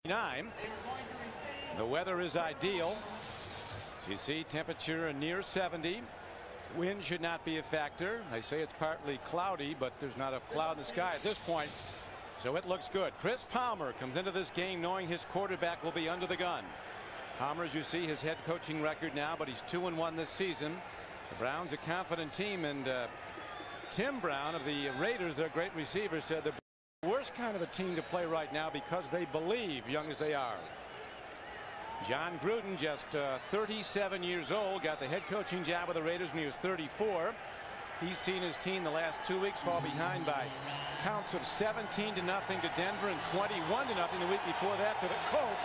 The weather is ideal. As you see, temperature near 70. Wind should not be a factor. They say it's partly cloudy, but there's not a cloud in the sky at this point, so it looks good. Chris Palmer comes into this game knowing his quarterback will be under the gun. Palmer, as you see, his head coaching record now, but he's 2-1 this season. The Browns a confident team, and Tim Brown of the Raiders, their great receiver, said the worst kind of a team to play right now because they believe, young as they are. John Gruden, just 37 years old, got the head coaching job with the Raiders when he was 34. He's seen his team the last 2 weeks fall behind by counts of 17-0 to Denver and 21-0 the week before that to the Colts.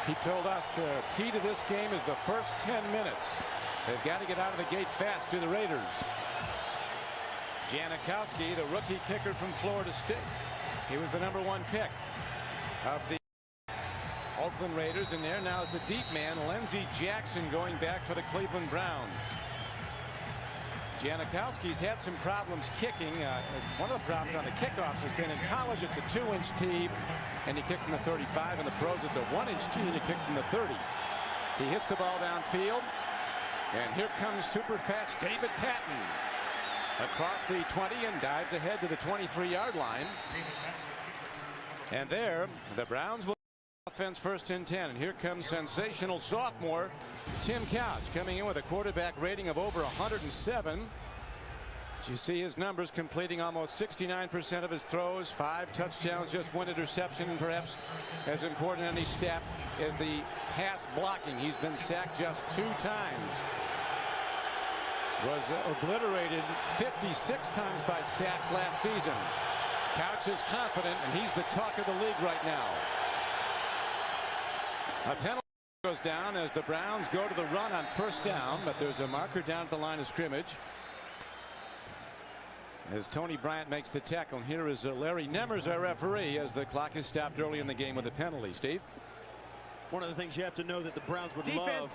He told us the key to this game is the first 10 minutes. They've got to get out of the gate fast to the Raiders. Janikowski, the rookie kicker from Florida State. He was the #1 pick of the Oakland Raiders, and there now is the deep man, Lindsey Jackson, going back for the Cleveland Browns. Janikowski's had some problems kicking. One of the problems on the kickoffs has been in college it's a 2-inch tee, and you kick from the 35. In the pros, it's a 1-inch tee, and you kick from the 30. He hits the ball downfield, and here comes super fast David Patton across the 20 and dives ahead to the 23-yard line. And there, the Browns will offense first and 10, and here comes sensational sophomore Tim Couch coming in with a quarterback rating of over 107. As you see his numbers, completing almost 69% of his throws, 5 touchdowns, just 1 interception, and perhaps as important any stat as the pass blocking. He's been sacked just 2 times. Was obliterated 56 times by sacks last season. Couch is confident, and he's the talk of the league right now. A penalty goes down as the Browns go to the run on first down, but there's a marker down at the line of scrimmage as Tony Bryant makes the tackle. And here is Larry Nemmers, our referee, as the clock is stopped early in the game with a penalty. Steve? One of the things you have to know that the Browns would love.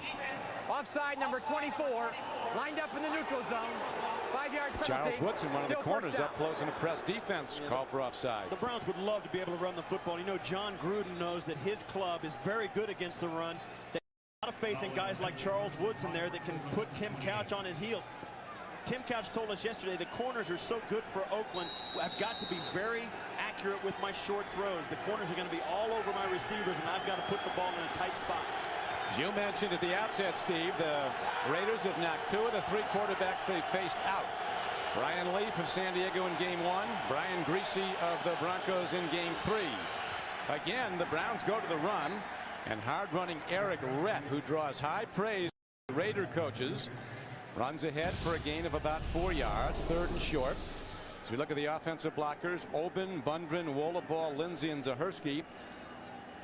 Offside number 24, lined up in the neutral zone. 5-yard penalty. Charles Woodson, one of the corners up close in a press defense, called for offside. The Browns would love to be able to run the football. You know, John Gruden knows that his club is very good against the run. They have a lot of faith in guys like Charles Woodson there that can put Tim Couch on his heels. Tim Couch told us yesterday the corners are so good for Oakland. I've got to be very accurate with my short throws. The corners are going to be all over my receivers, and I've got to put the ball in a tight spot. As you mentioned at the outset, Steve, the Raiders have knocked 2 of the 3 quarterbacks they faced out. Brian Leaf of San Diego in game 1, Brian Griese of the Broncos in game 3. Again, the Browns go to the run, and hard-running Eric Rett, who draws high praise from the Raider coaches, runs ahead for a gain of about 4 yards, 3rd and short. As we look at the offensive blockers, Oben, Bundren, Wollerball, Lindsey, and Zahersky.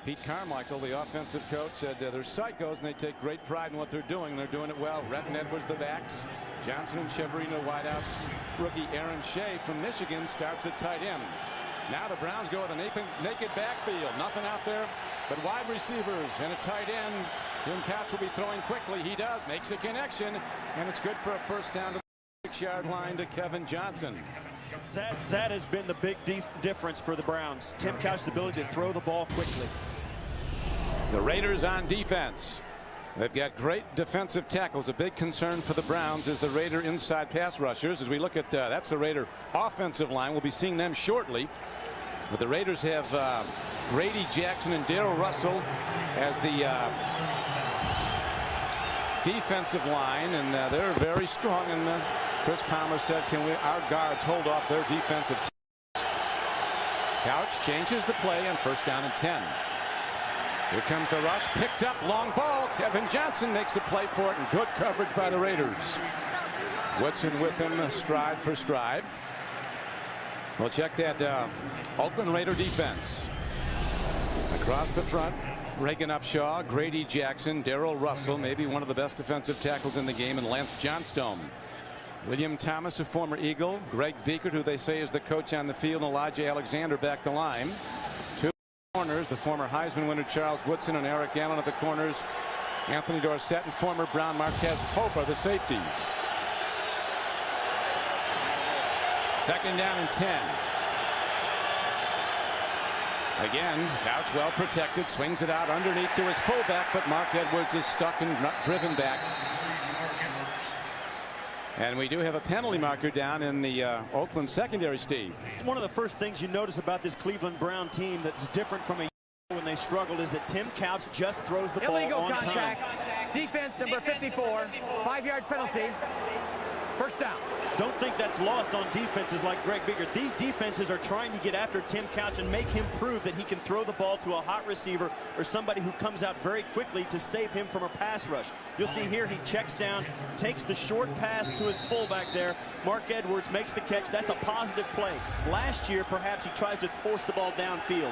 Pete Carmichael, the offensive coach, said they're psychos and they take great pride in what they're doing. They're doing it well. Rhett and Edwards, the backs. Johnson and Cheverino, wideouts. Rookie Aaron Shea from Michigan starts at tight end. Now the Browns go with a naked backfield. Nothing out there but wide receivers and a tight end. Tim Couch will be throwing quickly. He does. Makes a connection, and it's good for a first down to the 6-yard line to Kevin Johnson. That has been the big difference for the Browns. Tim Couch's ability to throw the ball quickly. The Raiders on defense. They've got great defensive tackles. A big concern for the Browns is the Raider inside pass rushers. As we look at that's the Raider offensive line. We'll be seeing them shortly. But the Raiders have Grady Jackson and Darrell Russell as the defensive line, and they're very strong. And Chris Palmer said, "Can our guards hold off their defensive teams?" Couch changes the play on first down and 10. Here comes the rush, picked up, long ball. Kevin Johnson makes a play for it, and good coverage by the Raiders. Woodson with him, stride for stride. We'll check that Oakland Raider defense. Across the front, Reagan Upshaw, Grady Jackson, Darrell Russell, maybe one of the best defensive tackles in the game, and Lance Johnstone. William Thomas, a former Eagle. Greg Biekert, who they say is the coach on the field, and Elijah Alexander back the line. 2 corners, the former Heisman winner Charles Woodson and Eric Allen at the corners. Anthony Dorsett and former Brown Marquez Pope are the safeties. 2nd down and 10. Again, Couch well protected, swings it out underneath to his fullback, but Mark Edwards is stuck and driven back. And we do have a penalty marker down in the Oakland secondary, Steve. It's one of the first things you notice about this Cleveland Brown team that's different from a when they struggled is that Tim Couch just throws the ball on contact. time. Defense number 54, 5-yard penalty. First down. Don't think that's lost on defenses like Greg Biggert. These defenses are trying to get after Tim Couch and make him prove that he can throw the ball to a hot receiver or somebody who comes out very quickly to save him from a pass rush. You'll see here he checks down, takes the short pass to his fullback there. Mark Edwards makes the catch. That's a positive play. Last year, perhaps he tries to force the ball downfield.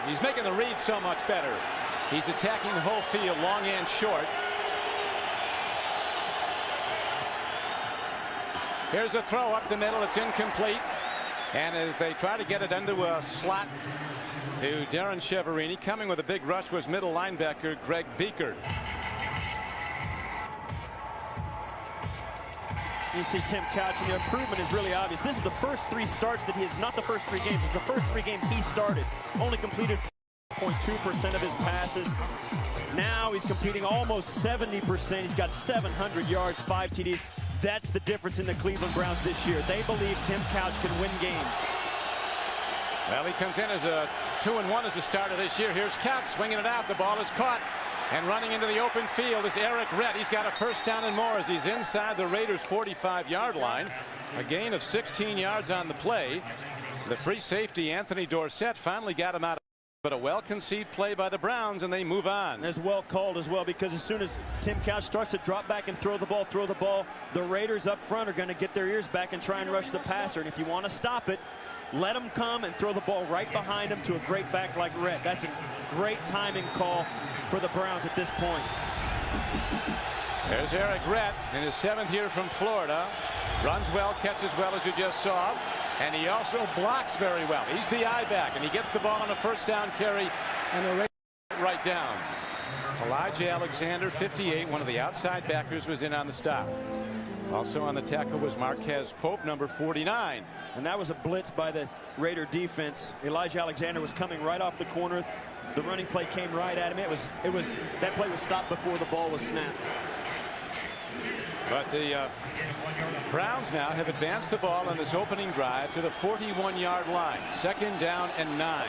He's making the read so much better. He's attacking the whole field, long and short. Here's a throw up the middle. It's incomplete. And as they try to get it into a slot to Darren Cheverini, coming with a big rush was middle linebacker Greg Biggert. You see Tim Couch, and the improvement is really obvious. This is the first 3 starts that he has, not the first 3 games, it's the first 3 games he started. Only completed 0.2% of his passes. Now he's completing almost 70%. He's got 700 yards, 5 TDs. That's the difference in the Cleveland Browns this year. They believe Tim Couch can win games. Well, he comes in as a 2-1 as the starter this year. Here's Couch swinging it out. The ball is caught. And running into the open field is Eric Rett. He's got a first down and more as he's inside the Raiders' 45-yard line. A gain of 16 yards on the play. The free safety, Anthony Dorsett, finally got him out. But a well-conceived play by the Browns, and they move on. As well called as well, because as soon as Tim Couch starts to drop back and throw the ball, the Raiders up front are going to get their ears back and try and rush the passer. And if you want to stop it, let them come and throw the ball right behind him to a great back like Rett. That's a great timing call for the Browns at this point. There's Eric Rett in his 7th year from Florida. Runs well, catches well, as you just saw. And he also blocks very well. He's the eye back, and he gets the ball on a first down carry, and the Raiders right down. Elijah Alexander, 58, one of the outside backers, was in on the stop. Also on the tackle was Marquez Pope, number 49. And that was a blitz by the Raider defense. Elijah Alexander was coming right off the corner. The running play came right at him. That play was stopped before the ball was snapped. But the Browns now have advanced the ball on this opening drive to the 41-yard line. 2nd down and 9.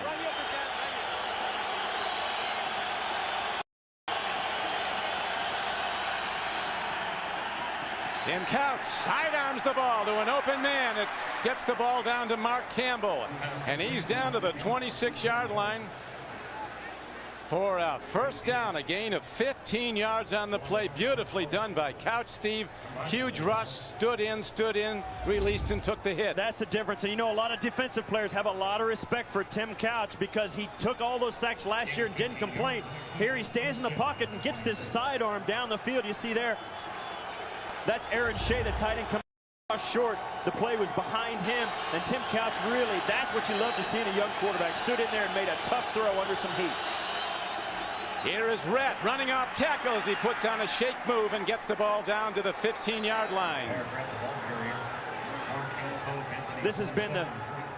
Tim Couch sidearms the ball to an open man. It gets the ball down to Mark Campbell, and he's down to the 26-yard line for a first down, a gain of 15 yards on the play. Beautifully done by Couch, Steve. Huge rush, stood in, released, and took the hit. That's the difference. And you know, a lot of defensive players have a lot of respect for Tim Couch because he took all those sacks last year and didn't complain. Here he stands in the pocket and gets this sidearm down the field. You see there, that's Aaron Shea, the tight end, coming short. The play was behind him, and Tim Couch really, that's what you love to see in a young quarterback. Stood in there and made a tough throw under some heat. Here is Rett running off tackles. He puts on a shake move and gets the ball down to the 15-yard line. This has been the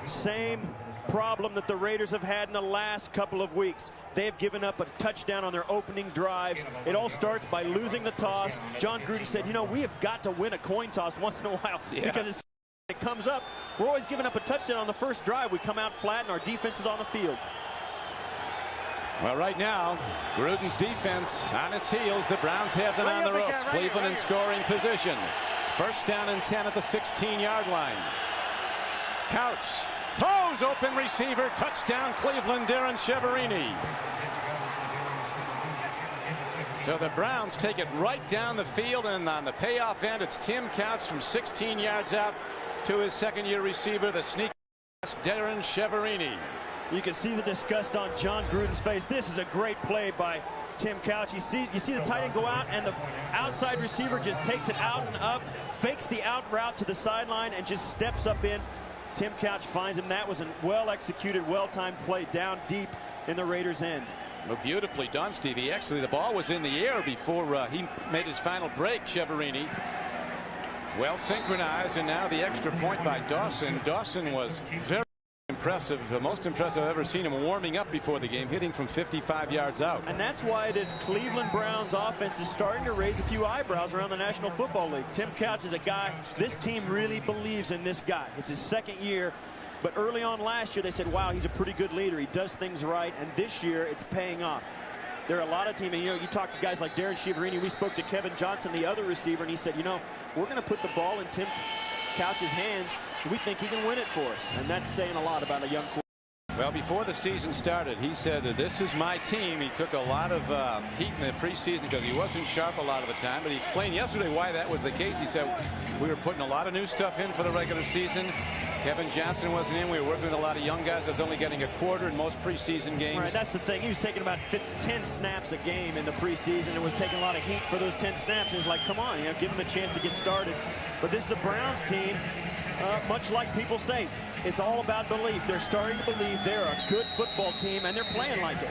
same problem that the Raiders have had in the last couple of weeks. They have given up a touchdown on their opening drives. It all starts by losing the toss. John Gruden said, you know, we have got to win a coin toss once in a while because it comes up. We're always giving up a touchdown on the first drive. We come out flat and our defense is on the field. Well, right now, Gruden's defense on its heels. The Browns have them on the ropes. Cleveland in scoring position. First down and 10 at the 16-yard line. Couch throws, open receiver, touchdown Cleveland, Darren Cheverini. So the Browns take it right down the field, and on the payoff end, it's Tim Couch from 16 yards out to his 2nd-year receiver, the sneak pass, Darren Cheverini. You can see the disgust on John Gruden's face. This is a great play by Tim Couch. You see the tight end go out, and the outside receiver just takes it out and up, fakes the out route to the sideline, and just steps up in. Tim Couch finds him. That was a well-executed, well-timed play down deep in the Raiders' end. Well, beautifully done, Stevie. Actually, the ball was in the air before he made his final break, Cheverini. Well synchronized, and now the extra point by Dawson. Dawson was very impressive impressive, the most impressive I've ever seen him warming up before the game, hitting from 55 yards out. And that's why this Cleveland Browns offense is starting to raise a few eyebrows around the National Football League. Tim Couch is a guy, this team really believes in this guy. It's his second year, but early on last year they said, wow, he's a pretty good leader. He does things right, and this year it's paying off. There are a lot of teams, and you talk to guys like Darren Shiverini. We spoke to Kevin Johnson, the other receiver, and he said, we're going to put the ball in Tim Couch's hands. We think he can win it for us, and that's saying a lot about a young quarterback. Well, before the season started, he said, this is my team. He took a lot of heat in the preseason because he wasn't sharp a lot of the time, but he explained yesterday why that was the case. He said, we were putting a lot of new stuff in for the regular season. Kevin Johnson wasn't in. We were working with a lot of young guys. I was only getting a quarter in most preseason games. Right, that's the thing. He was taking about 10 snaps a game in the preseason and was taking a lot of heat for those 10 snaps. And he's like, come on, give him a chance to get started. But this is a Browns team, much like people say, it's all about belief. They're starting to believe they're a good football team, and they're playing like it.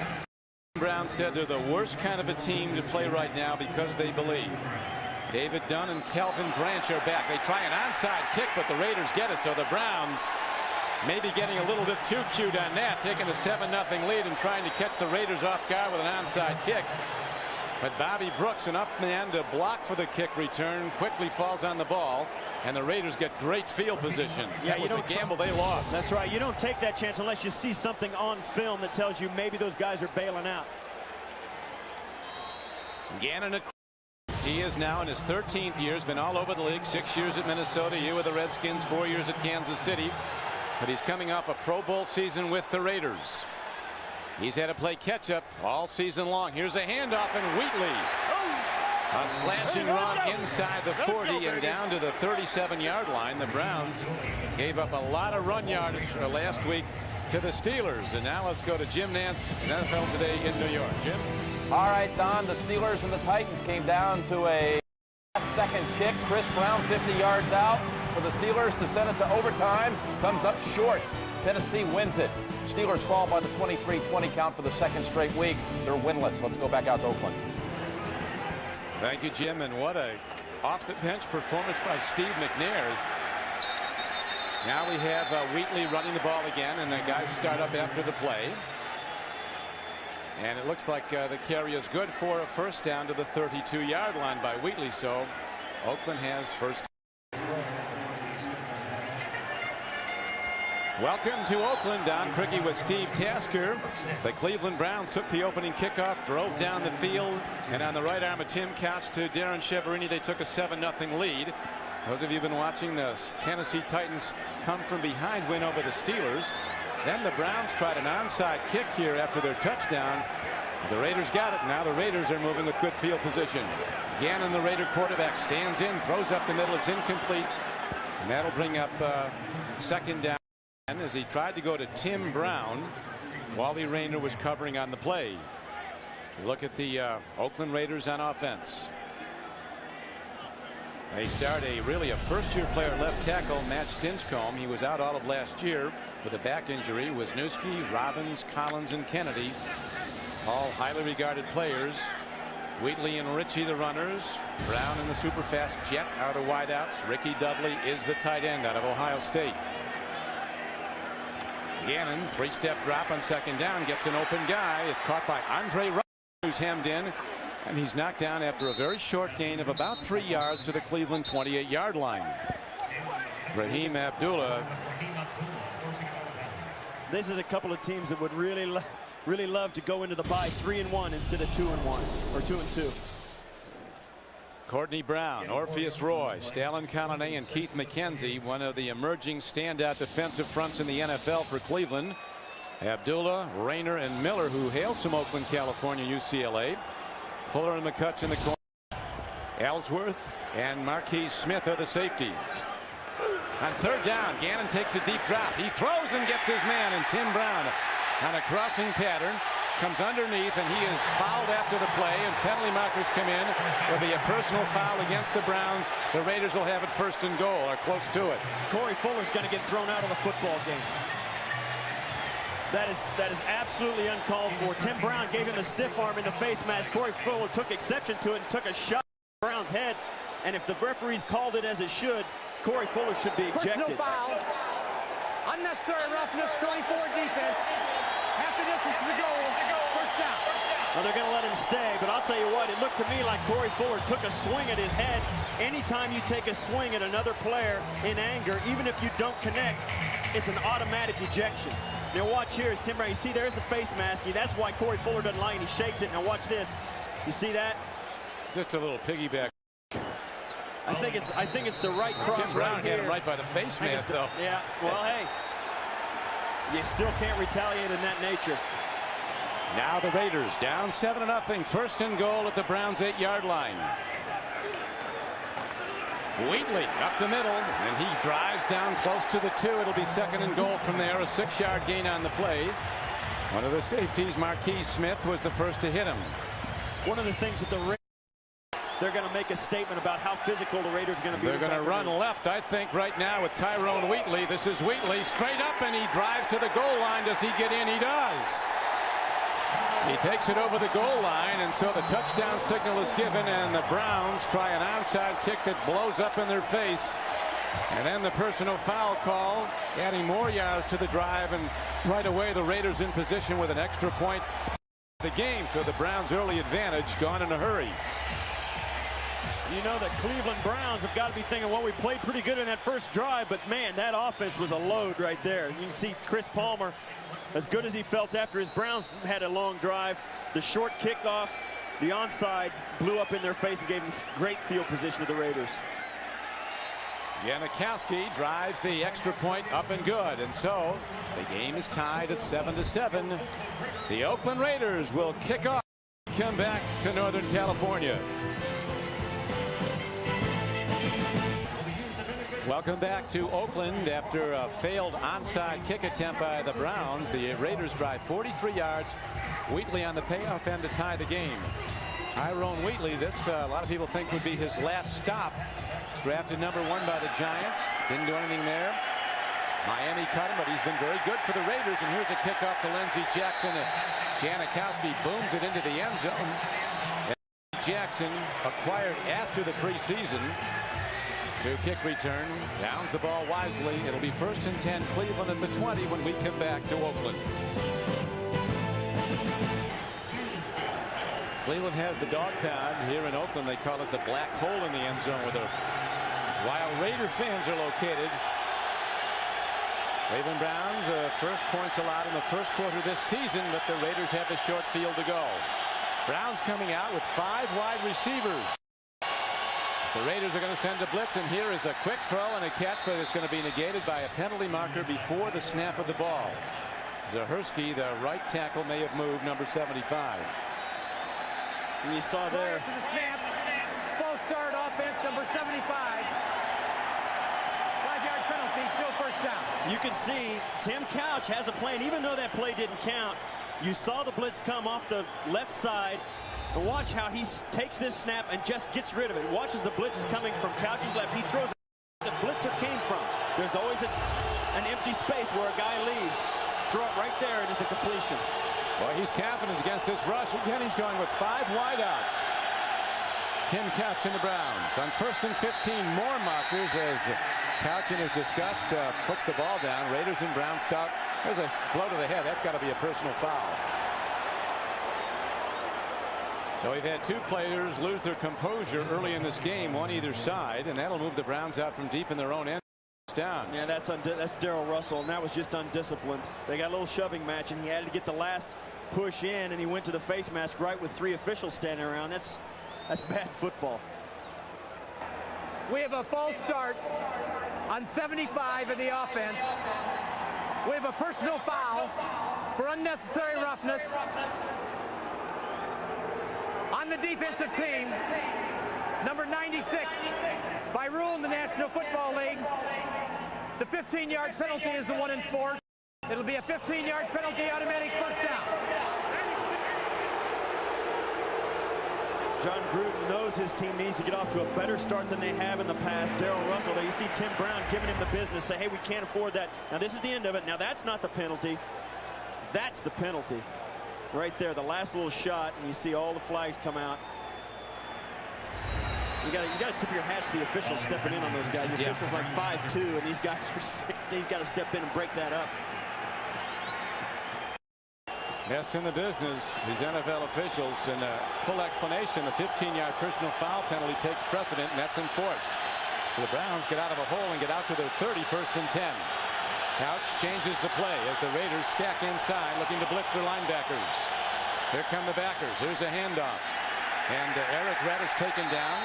Brown said they're the worst kind of a team to play right now because they believe. David Dunn and Kelvin Branch are back. They try an onside kick, but the Raiders get it. So the Browns maybe getting a little bit too cute on that, taking a 7-0 lead and trying to catch the Raiders off guard with an onside kick. But Bobby Brooks, an up man to block for the kick return, quickly falls on the ball, and the Raiders get great field position. Yeah, that was a gamble they lost. That's right. You don't take that chance unless you see something on film that tells you maybe those guys are bailing out. Gannon, he is now in his 13th year, has been all over the league, 6 years at Minnesota, a year with the Redskins, 4 years at Kansas City. But he's coming off a Pro Bowl season with the Raiders. He's had to play catch-up all season long. Here's a handoff, and Wheatley. A slashing run inside the 40 and down to the 37-yard line. The Browns gave up a lot of run yardage last week to the Steelers. And now let's go to Jim Nantz in NFL Today in New York. Jim? All right, Don, the Steelers and the Titans came down to a second kick. Chris Brown 50 yards out for the Steelers to send it to overtime. Comes up short. Tennessee wins it. Steelers fall by the 23-20 count for the second straight week. They're winless. Let's go back out to Oakland. Thank you, Jim. And what a off-the-bench performance by Steve McNair. Now we have Wheatley running the ball again, and the guys start up after the play. And it looks like the carry is good for a first down to the 32-yard line by Wheatley. So Oakland has first. Welcome to Oakland. Don Criqui with Steve Tasker. The Cleveland Browns took the opening kickoff, drove down the field, and on the right arm of Tim Couch to Darren Shiverini, they took a 7-0 lead. Those of you who've been watching the Tennessee Titans come from behind win over the Steelers. Then the Browns tried an onside kick here after their touchdown. The Raiders got it. Now the Raiders are moving with good field position. Gannon, the Raider quarterback, stands in, throws up the middle. It's incomplete. And that'll bring up second down as he tried to go to Tim Brown. Wally Rayner was covering on the play. Look at the Oakland Raiders on offense. They start a first-year player left tackle, Matt Stinchcomb. He was out all of last year with a back injury. Wisniewski, Robbins, Collins, and Kennedy, all highly regarded players. Wheatley and Ritchie the runners. Brown and the super fast Jet are the wideouts. Ricky Dudley is the tight end out of Ohio State. Gannon, three-step drop on second down, gets an open guy. It's caught by Andre Roberts, who's hemmed in, and he's knocked down after a very short gain of about 3 yards to the Cleveland 28-yard line. Raheem Abdullah. This is a couple of teams that would really love to go into the bye 3-1 instead of 2-1 or 2-2. Courtney Brown, Orpheus Roy, Stalin Colonnay, and Keith McKenzie, one of the emerging standout defensive fronts in the NFL for Cleveland. Abdullah, Rayner, and Miller, who hails from Oakland, California, UCLA. Fuller and McCutch in the corner. Ellsworth and Marquise Smith are the safeties. On third down, Gannon takes a deep drop. He throws and gets his man, and Tim Brown on a crossing pattern comes underneath, and he is fouled after the play, and penalty markers come in. There'll be a personal foul against the Browns. The Raiders will have it first and goal, or close to it. Corey Fuller's going to get thrown out of the football game. That is absolutely uncalled for. Tim Brown gave him a stiff arm in the face mask. Corey Fuller took exception to it and took a shot at Brown's head. And if the referees called it as it should, Corey Fuller should be ejected. Personal foul Unnecessary roughness, 24 defense. Half the distance to the goal. First down. Well, they're going to let him stay, but I'll tell you what, it looked to me like Corey Fuller took a swing at his head. Anytime you take a swing at another player in anger, even if you don't connect, it's an automatic ejection. Now watch here as Tim Brown, you see there's the face mask. That's why Corey Fuller doesn't like it. He shakes it. Now watch this. You see that? Just a little piggyback. I think it's the right cross. Tim Brown right had here. him right by the face mask, though. Yeah, well, hey, you still can't retaliate in that nature. Now the Raiders down 7-0. First and goal at the Browns' 8-yard line. Wheatley up the middle, and he drives down close to the 2. It'll be second and goal from there. A 6-yard gain on the play. One of the safeties, Marquise Smith, was the first to hit him. One of the things that the Raiders, they're going to make a statement about how physical the Raiders are going to be. They're going to run left, I think, right now with Tyrone Wheatley. This is Wheatley straight up, and he drives to the goal line. Does he get in? He does. He takes it over the goal line, and so the touchdown signal is given, and the Browns try an onside kick that blows up in their face. And then the personal foul call, adding more yards to the drive, and right away the Raiders in position with an extra point the game. So the Browns' early advantage gone in a hurry. You know that Cleveland Browns have got to be thinking, well, we played pretty good in that first drive, but man, that offense was a load right there. You can see Chris Palmer, as good as he felt after his Browns had a long drive, the short kickoff, the onside blew up in their face and gave them great field position to the Raiders. Janikowski drives the extra point up and good, and so the game is tied at 7-7. The Oakland Raiders will kick off, come back to Northern California. Welcome back to Oakland. After a failed onside kick attempt by the Browns, the Raiders drive 43 yards. Wheatley on the payoff end to tie the game. Tyrone Wheatley, this a lot of people think would be his last stop. Drafted #1 by the Giants. Didn't do anything there. Miami cut him, but he's been very good for the Raiders. And here's a kickoff to Lindsey Jackson. Janikowski booms it into the end zone. And Jackson, acquired after the preseason. New kick return, downs the ball wisely. It'll be 1st and 10, Cleveland at the 20 when we come back to Oakland. Cleveland has the dog pound. Here in Oakland, they call it the black hole in the end zone where the wild Raider fans are located. Cleveland Browns, first points allowed in the first quarter this season, but the Raiders have a short field to go. Browns coming out with 5 wide receivers. The Raiders are going to send a blitz, and here is a quick throw and a catch, but it's going to be negated by a penalty marker before the snap of the ball. Zahersky, the right tackle, may have moved, number 75. And you saw there. To the snap, false start offense, number 75. 5-yard penalty, still first down. You can see Tim Couch has a play, and even though that play didn't count, you saw the blitz come off the left side. And watch how he takes this snap and just gets rid of it. Watch as the blitz is coming from Couch's left. He throws it where the blitzer came from. There's always an empty space where a guy leaves. Throw it right there, and it's a completion. Well, he's confident against this rush. Again, he's going with 5 wideouts. Tim Couch and the Browns. On 1st and 15, more markers as Couch, as discussed, puts the ball down. Raiders and Browns stop. There's a blow to the head. That's got to be a personal foul. So we've had 2 players lose their composure early in this game, one either side, and that'll move the Browns out from deep in their own end. Down. Yeah, that's Darrell Russell, and that was just undisciplined. They got a little shoving match, and he had to get the last push in, and he went to the face mask right with 3 officials standing around. That's bad football. We have a false start on 75 in the offense. We have a personal foul for unnecessary roughness on the defensive team, number 96. By rule in the National Football League, the 15-yard penalty is the one enforced. It'll be a 15-yard penalty, automatic first down. John Gruden knows his team needs to get off to a better start than they have in the past. Darrell Russell, there you see Tim Brown giving him the business, say, hey, we can't afford that. Now this is the end of it. Now that's not the penalty. That's the penalty. Right there, the last little shot, and you see all the flags come out. You got to tip your hats to the officials stepping in on those guys. The officials like 5'2", and these guys are 6'. Got to step in and break that up. Best in the business, these NFL officials, and a full explanation. The 15-yard personal foul penalty takes precedent, and that's enforced. So the Browns get out of a hole and get out to their 31st and 10. Couch changes the play as the Raiders stack inside, looking to blitz their linebackers. Here come the backers. Here's a handoff. And Eric Redd is taken down.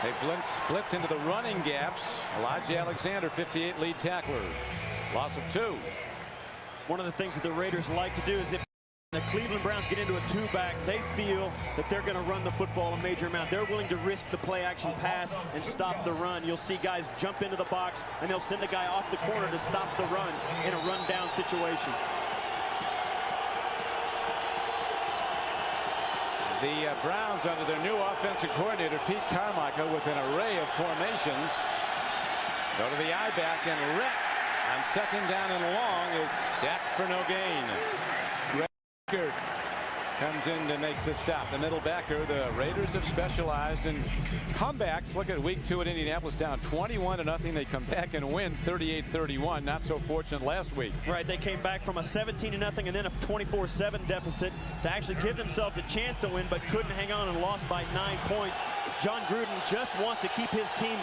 They blitz into the running gaps. Elijah Alexander, 58, lead tackler. Loss of 2. One of the things that the Raiders like to do is if the Cleveland Browns get into a 2-back, they feel that they're going to run the football a major amount. They're willing to risk the play-action pass and stop the run. You'll see guys jump into the box, and they'll send a guy off the corner to stop the run in a run-down situation. The Browns, under their new offensive coordinator, Pete Carmichael, with an array of formations, go to the I-back, and Rett on second down and long is stacked for no gain. Rett comes in to make the stop. The middle backer. The Raiders have specialized in comebacks. Look at week 2 at Indianapolis, down 21-0. They come back and win 38-31. Not so fortunate last week. Right, they came back from a 17-0 and then a 24-7 deficit to actually give themselves a chance to win, but couldn't hang on and lost by 9 points. John Gruden just wants to keep his team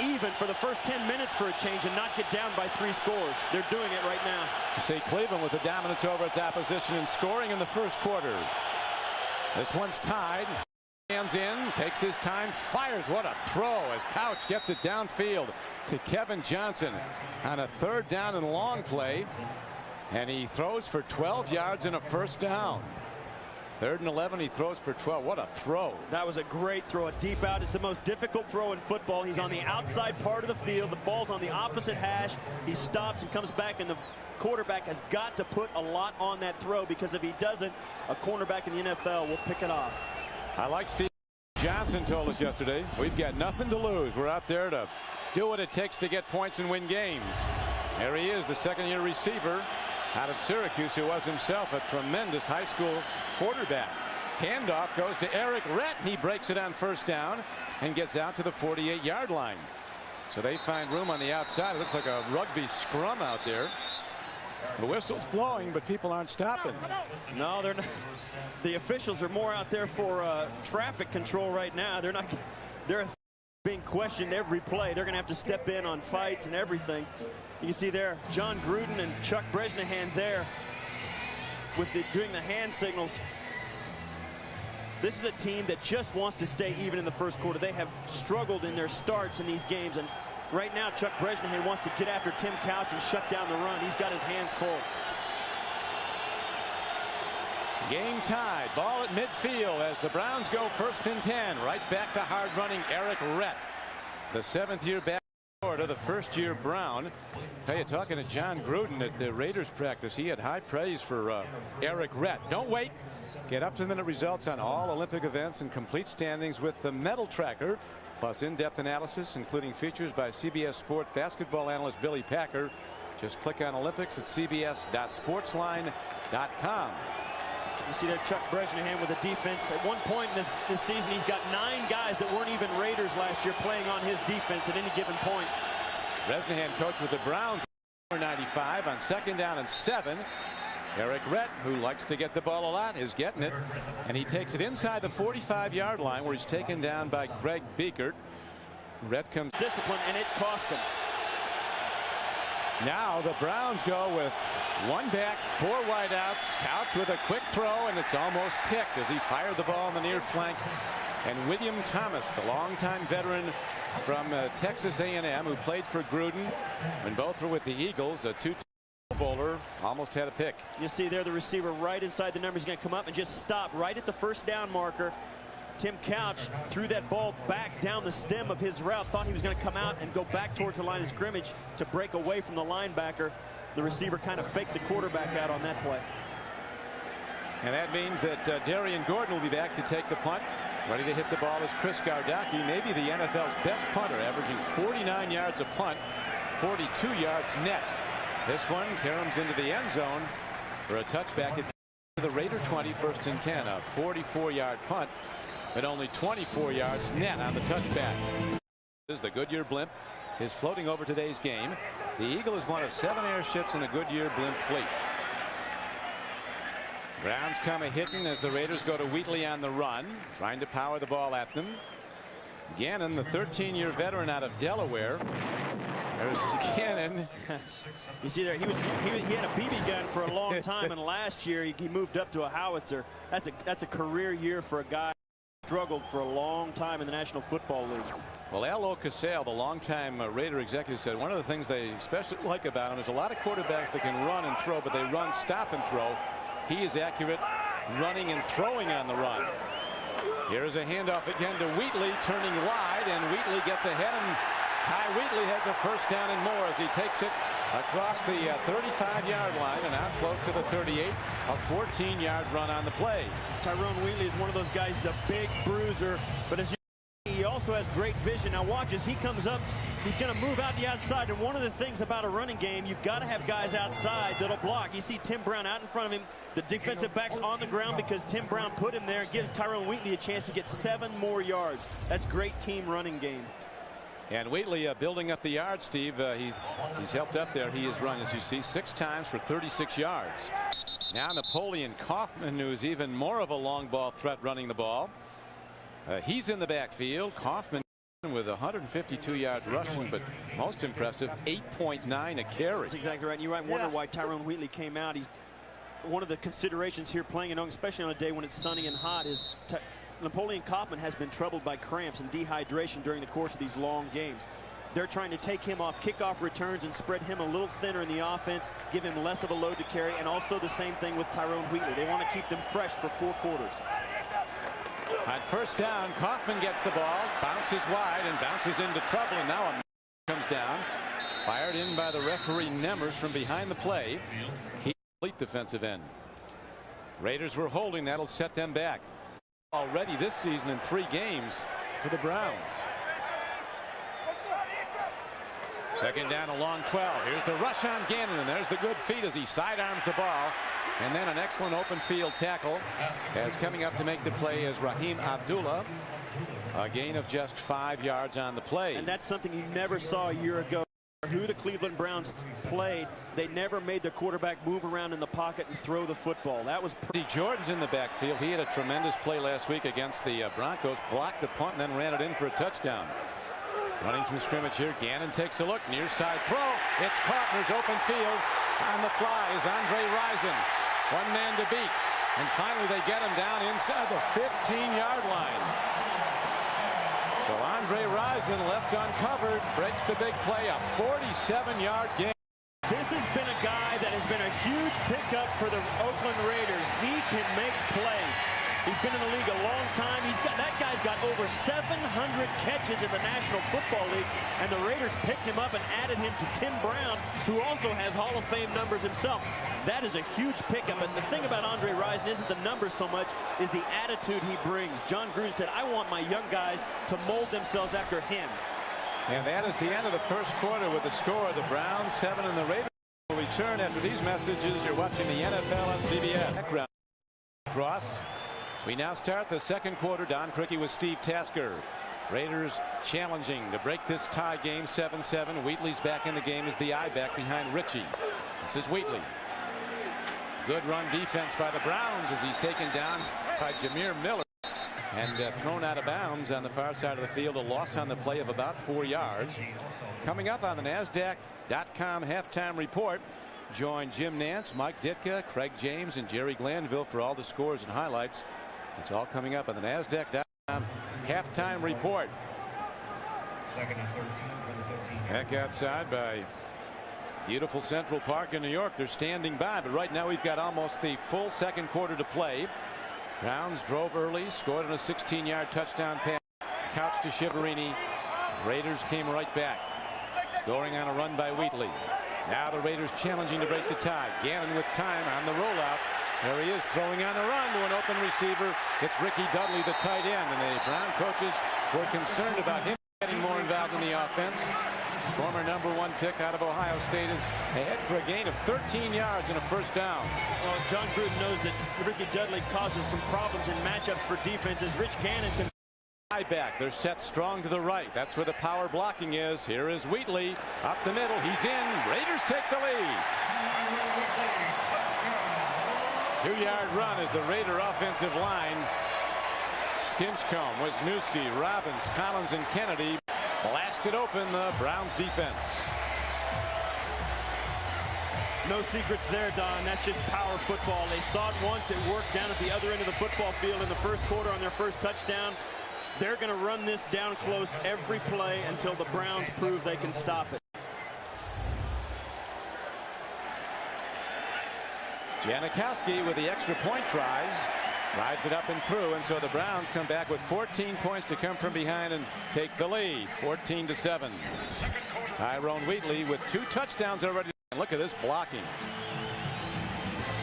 even for the first 10 minutes for a change and not get down by 3 scores. They're doing it right now. You see Cleveland with the dominance over its opposition and scoring in the first quarter. This one's tied. Hands in, takes his time, fires. What a throw as Couch gets it downfield to Kevin Johnson on a 3rd down and long play. And he throws for 12 yards and a first down. 3rd and 11, he throws for 12. What a throw. That was a great throw, a deep out. It's the most difficult throw in football. He's on the outside part of the field. The ball's on the opposite hash. He stops and comes back, and the quarterback has got to put a lot on that throw, because if he doesn't, a cornerback in the NFL will pick it off. I like Steve Johnson told us yesterday, we've got nothing to lose. We're out there to do what it takes to get points and win games. There he is, the second-year receiver out of Syracuse, who was himself a tremendous high school quarterback. Handoff goes to Eric Rett. He breaks it on first down and gets out to the 48-yard line. So they find room on the outside. It looks like a rugby scrum out there. The whistle's blowing, but people aren't stopping. No, they're not. The officials are more out there for traffic control right now. They're not. They're being questioned every play. They're going to have to step in on fights and everything. You can see there John Gruden and Chuck Bresnahan there with doing the hand signals. This is a team that just wants to stay even in the first quarter. They have struggled in their starts in these games, and right now Chuck Bresnahan wants to get after Tim Couch and shut down the run. He's got his hands full. Game tied. Ball at midfield as the Browns go 1st and 10. Right back to hard-running Eric Rett, the 7th-year back to the 1st-year Brown. Hey, you're talking to John Gruden at the Raiders practice. He had high praise for Eric Rett. Don't wait. Get up-to-the-minute results on all Olympic events and complete standings with the Medal Tracker, plus in-depth analysis, including features by CBS Sports basketball analyst Billy Packer. Just click on Olympics at cbs.sportsline.com. You see there Chuck Bresnahan with a defense. At one point in this season, he's got 9 guys that weren't even Raiders last year playing on his defense at any given point. Bresnahan coached with the Browns 95 on 2nd down and 7. Eric Rett, who likes to get the ball a lot, is getting it, and he takes it inside the 45-yard line where he's taken down by Greg Biekert. Rett comes discipline, and it cost him. Now the Browns go with 1 back, 4 wideouts. Couch with a quick throw, and it's almost picked as he fired the ball on the near flank. And William Thomas, the longtime veteran from Texas A&M, who played for Gruden when both were with the Eagles, a 2-time bowler, almost had a pick. You see there the receiver right inside the number. He's going to come up and just stop right at the 1st down marker. Tim Couch threw that ball back down the stem of his route, thought he was going to come out and go back towards the line of scrimmage to break away from the linebacker. The receiver kind of faked the quarterback out on that play. And that means that Darian Gordon will be back to take the punt. Ready to hit the ball is Chris Gardocki, maybe the NFL's best punter, averaging 49 yards a punt, 42 yards net. This one caroms into the end zone for a touchback at the Raider 20, 1st and 10, a 44-yard punt. but only 24 yards net on the touchback. This is the Goodyear blimp is floating over today's game. The Eagle is one of 7 airships in the Goodyear blimp fleet. Browns come a-hitting as the Raiders go to Wheatley on the run, trying to power the ball at them. Gannon, the 13-year veteran out of Delaware. There's Gannon. You see there, he had a BB gun for a long time, and last year he moved up to a howitzer. That's a career year for a guy who struggled for a long time in the National Football League. Well, Al Casale, the longtime Raider executive, said one of the things they especially like about him is a lot of quarterbacks that can run and throw, but they run, stop, and throw. He is accurate running and throwing on the run. Here's a handoff again to Wheatley, turning wide, and Wheatley gets ahead, and Ty Wheatley has a first down and more as he takes it across the 35-yard line and out close to the 38. A 14-yard run on the play. Tyrone Wheatley is one of those guys, he's a big bruiser, but as you see, he also has great vision. Now watch as he comes up, he's going to move out the outside, and one of the things about a running game, you've got to have guys outside that'll block. You see Tim Brown out in front of him. The defensive back's on the ground because Tim Brown put him there and gives Tyrone Wheatley a chance to get 7 more yards. That's great team running game. And Wheatley building up the yards, Steve. He's helped up there. He has run, as you see, 6 times for 36 yards. Now Napoleon Kaufman, who's even more of a long ball threat running the ball. He's in the backfield. Kaufman with 152 yards rushing, but most impressive, 8.9 a carry. That's exactly right. And you might wonder why Tyrone Wheatley came out. He's one of the considerations here playing, especially on a day when it's sunny and hot, is Napoleon Kaufman has been troubled by cramps and dehydration during the course of these long games. They're trying to take him off kickoff returns and spread him a little thinner in the offense, give him less of a load to carry, and also the same thing with Tyrone Wheatley. They want to keep them fresh for 4 quarters. On first down, Kaufman gets the ball, bounces wide, and bounces into trouble, and now a comes down. Fired in by the referee Nemmers from behind the play. He complete defensive end. Raiders were holding. That'll set them back. Already this season in 3 games for the Browns. Second down, a long 12. Here's the rush on Gannon, and there's the good feet as he sidearms the ball. And then an excellent open field tackle as coming up to make the play is Raheem Abdullah. A gain of just 5 yards on the play. And that's something you never saw a year ago. Who the Cleveland Browns played, they never made their quarterback move around in the pocket and throw the football. That was Jordan's in the backfield. He had a tremendous play last week against the Broncos, blocked the punt and then ran it in for a touchdown. Running from scrimmage here, Gannon takes a look, near side throw. It's caught in his open field. On the fly is Andre Rison. 1 man to beat, and finally they get him down inside the 15-yard line. So Andre Rison left uncovered, breaks the big play, a 47-yard gain. This has been a guy that has been a huge pickup for the Oakland Raiders. He can make plays. He's been in the league a long time. That guy's got over 700 catches in the National Football League, and the Raiders picked him up and added him to Tim Brown, who also has Hall of Fame numbers himself. That is a huge pickup, and the thing about Andre Rison isn't the numbers so much, is the attitude he brings. John Gruden said, I want my young guys to mold themselves after him. And that is the end of the first quarter with the score. The Browns 7 and the Raiders will return after these messages. You're watching the NFL on CBS. Cross. So we now start the second quarter. Don Criqui with Steve Tasker. Raiders challenging to break this tie game 7-7. Wheatley's back in the game as the eye back behind Ritchie. This is Wheatley. Good run defense by the Browns as he's taken down by Jameer Miller and thrown out of bounds on the far side of the field. A loss on the play of about 4 yards. Coming up on the NASDAQ.com halftime report. Join Jim Nance, Mike Ditka, Craig James, and Jerry Glanville for all the scores and highlights. It's all coming up on the NASDAQ.com halftime report. Second and 13 for the 15. Back outside by beautiful Central Park in New York. They're standing by, but right now we've got almost the full second quarter to play. Browns drove early, scored on a 16-yard touchdown pass. Couch to Shiverini. Raiders came right back. Scoring on a run by Wheatley. Now the Raiders challenging to break the tie. Gannon with time on the rollout. There he is throwing on the run to an open receiver. It's Ricky Dudley, the tight end, and the Brown coaches were concerned about him getting more involved in the offense. former #1 pick out of Ohio State, is ahead for a gain of 13 yards and a first down. Well, John Gruden knows that Ricky Dudley causes some problems in matchups for defenses. Rich Gannon can back. They're set strong to the right. That's where the power blocking is. Here is Wheatley up the middle. He's in. Raiders take the lead. 2-yard run as the Raider offensive line. Stinchcomb, Wisniewski, Robbins, Collins, and Kennedy blasted open the Browns defense. No secrets there, Don. That's just power football. They saw it once. It worked down at the other end of the football field in the first quarter on their first touchdown. They're going to run this down close every play until the Browns prove they can stop it. Janikowski with the extra point try. Drives it up and through, and so the Browns come back with 14 points to come from behind and take the lead, 14-7. Tyrone Wheatley with 2 touchdowns already. Look at this blocking.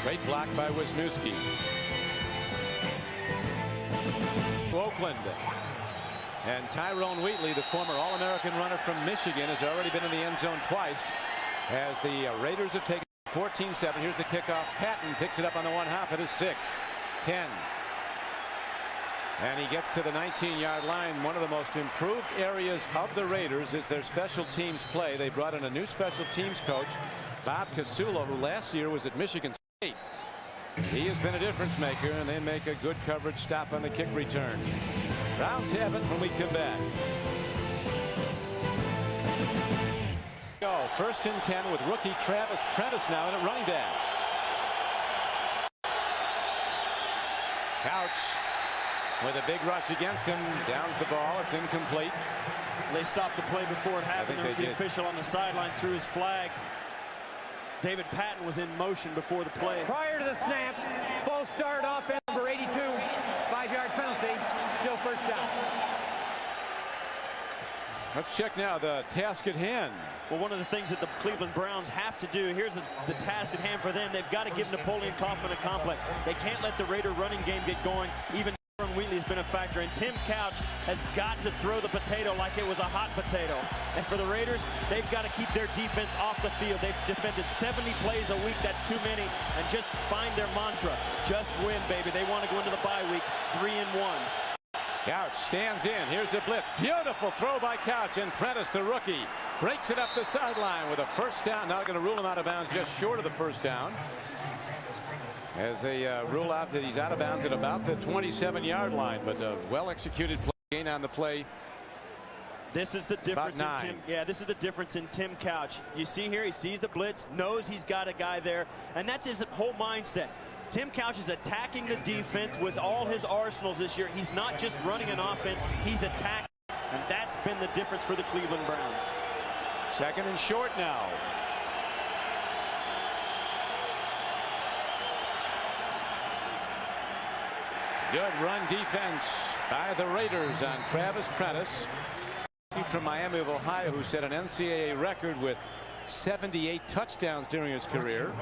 Great block by Wisniewski. Oakland. And Tyrone Wheatley, the former All-American runner from Michigan, has already been in the end zone twice as the Raiders have taken 14-7. Here's the kickoff. Patton picks it up on the 1/2. It is 6-10. And he gets to the 19-yard line. One of the most improved areas of the Raiders is their special teams play. They brought in a new special teams coach, Bob Casulo, who last year was at Michigan State. He has been a difference maker, and they make a good coverage stop on the kick return. Browns have it when we come back. Go 1st and 10 with rookie Travis Prentice now in at running back. Couch with a big rush against him, downs the ball. It's incomplete. They stopped the play before it happened. The official on the sideline threw his flag. David Patton was in motion before the play. Prior to the snap, false start offense number 82, 5-yard penalty, still first down. Let's check now the task at hand. Well, one of the things that the Cleveland Browns have to do, here's the task at hand for them. They've got to give Napoleon Kaufman a complex. They can't let the Raider running game get going. Even Wheatley has been a factor, and Tim Couch has got to throw the potato like it was a hot potato. And for the Raiders, they've got to keep their defense off the field. They've defended 70 plays a week. That's too many. And just find their mantra. Just win, baby. They want to go into the bye week 3-1. Couch stands in. Here's the blitz. Beautiful throw by Couch, and Prentice, the rookie, breaks it up the sideline with a first down. Now going to rule him out of bounds just short of the first down, as they rule out that he's out of bounds at about the 27-yard line. But a well-executed play, gain on the play. This is the difference in Tim. Yeah, this is the difference in Tim Couch. You see here, he sees the blitz, knows he's got a guy there, and that's his whole mindset. Tim Couch is attacking the defense with all his arsenals this year. He's not just running an offense, he's attacking, and that's been the difference for the Cleveland Browns. 2nd and short now. Good run defense by the Raiders on Travis Prentice from Miami of Ohio, who set an NCAA record with 78 touchdowns during his career.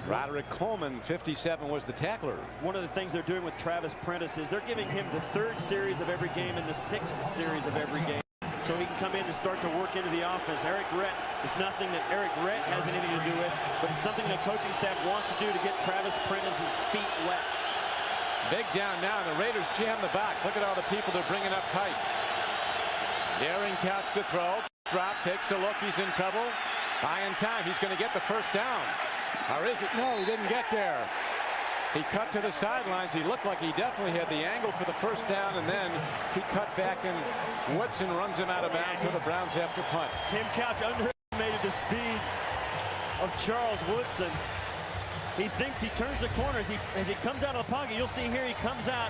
Roderick Coleman, 57, was the tackler. One of the things they're doing with Travis Prentice is they're giving him the 3rd series of every game and the 6th series of every game, so he can come in and start to work into the offense. Eric Rhett, it's nothing that Eric Rhett has anything to do with, but it's something the coaching staff wants to do to get Travis Prentice's feet wet. Big down now, and the Raiders jam the box. Look at all the people they're bringing up tight. Daring Couch to throw. Drop, takes a look. He's in trouble. Buying time. He's going to get the first down. Or is it? No, he didn't get there. He cut to the sidelines. He looked like he definitely had the angle for the first down, and then he cut back, and Woodson runs him out of bounds, so the Browns have to punt. Tim Couch underestimated the speed of Charles Woodson. He thinks he turns the corner as he comes out of the pocket. You'll see here he comes out.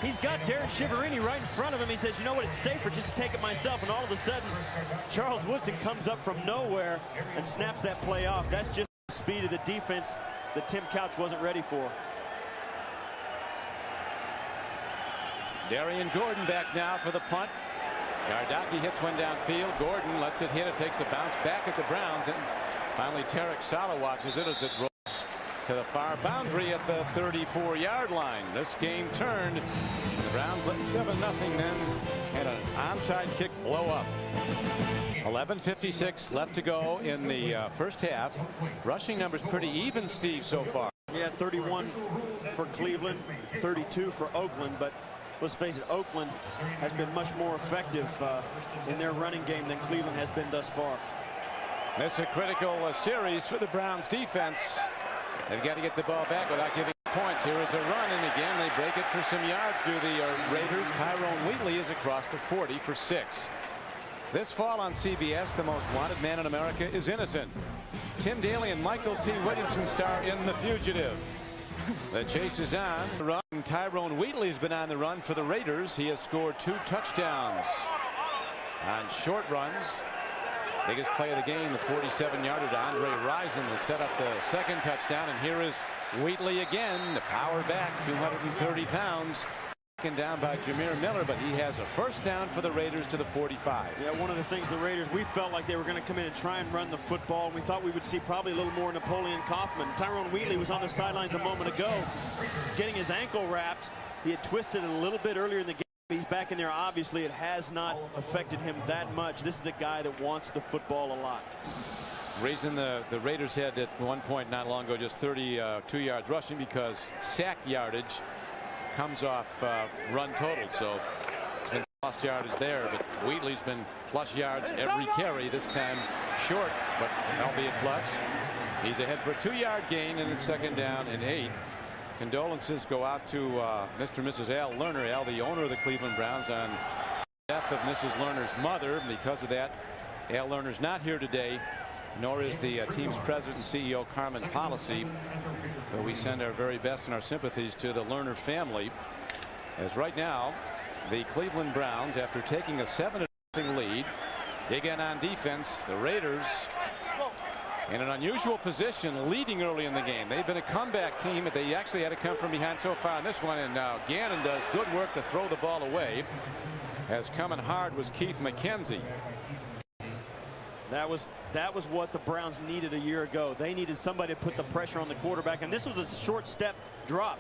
He's got Darren Shiverini right in front of him. He says, you know what, it's safer just to take it myself. And all of a sudden, Charles Woodson comes up from nowhere and snaps that play off. That's just the speed of the defense that Tim Couch wasn't ready for. Darian Gordon back now for the punt. Yardaki hits one downfield. Gordon lets it hit. It takes a bounce back at the Browns. And finally, Tarek Saleh watches it as it rolls to the far boundary at the 34-yard line. This game turned. The Browns led 7-0 then. and an onside kick blow up. 11:56 left to go in the first half. Rushing numbers pretty even, Steve, so far. Yeah, 31 for Cleveland, 32 for Oakland, but let's face it, Oakland has been much more effective in their running game than Cleveland has been thus far. This is a critical series for the Browns defense. They've got to get the ball back without giving points. Here is a run, and again they break it for some yards. Do the Raiders. Tyrone Wheatley is across the 40 for 6. This fall on CBS, the most wanted man in America is innocent. Tim Daly and Michael T. Williamson star in The Fugitive. The chase is on. Run. Tyrone Wheatley has been on the run for the Raiders. He has scored 2 touchdowns on short runs. Biggest play of the game, the 47-yarder to Andre Rison that set up the second touchdown. And here is Wheatley again, the power back, 230 pounds. Taken down by Jameer Miller, but he has a first down for the Raiders to the 45. Yeah, one of the things the Raiders, we felt like they were going to come in and try and run the football. We thought we would see probably a little more Napoleon Kaufman. Tyrone Wheatley was on the sidelines a moment ago getting his ankle wrapped. He had twisted it a little bit earlier in the game. He's back in there. Obviously, it has not affected him that much. This is a guy that wants the football a lot. Reason the Raiders had at one point not long ago just 32 yards rushing because sack yardage comes off run total. So it's been lost yardage there, but Wheatley's been plus yards every carry, this time short, but albeit plus. He's ahead for a 2-yard gain, and it's second down and 8. Condolences go out to Mr. and Mrs. Al Lerner. Al, the owner of the Cleveland Browns, on the death of Mrs. Lerner's mother. Because of that, Al Lerner's not here today, nor is the team's president and CEO, Carmen Policy. So we send our very best and our sympathies to the Lerner family. As right now, the Cleveland Browns, after taking a 7-0 lead, dig in on defense. The Raiders in an unusual position, leading early in the game. They've been a comeback team, but they actually had to come from behind so far in this one. And now Gannon does good work to throw the ball away. As coming hard was Keith McKenzie. That was what the Browns needed a year ago. They needed somebody to put the pressure on the quarterback, and this was a short step drop.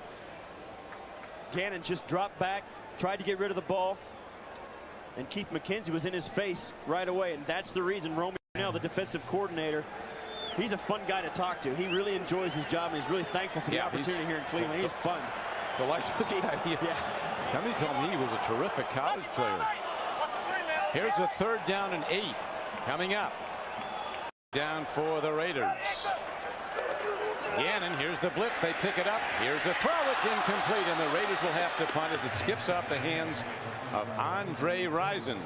Gannon just dropped back, tried to get rid of the ball, and Keith McKenzie was in his face right away. And that's the reason Romeo Crennel, the defensive coordinator, he's a fun guy to talk to. He really enjoys his job, and he's really thankful for the opportunity here in Cleveland. He's fun. Delightful guy. Yeah. Somebody told me he was a terrific college player. Here's a 3rd down and 8 coming up. Down for the Raiders. Gannon, here's the blitz. They pick it up. Here's a throw. It's incomplete, and the Raiders will have to punt as it skips off the hands of Andre Rison.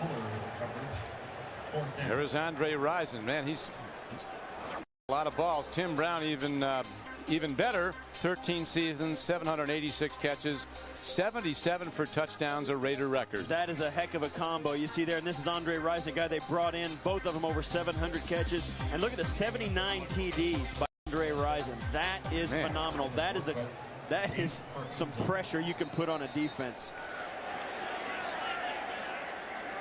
There is Andre Rison. Man, he's a lot of balls. Tim Brown even better. 13 seasons, 786 catches, 77 for touchdowns, a Raider record. That is a heck of a combo you see there. And this is Andre Rison, the guy they brought in, both of them over 700 catches. And look at the 79 TDs by Andre Rison. That is phenomenal. That is some pressure you can put on a defense.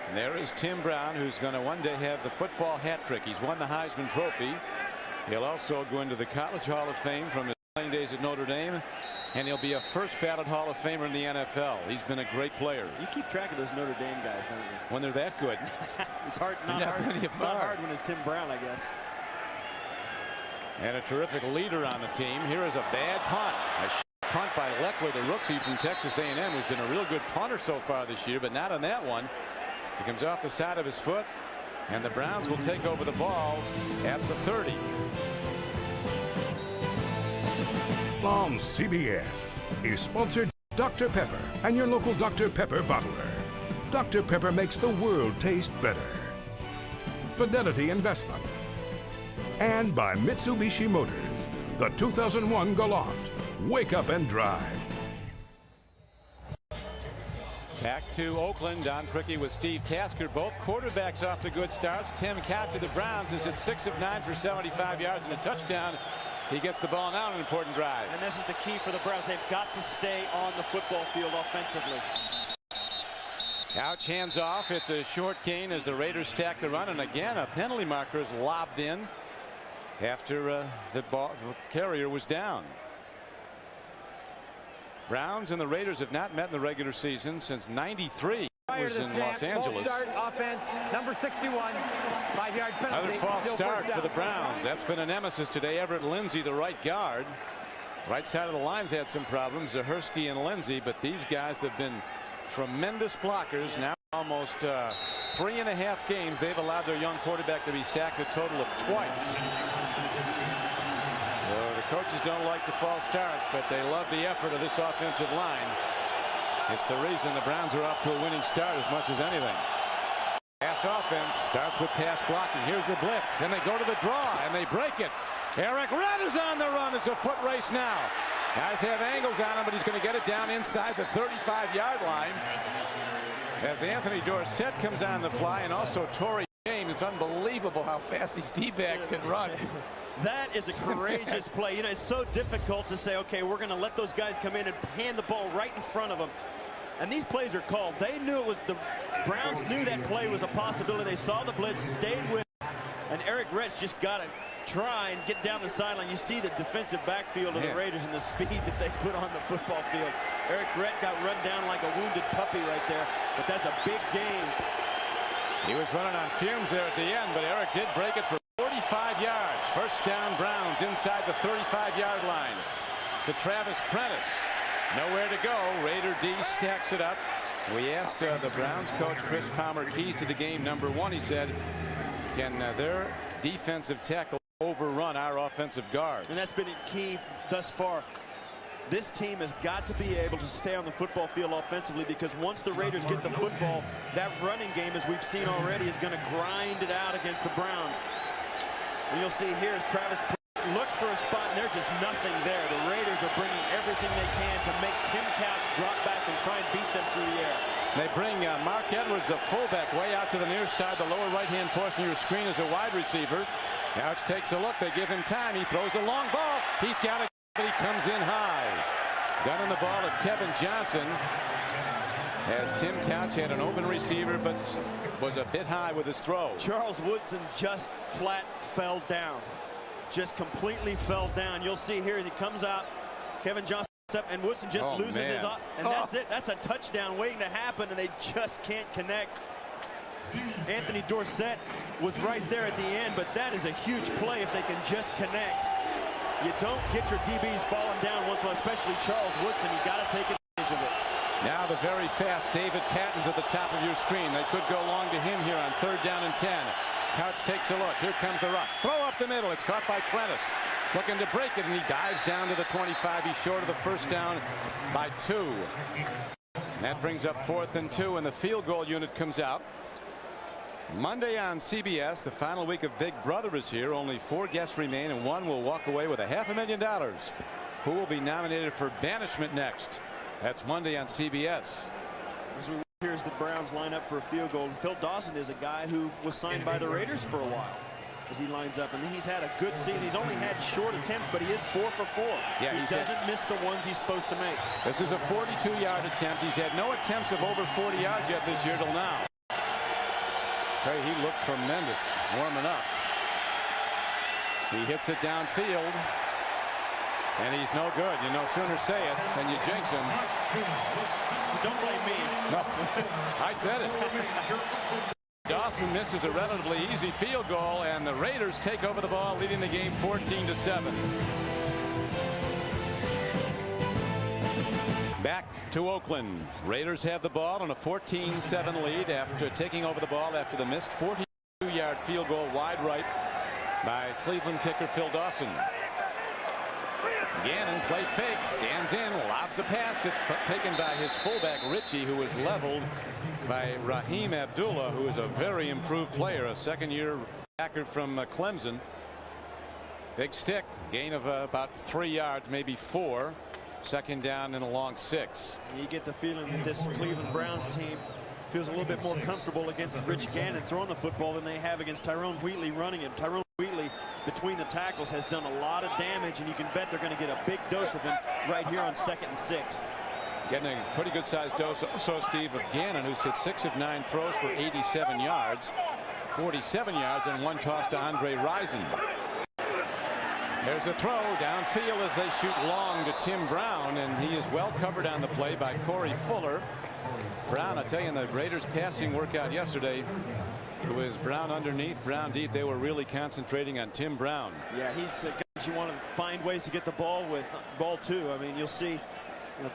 And there is Tim Brown, who's going to one day have the football hat trick. He's won the Heisman Trophy. He'll also go into the College Hall of Fame from his playing days at Notre Dame, and he'll be a first ballot Hall of Famer in the NFL. He's been a great player. You keep track of those Notre Dame guys, don't you? When they're that good. It's hard. It's not hard when it's Tim Brown, I guess. And a terrific leader on the team. Here is a bad punt. A punt by Leclerc, the rookie from Texas A&M, who's been a real good punter so far this year, but not on that one. So he comes off the side of his foot. And the Browns will take over the ball at the 30. On CBS is sponsored Dr. Pepper and your local Dr. Pepper bottler. Dr. Pepper makes the world taste better. Fidelity Investments. And by Mitsubishi Motors, the 2001 Galant. Wake up and drive. Back to Oakland. Don Criqui with Steve Tasker. Both quarterbacks off to good starts. Tim Couch of the Browns is at 6 of 9 for 75 yards and a touchdown. He gets the ball now, an important drive. And this is the key for the Browns. They've got to stay on the football field offensively. Couch hands off. It's a short gain as the Raiders stack the run. And again, a penalty marker is lobbed in after the carrier was down. Browns and the Raiders have not met in the regular season since '93. prior was to the in snap. Los Angeles. False start offense, number 61, 5-yard penalty. Another false Still start first for the down. Browns. That's been a nemesis today. Everett Lindsey, the right guard. Right side of the lines had some problems, Zahersky and Lindsey, but these guys have been tremendous blockers. Now almost 3.5 games they've allowed their young quarterback to be sacked a total of twice. So the coaches don't like the false starts, but they love the effort of this offensive line. It's the reason the Browns are off to a winning start as much as anything. Pass offense starts with pass blocking. Here's a blitz, and they go to the draw, and they break it. Eric Red is on the run. It's a foot race now. Guys have angles on him, but he's going to get it down inside the 35-yard line. As Anthony Dorsett comes on the fly, and also Torrey James. It's unbelievable how fast these D-backs can run. That is a courageous play. You know, it's so difficult to say, okay, we're going to let those guys come in and hand the ball right in front of them. And these plays are called. They knew it was the Browns knew that play was a possibility. They saw the blitz, stayed with it, and Eric Retsch just got to try and get down the sideline. You see the defensive backfield of the Raiders and the speed that they put on the football field. Eric Retsch got run down like a wounded puppy right there, but that's a big game. He was running on fumes there at the end, but Eric did break it for 45 yards. First down, Browns inside the 35-yard line to Travis Prentice. Nowhere to go. Raider D stacks it up. We asked the Browns coach Chris Palmer, keys to the game, number one. He said, can their defensive tackle overrun our offensive guards? And that's been key thus far. This team has got to be able to stay on the football field offensively, because once the Raiders get the football, that running game, as we've seen already, is going to grind it out against the Browns. And you'll see here as Travis looks for a spot, and there's just nothing there. The Raiders are bringing everything they can to make Tim Couch drop back and try and beat them through the air. They bring Mark Edwards, the fullback, way out to the near side. The lower right-hand portion of your screen is a wide receiver. Couch takes a look. They give him time. He throws a long ball. He's got it. He comes in high. Gunning the ball at Kevin Johnson, as Tim Couch had an open receiver but was a bit high with his throw. Charles Woodson just flat fell down. Just completely fell down. You'll see here as he comes out, Kevin Johnson up, and Woodson just loses his eye. And that's it. That's a touchdown waiting to happen, and they just can't connect. Anthony Dorsett was right there at the end, but that is a huge play if they can just connect. You don't get your DBs falling down once in a while, especially Charles Woodson. You got to take advantage of it. Now the very fast David Patton's at the top of your screen. They could go long to him here on 3rd down and 10. Couch takes a look. Here comes the rush. Throw up the middle. It's caught by Prentice. Looking to break it, and he dives down to the 25. He's short of the first down by 2. That brings up 4th and 2, and the field goal unit comes out. Monday on CBS, the final week of Big Brother is here. Only 4 guests remain, and one will walk away with $500,000. Who will be nominated for banishment next? That's Monday on CBS. As we here's the Browns line up for a field goal. Phil Dawson is a guy who was signed by the Raiders for a while. As he lines up, and he's had a good season. He's only had short attempts, but he is 4 for 4. Yeah, he doesn't miss the ones he's supposed to make. This is a 42-yard attempt. He's had no attempts of over 40 yards yet this year till now. Okay, he looked tremendous warming up. He hits it downfield, and he's no good. You no sooner say it than you jinx him. Don't blame me. No, I said it. Dawson misses a relatively easy field goal, and the Raiders take over the ball, leading the game 14-7. Back to Oakland. Raiders have the ball on a 14-7 lead after taking over the ball after the missed 42-yard field goal wide right by Cleveland kicker Phil Dawson. Gannon play fake, stands in, lobs a pass. It's taken by his fullback Ritchie, who was leveled by Raheem Abdullah, who is a very improved player, a second-year backer from Clemson. Big stick, gain of about 3 yards, maybe 4. Second down and a long 6. You get the feeling that this Cleveland Browns team feels a little bit more comfortable against Rich Gannon throwing the football than they have against Tyrone Wheatley running it. Tyrone Wheatley, between the tackles, has done a lot of damage, and you can bet they're going to get a big dose of him right here on 2nd and 6. Getting a pretty good sized dose also, Steve, of Gannon, who's hit 6 of 9 throws for 87 yards, 47 yards, and 1 toss to Andre Rison. There's a throw downfield as they shoot long to Tim Brown, and he is well covered on the play by Corey Fuller. Brown, I tell you, in the Raiders passing workout yesterday, it was Brown underneath, Brown deep. They were really concentrating on Tim Brown. Yeah, he's a guy you want to find ways to get the ball to. I mean, you'll see,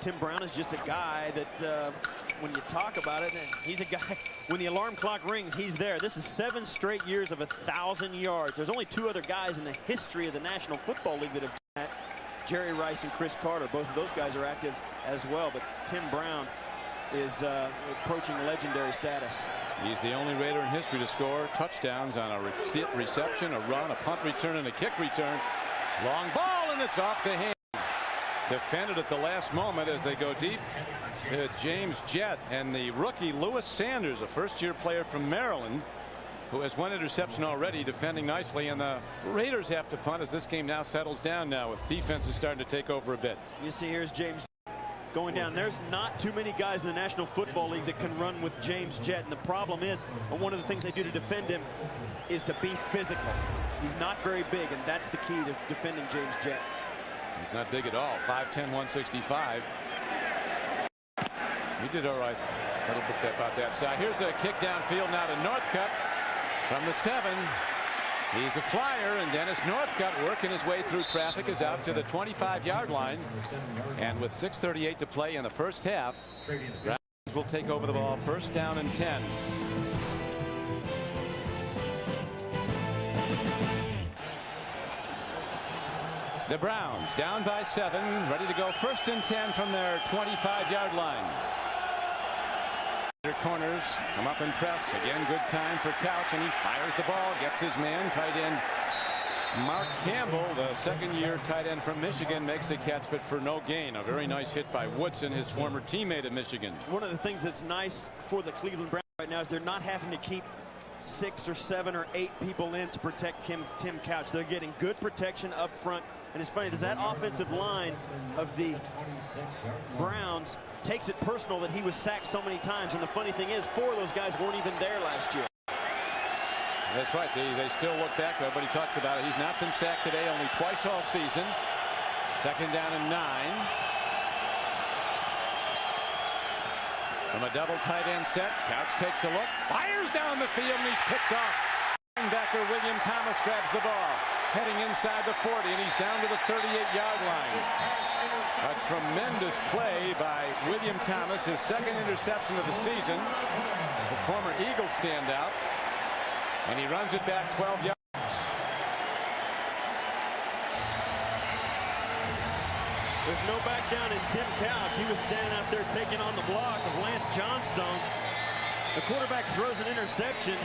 Tim Brown is just a guy that when you talk about it, he's a guy, when the alarm clock rings, he's there. This is 7 straight years of 1,000 yards. There's only 2 other guys in the history of the National Football League that have done that. Jerry Rice and Chris Carter. Both of those guys are active as well, but Tim Brown is approaching legendary status. He's the only Raider in history to score touchdowns on a reception, a run, a punt return, and a kick return. Long ball, and it's off the hands. Defended at the last moment as they go deep to James Jett, and the rookie Lewis Sanders, a first-year player from Maryland, who has 1 interception already, defending nicely. And the Raiders have to punt as this game now settles down now with defenses starting to take over a bit. You see, here's James going down. There's not too many guys in the National Football League that can run with James Jett, and the problem is, and one of the things they do to defend him is to be physical. He's not very big, and that's the key to defending James Jett. He's not big at all. 5'10", 165. He did all right. A little bit about that side. Here's a kick downfield now to Northcutt from the 7. He's a flyer, and Dennis Northcutt, working his way through traffic, is out to the 25-yard line. And with 6:38 to play in the first half, Browns will take over the ball. 1st down and 10. The Browns down by 7, ready to go 1st and 10 from their 25-yard line. Corners come up and press again. Good time for Couch, and he fires the ball, gets his man. Tight end Mark Campbell, the 2nd-year tight end from Michigan, makes a catch, but for no gain. A very nice hit by Woodson, his former teammate at Michigan. One of the things that's nice for the Cleveland Browns right now is they're not having to keep 6 or 7 or 8 people in to protect Tim Couch. They're getting good protection up front. And it's funny, there's that offensive line of the Browns takes it personal that he was sacked so many times. And the funny thing is, 4 of those guys weren't even there last year. That's right. They still look back. Everybody talks about it. He's not been sacked today, only twice all season. 2nd down and 9. From a double tight end set, Couch takes a look, fires down the field, and he's picked off. Linebacker William Thomas grabs the ball, heading inside the 40, and he's down to the 38-yard line. A tremendous play by William Thomas, his 2nd interception of the season. The former Eagle standout, and he runs it back 12 yards. There's no back down in Tim Couch. He was standing out there taking on the block of Lance Johnstone. The quarterback throws an interception.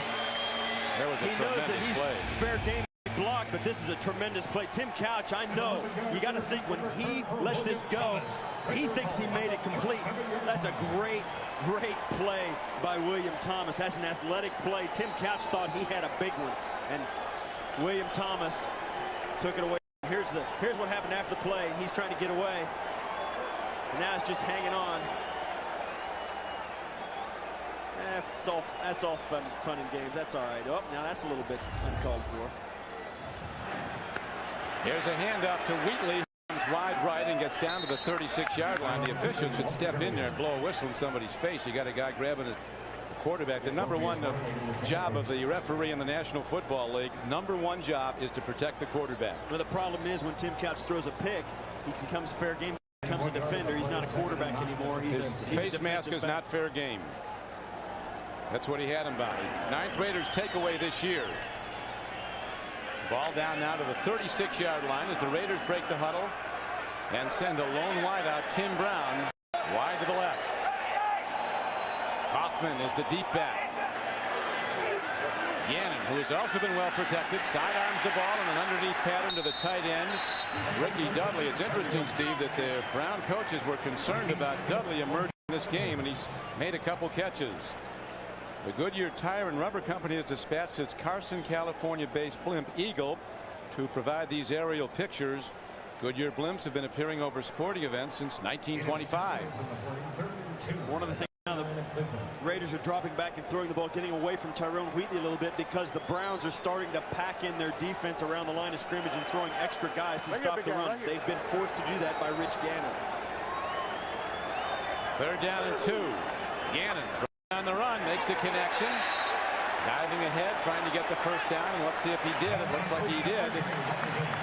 He knows that he's fair game block, but this is a tremendous play. Tim Couch, I know, you got to think when he lets this go, he thinks he made it complete. That's a great play by William Thomas. That's an athletic play. Tim Couch thought he had a big one, and William Thomas took it away. Here's what happened after the play. He's trying to get away, and now it's just hanging on. That's all fun and games. That's all right. Oh, now that's a little bit uncalled for. Here's a handoff to Wheatley. Comes wide right and gets down to the 36-yard line. The official should step in there and blow a whistle in somebody's face. You got a guy grabbing the quarterback. The number 1 job of the referee in the National Football League, number 1 job, is to protect the quarterback. Well, the problem is when Tim Couch throws a pick, he becomes fair game. He becomes a defender. He's not a quarterback anymore. His face mask is not fair game. That's what he had him by. 9th Raiders takeaway this year. Ball down now to the 36-yard line as the Raiders break the huddle and send a lone wideout, Tim Brown, wide to the left. Kaufman is the deep back. Gannon, who has also been well protected, sidearms the ball in an underneath pattern to the tight end, Ricky Dudley. It's interesting, Steve, that the Brown coaches were concerned about Dudley emerging in this game, and he's made a couple catches. The Goodyear Tire and Rubber Company has dispatched its Carson, California-based blimp Eagle to provide these aerial pictures. Goodyear blimps have been appearing over sporting events since 1925. One of the things now, Raiders are dropping back and throwing the ball, getting away from Tyrone Wheatley a little bit because the Browns are starting to pack in their defense around the line of scrimmage and throwing extra guys to stop the run. They've been forced to do that by Rich Gannon. 3rd down and 2. Gannon on the run, makes a connection. Diving ahead, trying to get the first down, and let's see if he did. It looks like he did.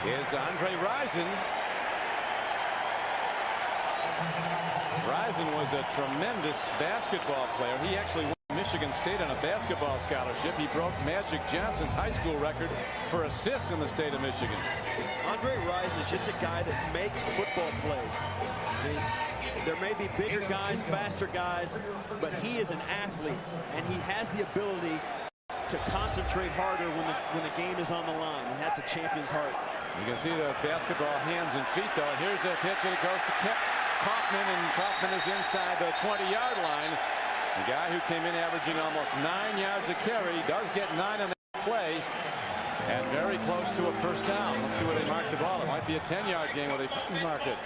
Is Andre Rison. Rison was a tremendous basketball player. He actually won Michigan State on a basketball scholarship. He broke Magic Johnson's high school record for assists in the state of Michigan. Andre Rison is just a guy that makes football plays. I mean, there may be bigger guys, faster guys, but he is an athlete, and he has the ability to concentrate harder when the game is on the line. And that's a champion's heart. You can see those basketball hands and feet, though. Here's a pitch, and it goes to Kaufman, and Kaufman is inside the 20-yard line. The guy who came in averaging almost 9 yards a carry does get 9 on the play, and very close to a first down. Let's see where they mark the ball. It might be a 10-yard game where they mark it.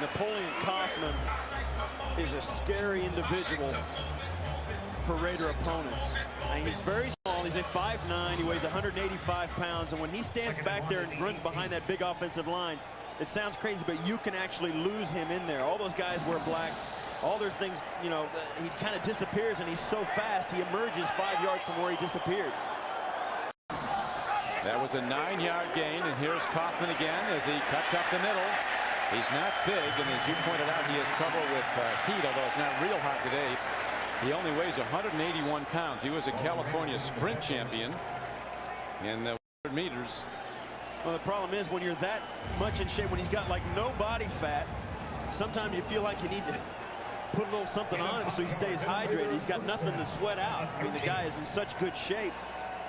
Napoleon Kaufman is a scary individual for Raider opponents. And he's very small. He's at 5'9". He weighs 185 pounds. And when he stands back there and runs behind that big offensive line, it sounds crazy, but you can actually lose him in there. All those guys wear black. All their things, you know, he kind of disappears, and he's so fast, he emerges 5 yards from where he disappeared. That was a 9-yard gain, and here's Kaufman again as he cuts up the middle. He's not big, and as you pointed out, he has trouble with heat, although it's not real hot today. He only weighs 181 pounds. He was a California sprint champion in the 100 meters. Well, the problem is when you're that much in shape, when he's got like no body fat, sometimes you feel like you need to put a little something on him so he stays hydrated. He's got nothing to sweat out. I mean, the guy is in such good shape.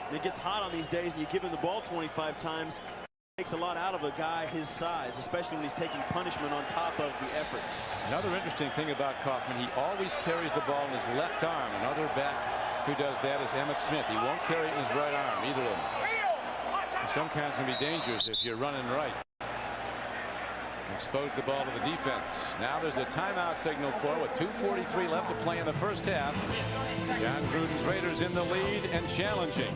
And it gets hot on these days, and you give him the ball 25 times. Takes a lot out of a guy his size, especially when he's taking punishment on top of the effort. Another interesting thing about Kaufman, he always carries the ball in his left arm. Another back who does that is Emmitt Smith. He won't carry it in his right arm, either of them. Sometimes it can be dangerous if you're running right. Expose the ball to the defense. Now there's a timeout signal for with 2:43 left to play in the first half. John Gruden's Raiders in the lead and challenging.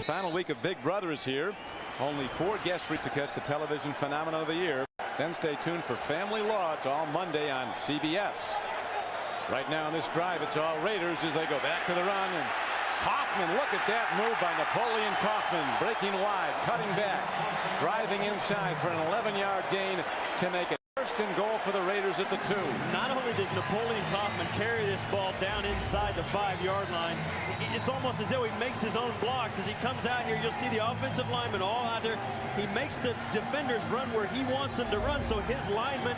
Final week of Big Brother is here. Only 4 guests reach to catch the television phenomenon of the year. Then stay tuned for Family Law. It's all Monday on CBS. Right now in this drive, it's all Raiders as they go back to the run. And Kaufman, look at that move by Napoleon Kaufman. Breaking wide, cutting back, driving inside for an 11-yard gain to make it first and goal for the Raiders at the 2. Not only does Napoleon Kaufman carry this ball down inside the 5-yard line, it's almost as though he makes his own blocks. As he comes out here, you'll see the offensive linemen all out there. He makes the defenders run where he wants them to run so his linemen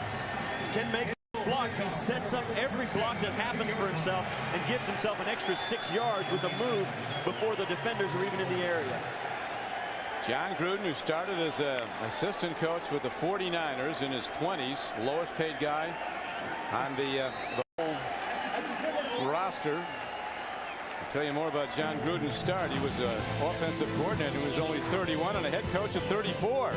can make blocks. He sets up every block that happens for himself and gives himself an extra 6 yards with a move before the defenders are even in the area. John Gruden, who started as an assistant coach with the 49ers in his 20s, lowest paid guy on the whole roster. I'll tell you more about John Gruden's start. He was an offensive coordinator who was only 31 and a head coach at 34.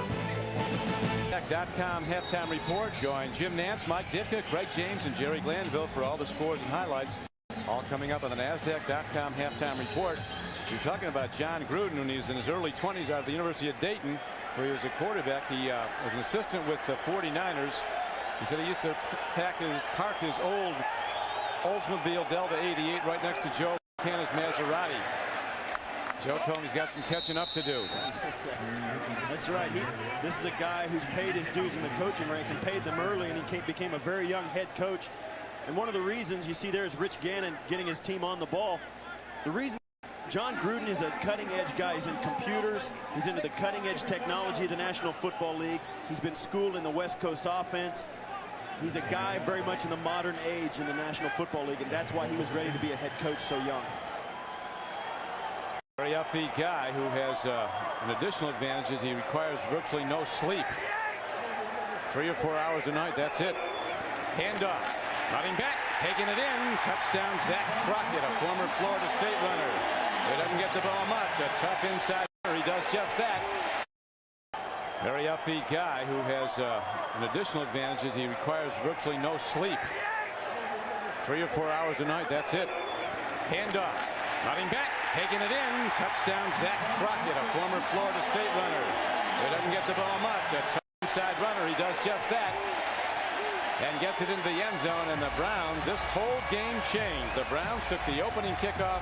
.com halftime report. Join Jim Nance, Mike Ditka, Craig James, and Jerry Glanville for all the scores and highlights. All coming up on the NASDAQ.com halftime report. You're talking about John Gruden when he was in his early 20s out of the University of Dayton, where he was a quarterback. He was an assistant with the 49ers. He said he used to park his old Oldsmobile Delta 88 right next to Joe Montana's Maserati. Joe told him he's got some catching up to do. That's right. This is a guy who's paid his dues in the coaching ranks and paid them early, and he became a very young head coach. And one of the reasons you see there is Rich Gannon getting his team on the ball. The reason John Gruden is a cutting-edge guy. He's in computers. He's into the cutting-edge technology of the National Football League. He's been schooled in the West Coast offense. He's a guy very much in the modern age in the National Football League, and that's why he was ready to be a head coach so young. Very upbeat guy who has an additional advantage is he requires virtually no sleep. 3 or 4 hours a night, that's it. Handoff, cutting back, taking it in. Touchdown, Zach Crockett, a former Florida State runner. He doesn't get the ball much. A tough inside runner. He does just that. Very upbeat guy who has an additional advantage is he requires virtually no sleep. 3 or 4 hours a night, that's it. Handoff, running back, taking it in. Touchdown, Zach Crockett, a former Florida State runner. He doesn't get the ball much. A inside runner, he does just that. And gets it into the end zone, and the Browns, this whole game changed. The Browns took the opening kickoff,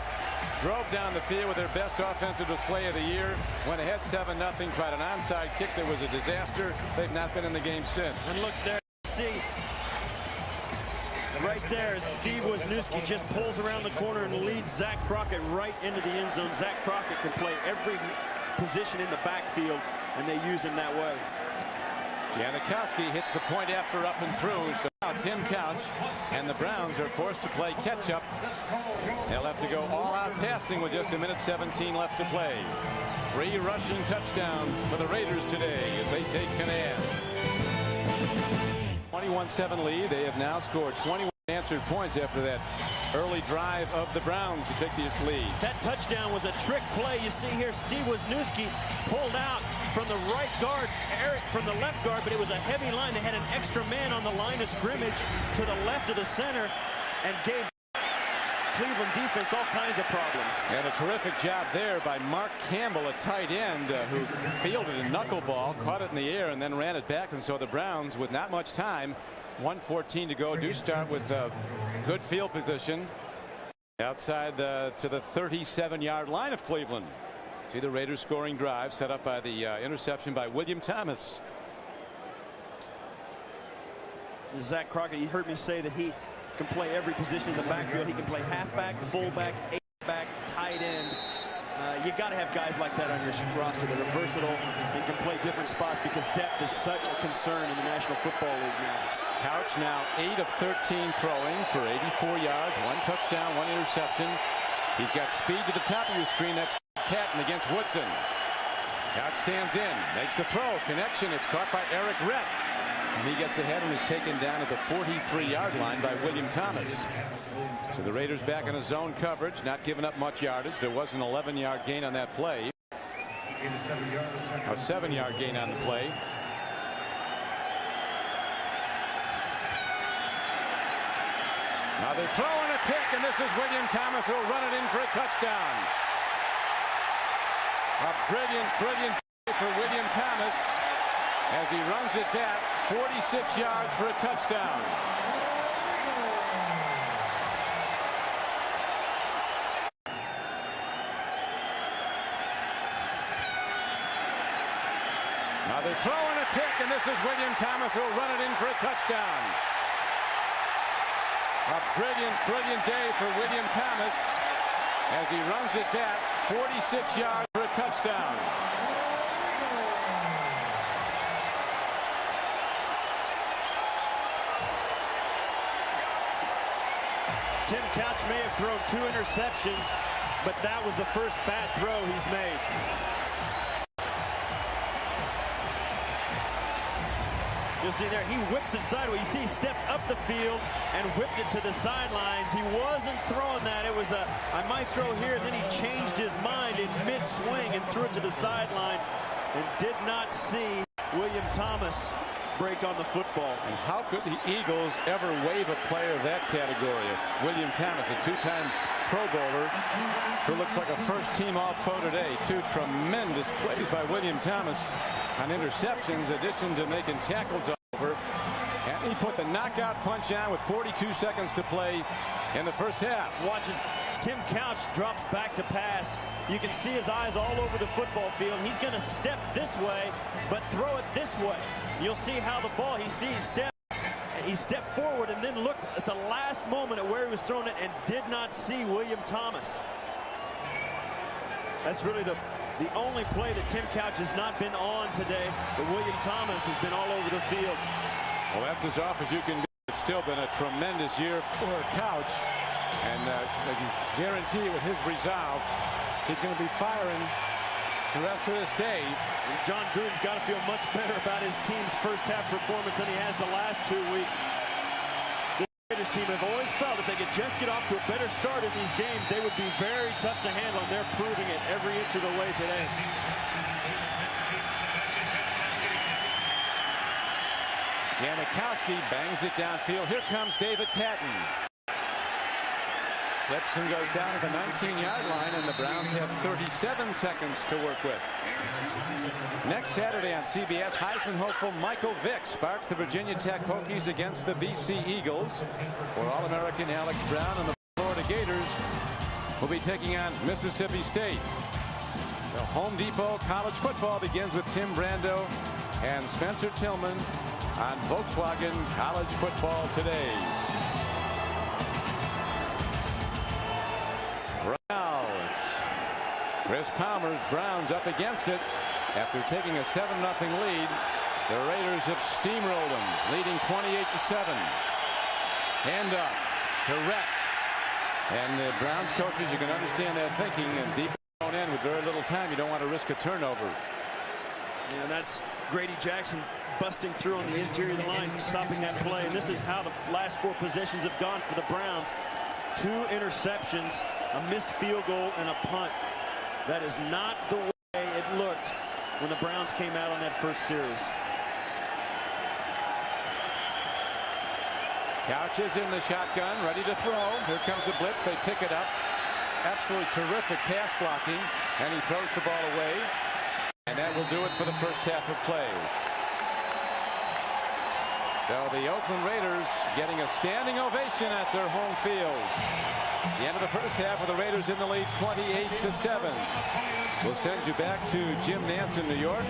drove down the field with their best offensive display of the year, went ahead 7-0, tried an onside kick that was a disaster. They've not been in the game since. And look there, see, right there, Steve Wisniewski just pulls around the corner and leads Zach Crockett right into the end zone. Zach Crockett can play every position in the backfield, and they use him that way. Janikowski hits the point after up and through. So now Tim Couch and the Browns are forced to play catch up. They'll have to go all out passing with just 1:17 left to play. 3 rushing touchdowns for the Raiders today as they take command. 21-7 lead. They have now scored 21 answered points after that early drive of the Browns to take the lead. That touchdown was a trick play. You see here, Steve Wisniewski pulled out from the right guard, Eric from the left guard, but it was a heavy line. They had an extra man on the line of scrimmage to the left of the center and gave Cleveland defense all kinds of problems. And a terrific job there by Mark Campbell, a tight end who fielded a knuckleball, caught it in the air, and then ran it back. And so the Browns, with not much time, 1:14 to go, do start with good field position outside to the 37-yard line of Cleveland. See the Raiders scoring drive set up by the interception by William Thomas. Zach Crockett, you heard me say that he can play every position in the backfield. He can play halfback, fullback, eight-back, tight end. You got to have guys like that on your roster that are versatile and can play different spots because depth is such a concern in the National Football League now. Couch now 8 of 13 throwing for 84 yards, 1 touchdown, 1 interception. He's got speed to the top of your screen. That's Patton against Woodson. Couch stands in, makes the throw, connection. It's caught by Eric Rett. And he gets ahead and is taken down at the 43-yard line by William Thomas. So the Raiders back in a zone coverage, not giving up much yardage. There was an 11-yard gain on that play. A 7-yard gain on the play. Now they're throwing a pick, and this is William Thomas who will run it in for a touchdown. A brilliant play for William Thomas as he runs it back 46 yards for a touchdown. Now they're throwing a pick, and this is William Thomas who will run it in for a touchdown. A brilliant day for William Thomas as he runs it back 46 yards for a touchdown. Tim Couch may have thrown 2 interceptions, but that was the first bad throw he's made. You'll see there, he whips it sideways. You see he stepped up the field and whipped it to the sidelines. He wasn't throwing that. It was I might throw here. Then he changed his mind in mid-swing and threw it to the sideline and did not see William Thomas break on the football. And how could the Eagles ever waive a player of that category? William Thomas, a 2-time Pro Bowler who looks like a first-team All-Pro today. 2 tremendous plays by William Thomas on interceptions, in addition to making tackles over. And he put the knockout punch on with 42 seconds to play in the first half. Watch as Tim Couch drops back to pass. You can see his eyes all over the football field. He's going to step this way, but throw it this way. You'll see how the ball, he stepped forward and then looked at the last moment at where he was throwing it and did not see William Thomas. That's really the only play that Tim Couch has not been on today, but William Thomas has been all over the field. Well, that's as off as you can be. It's still been a tremendous year for Couch, and I can guarantee you with his resolve, he's going to be firing the rest of this day. And John Gruden's got to feel much better about his team's first half performance than he has the last 2 weeks. This team have always felt if they could just get off to a better start in these games, they would be very tough to handle, and they're proving it every inch of the way today. Janikowski bangs it downfield. Here comes David Patton. Slips and goes down at the 19-yard line, and the Browns have 37 seconds to work with. Next Saturday on CBS, Heisman hopeful Michael Vick sparks the Virginia Tech Hokies against the BC Eagles, where All-American Alex Brown and the Florida Gators will be taking on Mississippi State. The Home Depot college football begins with Tim Brando and Spencer Tillman on Volkswagen College Football Today. Now it's Chris Palmer's Browns up against it after taking a 7-0 lead. The Raiders have steamrolled them, leading 28-7. Handoff to Rhett, and the Browns coaches, you can understand their thinking, and deep in with very little time, you don't want to risk a turnover. Yeah, that's Grady Jackson busting through on the interior of the line, stopping that play. And this is how the last 4 possessions have gone for the Browns. 2 interceptions, a missed field goal, and a punt. That is not the way it looked when the Browns came out on that first series. Couch is in the shotgun, ready to throw. Here comes the blitz. They pick it up. Absolutely terrific pass blocking, and he throws the ball away. And that will do it for the first half of play. So the Oakland Raiders getting a standing ovation at their home field. The end of the first half with the Raiders in the lead 28-7. We'll send you back to Jim Nance in New York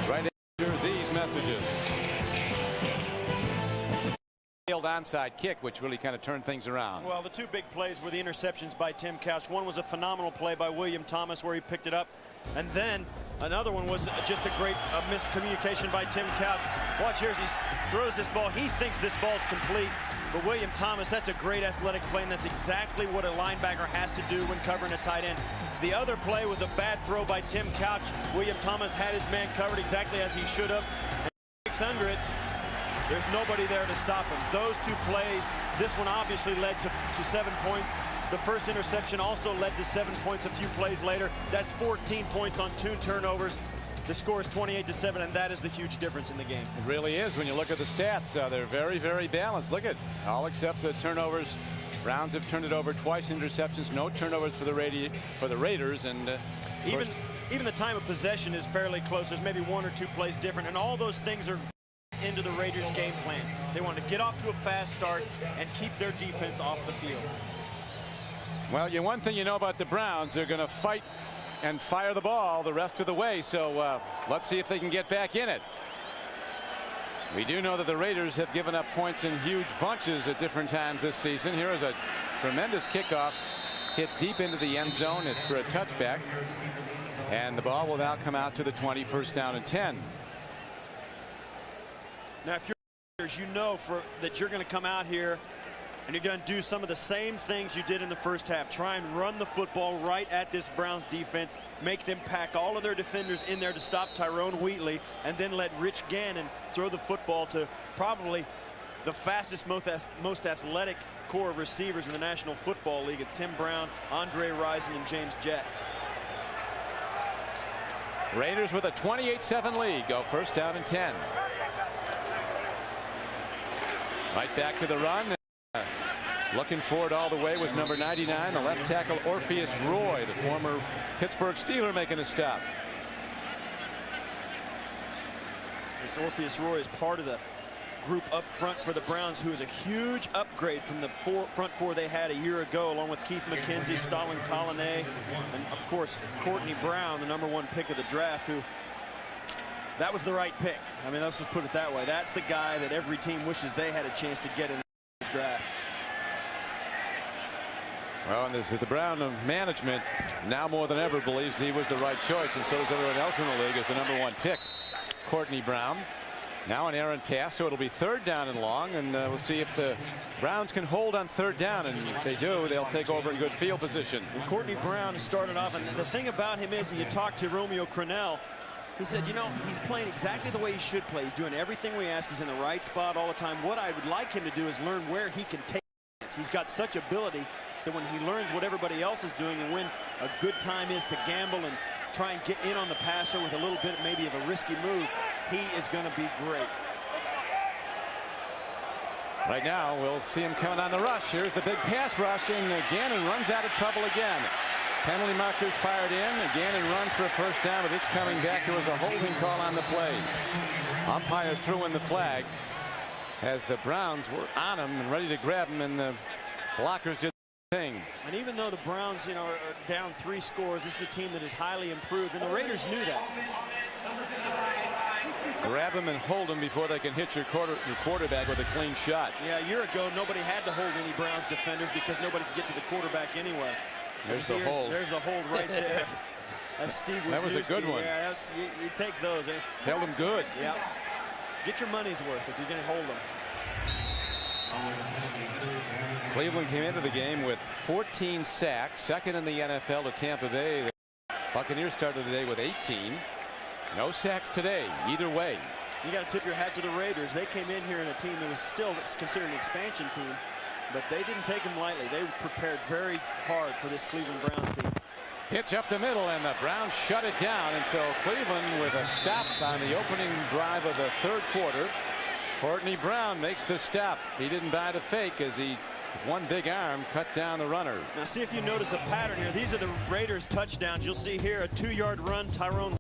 right after these messages. Onside kick, which really kind of turned things around. Well, the 2 big plays were the interceptions by Tim Couch. One was a phenomenal play by William Thomas where he picked it up, and then another one was just a great miscommunication by Tim Couch. Watch here as he throws this ball. He thinks this ball's complete, but William Thomas, that's a great athletic play, and that's exactly what a linebacker has to do when covering a tight end. The other play was a bad throw by Tim Couch. William Thomas had his man covered exactly as he should have. And he kicks under it. There's nobody there to stop him. Those 2 plays, this one obviously led to 7 points. The first interception also led to 7 points a few plays later. That's 14 points on 2 turnovers. The score is 28-7, and that is the huge difference in the game. It really is when you look at the stats. They're very, very balanced. Look at all except the turnovers. Browns have turned it over twice, interceptions, no turnovers for the Raiders, and even the time of possession is fairly close. There's maybe 1 or 2 plays different, and all those things are into the Raiders game plan. They want to get off to a fast start and keep their defense off the field. Well, one thing you know about the Browns, they're going to fight and fire the ball the rest of the way, so let's see if they can get back in it. We do know that the Raiders have given up points in huge bunches at different times this season. Here is a tremendous kickoff hit deep into the end zone for a touchback, and the ball will now come out to the 20, first down and 10. Now, if you're you know that you're going to come out here and you're going to do some of the same things you did in the first half. Try and run the football right at this Browns defense. Make them pack all of their defenders in there to stop Tyrone Wheatley, and then let Rich Gannon throw the football to probably the fastest, most athletic core of receivers in the National Football League at Tim Brown, Andre Rison, and James Jett. Raiders with a 28-7 lead. Go first down and 10. Right back to the run. Looking for it all the way was number 99, the left tackle Orpheus Roy, the former Pittsburgh Steeler, making a stop. This Orpheus Roy is part of the group up front for the Browns, who is a huge upgrade from the front 4 they had a year ago, along with Keith McKenzie, Stalin Collinet, and of course Courtney Brown, the #1 pick of the draft, who that was the right pick. I mean, let's just put it that way. That's the guy that every team wishes they had a chance to get in this draft. Well, and this is the Brown management now more than ever believes he was the right choice, and so does everyone else in the league as the #1 pick. Courtney Brown. Now an errant pass, so it'll be third down and long, and we'll see if the Browns can hold on third down, and if they do, they'll take over in good field position. And Courtney Brown started off, and the thing about him is, when you talk to Romeo Crennel, he said, you know, he's playing exactly the way he should play. He's doing everything we ask. He's in the right spot all the time. What I would like him to do is learn where he can take it. He's got such ability that when he learns what everybody else is doing and when a good time is to gamble and try and get in on the passer with a little bit maybe of a risky move, he is going to be great. Right now, we'll see him coming on the rush. Here's the big pass rush, and Gannon runs out of trouble again. Penalty markers fired in. Gannon runs for a first down, but it's coming back. There was a holding call on the play. Umpire threw in the flag as the Browns were on him and ready to grab him, and the blockers did the thing. And even though the Browns, are down 3 scores, this is a team that is highly improved, and the Raiders knew that. Grab him and hold him before they can hit your quarterback with a clean shot. Yeah, a year ago, nobody had to hold any Browns defenders because nobody could get to the quarterback anyway. There's the hold. There's the hold right there. That was a good one. Yeah, you take those. Eh? Held him good. Yeah. Get your money's worth if you're going to hold them. Cleveland came into the game with 14 sacks, second in the NFL to Tampa Bay. The Buccaneers started the day with 18. No sacks today, either way. You got to tip your hat to the Raiders. They came in here in a team that was still considered an expansion team, but they didn't take them lightly. They prepared very hard for this Cleveland Browns team. Pitch up the middle, and the Browns shut it down. And so Cleveland with a stop on the opening drive of the third quarter. Courtney Brown makes the stop. He didn't buy the fake as he, with one big arm, cut down the runner. Now see if you notice a pattern here. These are the Raiders touchdowns. You'll see here a 2-yard run. Tyrone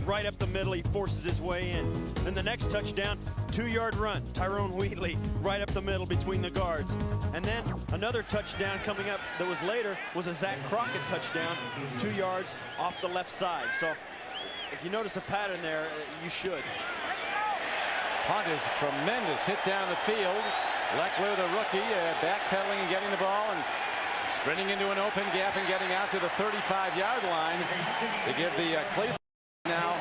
right up the middle. He forces his way in. Then the next touchdown, 2-yard run. Tyrone Wheatley right up the middle between the guards. And then another touchdown coming up that was later was a Zach Crockett touchdown, 2 yards off the left side. So if you notice a pattern there, you should. Punt is tremendous. Hit down the field. Leckler, the rookie, backpedaling and getting the ball and sprinting into an open gap and getting out to the 35-yard line to give the Cleveland now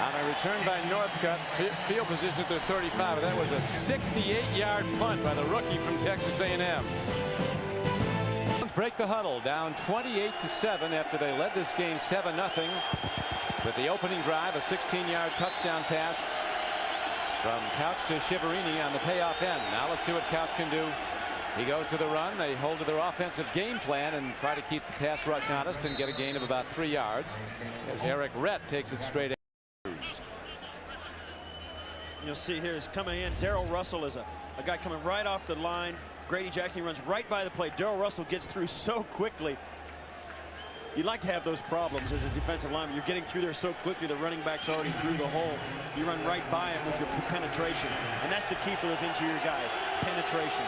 on a return by Northcutt field position to 35. That was a 68-yard punt by the rookie from Texas A&M. Break the huddle, down 28-7 after they led this game 7-0 with the opening drive, a 16-yard touchdown pass from Couch to Shiverini on the payoff end. Now let's see what Couch can do. He goes to the run. They hold to their offensive game plan and try to keep the pass rush honest and get a gain of about 3 yards as Eric Rett takes it straight. You'll see here is coming in. Darrell Russell is a guy coming right off the line. Grady Jackson runs right by the plate. Darrell Russell gets through so quickly. You'd like to have those problems as a defensive lineman. You're getting through there so quickly, the running back's already through the hole. You run right by him with your penetration. And that's the key for those interior guys, penetration.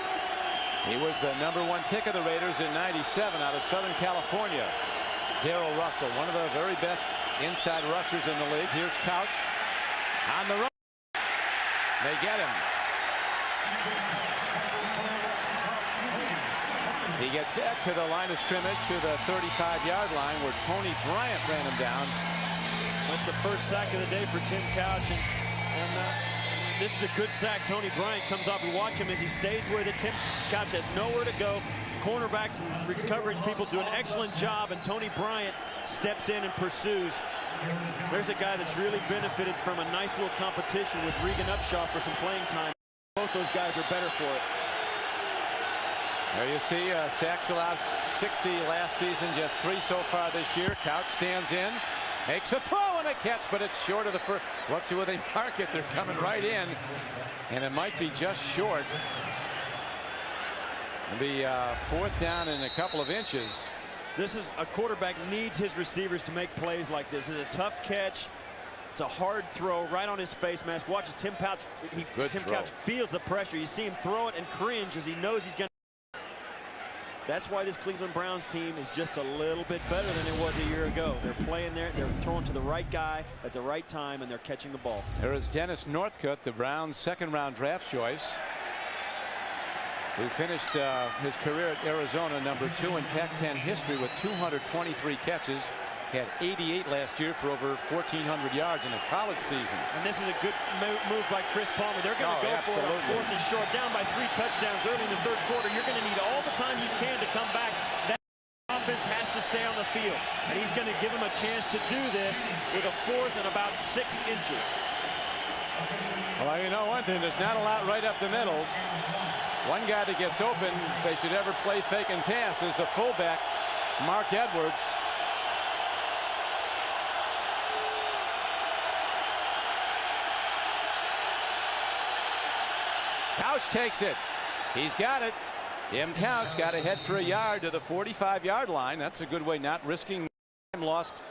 He was the #1 pick of the Raiders in '97 out of Southern California. Darrell Russell, one of the very best inside rushers in the league. Here's Couch on the run. They get him. He gets back to the line of scrimmage to the 35-yard line where Tony Bryant ran him down. That's the first sack of the day for Tim Couch. And this is a good sack. Tony Bryant comes up and watch him as he stays with it. Tim Couch has nowhere to go. Cornerbacks and coverage people do an excellent job, and Tony Bryant steps in and pursues. There's a guy that's really benefited from a nice little competition with Regan Upshaw for some playing time. Both those guys are better for it. There you see sacks allowed 60 last season, just 3 so far this year. Couch stands in, makes a throw and a catch, but it's short of the first. Let's see where they mark it. They're coming right in, and it might be just short. It'll be 4th down in a couple of inches. This is a quarterback needs his receivers to make plays like this. It's a tough catch. It's a hard throw right on his face mask. Watch it. Tim Couch feels the pressure. You see him throw it and cringe as he knows he's going to. That's why this Cleveland Browns team is just a little bit better than it was a year ago. They're playing there. They're throwing to the right guy at the right time, and they're catching the ball. There is Dennis Northcutt, the Browns' second-round draft choice, who finished his career at Arizona #2 in Pac-10 history with 223 catches. He had 88 last year for over 1,400 yards in a college season. And this is a good move by Chris Palmer. They're going to go for it on 4th and short. Down by 3 touchdowns early in the third quarter. You're going to need all the time you can to come back. That offense has to stay on the field. And he's going to give him a chance to do this with a 4th and about 6 inches. Well, you know one thing, there's not a lot right up the middle. One guy that gets open, if they should ever play fake and pass, is the fullback, Mark Edwards. Couch takes it. He's got it. Tim Couch got ahead for a yard to the 45-yard line. That's a good way, not risking time lost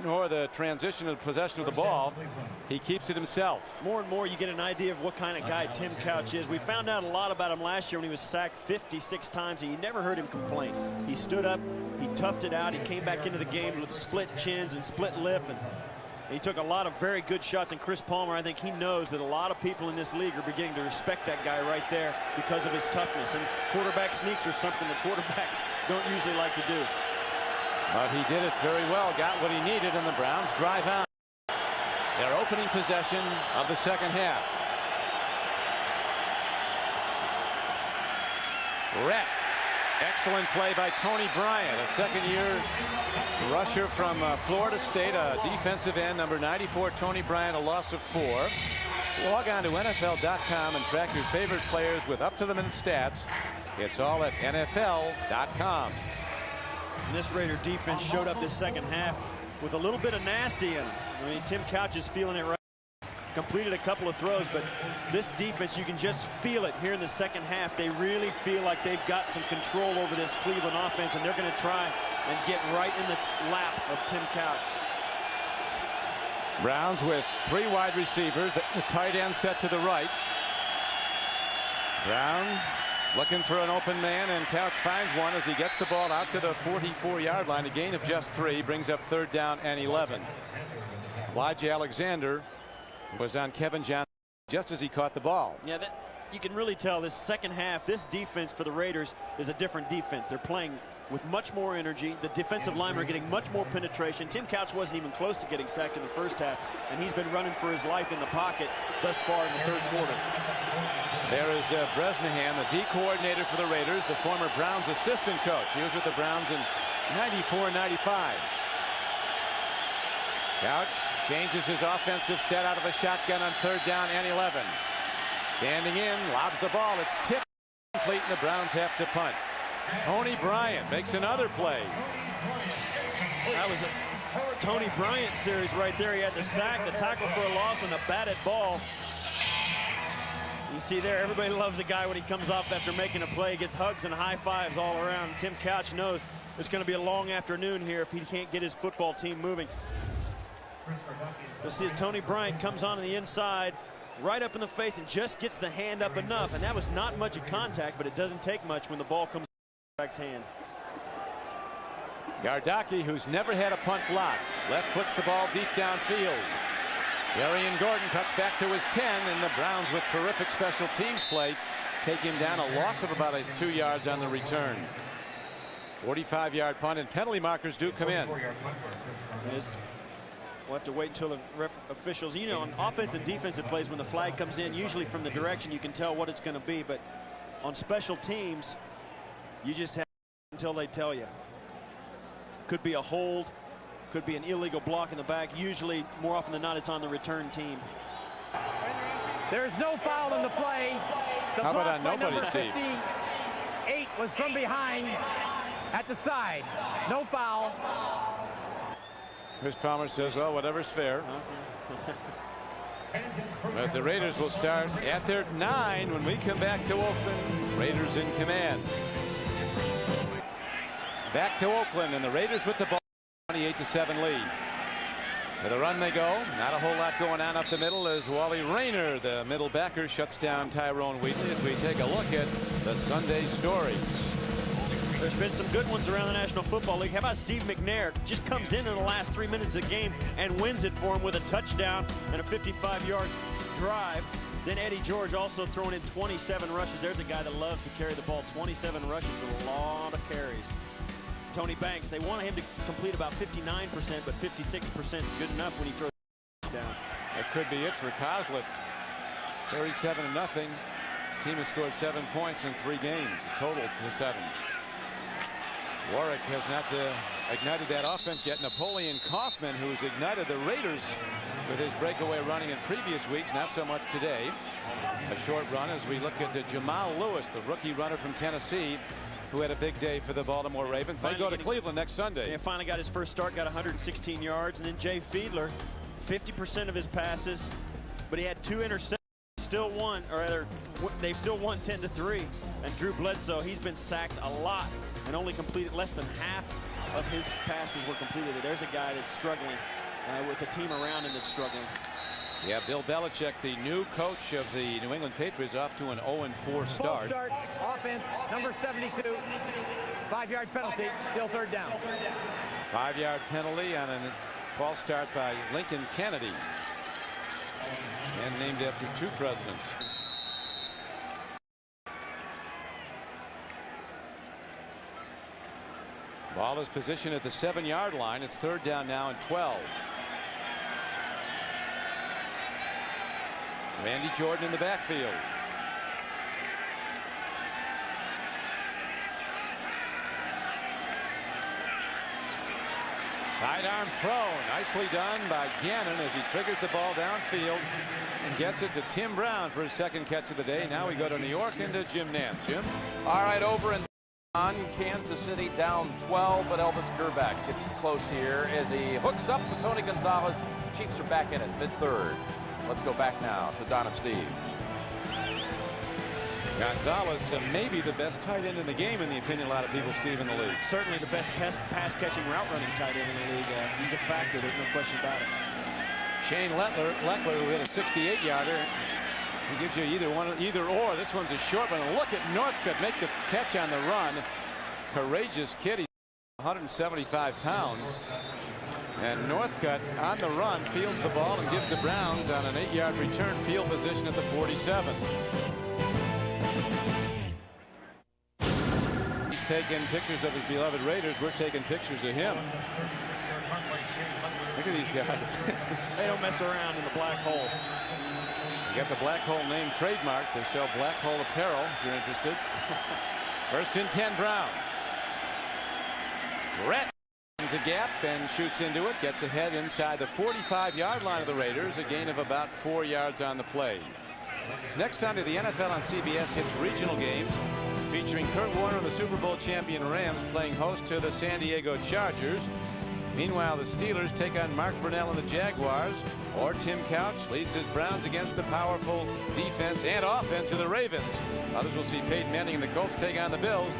nor the transition of possession of the ball. He keeps it himself. More and more you get an idea of what kind of guy Tim Couch is. We found out a lot about him last year when he was sacked 56 times, and you never heard him complain. He stood up, he toughed it out, he came back into the game with split chins and split lip, and he took a lot of very good shots. And Chris Palmer, I think he knows that a lot of people in this league are beginning to respect that guy right there because of his toughness. And quarterback sneaks are something that quarterbacks don't usually like to do. But he did it very well, got what he needed, and the Browns drive on. Their opening possession of the second half. Rep. Excellent play by Tony Bryant, a second-year rusher from Florida State, a defensive end, number 94, Tony Bryant, a loss of 4. Log on to NFL.com and track your favorite players with up-to-the-minute stats. It's all at NFL.com. And this Raider defense showed up this second half with a little bit of nasty in it. I mean, Tim Couch is feeling it right. Completed a couple of throws, but this defense, you can just feel it here in the second half. They really feel like they've got some control over this Cleveland offense, and they're going to try and get right in the lap of Tim Couch. Browns with 3 wide receivers, the tight end set to the right. Brown looking for an open man, and Couch finds one as he gets the ball out to the 44-yard line. A gain of just 3 brings up 3rd down and 11. Elijah Alexander was on Kevin Johnson just as he caught the ball. Yeah, you can really tell this second half, this defense for the Raiders is a different defense. They're playing with much more energy. The defensive linemen are getting much more penetration. Tim Couch wasn't even close to getting sacked in the first half, and he's been running for his life in the pocket thus far in the 3rd quarter. There is Bresnahan, the D coordinator for the Raiders, the former Browns assistant coach. He was with the Browns in 94-95. Couch changes his offensive set out of the shotgun on 3rd down and 11. Standing in, lobs the ball. It's tipped complete, and the Browns have to punt. Tony Bryant makes another play. That was a Tony Bryant series right there. He had the sack, the tackle for a loss, and a batted ball. You see there, everybody loves the guy when he comes off after making a play, gets hugs and high fives all around. Tim Couch knows it's going to be a long afternoon here if he can't get his football team moving. You'll see Tony Bryant comes on the inside, right up in the face, and just gets the hand up enough. And that was not much of contact, but it doesn't take much when the ball comes in the hand. Gardocki, who's never had a punt block, left foots the ball deep downfield. Darian Gordon cuts back to his 10, and the Browns, with terrific special teams play, take him down. A loss of about 2 yards on the return. 45-yard punt, and penalty markers do come in. We'll have to wait until the officials, you know, on offensive and defensive plays, when the flag comes in, usually from the direction you can tell what it's going to be, but on special teams, you just have until they tell you. Could be a hold, could be an illegal block in the back. Usually, more often than not, it's on the return team. There's no foul in the play. The How about on block by nobody, number Steve? 58 was from behind at the side. No foul. Chris Palmer says, well, whatever's fair. But the Raiders will start at their 9 when we come back to Oakland. Raiders in command. Back to Oakland, and the Raiders with the ball, 28-7 lead. To the run they go. Not a whole lot going on up the middle as Wally Rayner, the middle backer, shuts down Tyrone Wheatley as we take a look at the Sunday stories. There's been some good ones around the National Football League. How about Steve McNair? Just comes in the last 3 minutes of the game and wins it for him with a touchdown and a 55-yard drive. Then Eddie George also throwing in 27 rushes. There's a guy that loves to carry the ball. 27 rushes, a lot of carries. Tony Banks, they wanted him to complete about 59%, but 56% is good enough when he throws touchdowns. That could be it for Coslett. 37-0. His team has scored 7 points in 3 games, a total of 7. Warwick has not ignited that offense yet. Napoleon Kaufman, who's ignited the Raiders with his breakaway running in previous weeks, not so much today. A short run as we look at Jamal Lewis, the rookie runner from Tennessee, who had a big day for the Baltimore Ravens. They go to Cleveland next Sunday. Yeah, finally got his first start, got 116 yards. And then Jay Fiedler, 50% of his passes, but he had 2 interceptions. still won, or rather, they still won 10-3. And Drew Bledsoe, he's been sacked a lot and only completed less than half of his passes were completed. There's a guy that's struggling with the team around him that's struggling. Yeah, Bill Belichick, the new coach of the New England Patriots, off to an 0-4 start. Start, offense, number 72, 5-yard penalty, still third down. 5-yard penalty on a false start by Lincoln Kennedy, and named after 2 presidents. Ball is positioned at the 7-yard line. It's third down now and 12. Randy Jordan in the backfield. Sidearm throw, nicely done by Gannon as he triggers the ball downfield and gets it to Tim Brown for his second catch of the day. Now we go to New York and to Jim Nance. Jim? All right, over in Kansas City, down 12, but Elvis Gerback gets close here as he hooks up with Tony Gonzalez. Chiefs are back in it, mid-third. Let's go back now to Don and Steve. Gonzalez may be the best tight end in the game in the opinion of a lot of people, Steve, in the league. Certainly the best pass-catching, route-running tight end in the league. He's a factor. There's no question about it. Shane Leckler, who hit a 68-yarder. He gives you either or. This one's a short one. Look at Northcutt make the catch on the run. Courageous kid. He's 175 pounds. And Northcutt on the run fields the ball and gives the Browns on an 8-yard return field position at the 47. He's taking pictures of his beloved Raiders. We're taking pictures of him. Look at these guys. They don't mess around in the black hole. You got the black hole name trademarked. They sell black hole apparel if you're interested. First and 10 Browns. Brett finds a gap and shoots into it. Gets ahead inside the 45-yard line of the Raiders. A gain of about 4 yards on the play. Next Sunday, the NFL on CBS hits regional games featuring Kurt Warner and the Super Bowl champion Rams playing host to the San Diego Chargers. Meanwhile, the Steelers take on Mark Brunell and the Jaguars, or Tim Couch leads his Browns against the powerful defense and offense of the Ravens. Others will see Peyton Manning and the Colts take on the Bills.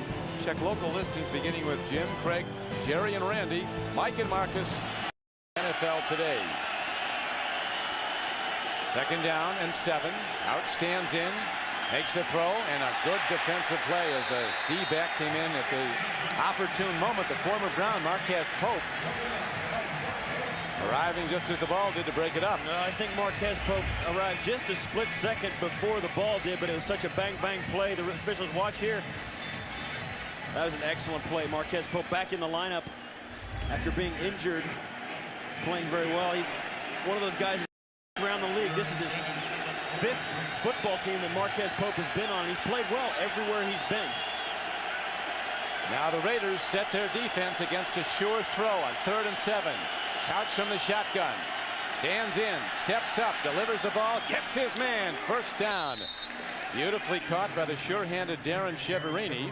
Check local listings beginning with Jim, Craig, Jerry, and Randy, Mike and Marcus. NFL Today. Second down and 7. Couch stands in, makes the throw, and a good defensive play as the D-back came in at the opportune moment. The former Brown, Marquez Pope, arriving just as the ball did to break it up. I think Marquez Pope arrived just a split second before the ball did, but it was such a bang-bang play. The officials watch here. That was an excellent play. Marquez Pope back in the lineup after being injured, playing very well. He's one of those guys around the league. This is his 5th football team that Marquez Pope has been on. He's played well everywhere he's been. Now the Raiders set their defense against a sure throw on 3rd and 7. Couch from the shotgun. Stands in, steps up, delivers the ball, gets his man. First down. Beautifully caught by the sure-handed Darren Chiaverini,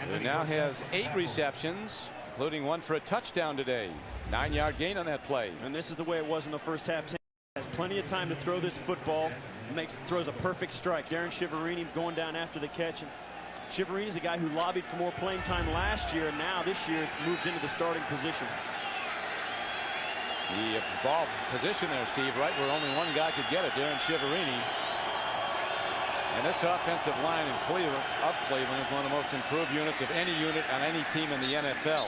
who now has 8 receptions, including 1 for a touchdown today. 9-yard gain on that play. And this is the way it was in the first half. Has plenty of time to throw this football. Throws a perfect strike. Darren Chiaverini going down after the catch. And Chiaverini's a guy who lobbied for more playing time last year, and now this year has moved into the starting position. The ball position there, Steve, right where only one guy could get it, Darren Chiaverini. And this offensive line in Cleveland is one of the most improved units of any unit on any team in the NFL.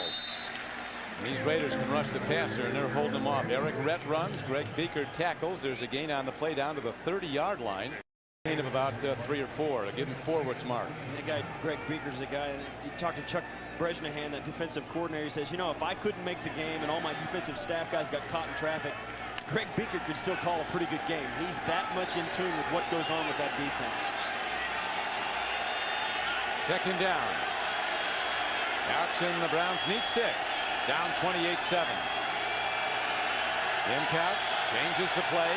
And these Raiders can rush the passer, and they're holding them off. Eric Rett runs. Greg Beaker tackles. There's a gain on the play down to the 30-yard line. Gain of about 3 or 4. A given forwards mark. And the guy, Greg Beaker's a guy. You talk to Chuck Bresnahan, that defensive coordinator. He says, you know, if I couldn't make the game and all my defensive staff guys got caught in traffic, Greg Beaker could still call a pretty good game. He's that much in tune with what goes on with that defense. Second down. Couch and the Browns need 6. Down 28-7. Jim Couch changes the play.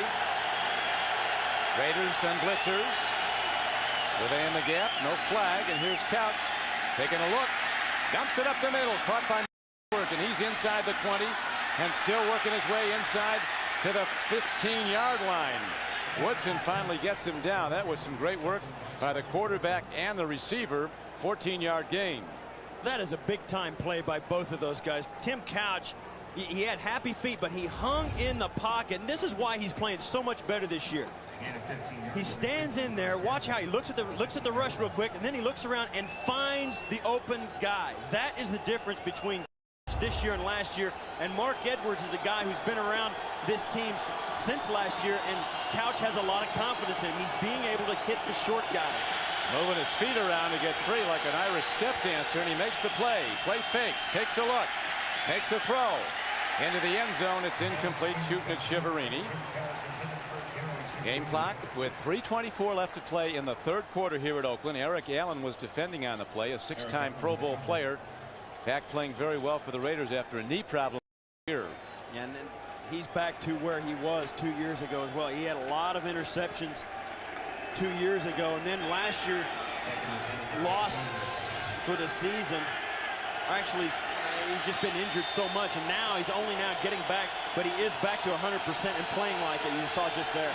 Raiders and blitzers. Were they in the gap? No flag. And here's Couch taking a look. Dumps it up the middle. Caught by Work, and he's inside the 20 and still working his way inside to the 15-yard line. Woodson finally gets him down. That was some great work by the quarterback and the receiver. 14-yard gain. That is a big-time play by both of those guys. Tim Couch, he had happy feet, but he hung in the pocket, and this is why he's playing so much better this year. He stands in there. Watch how he looks at the rush real quick, and then he looks around and finds the open guy. That is the difference between this year and last year. And Mark Edwards is a guy who's been around this team since last year, and Couch has a lot of confidence in him. He's being able to hit the short guys. Moving his feet around to get free like an Irish step dancer, and he makes the play. Play fakes, takes a look, makes a throw. Into the end zone, it's incomplete, shooting at Shiverini. Game clock with 3:24 left to play in the third quarter here at Oakland. Eric Allen was defending on the play, a 6-time Pro Bowl player. Back playing very well for the Raiders after a knee problem here. And he's back to where he was 2 years ago as well. He had a lot of interceptions 2 years ago, and then last year lost for the season. Actually, he's just been injured so much, and now he's only now getting back, but he is back to 100% and playing like it. You saw just there.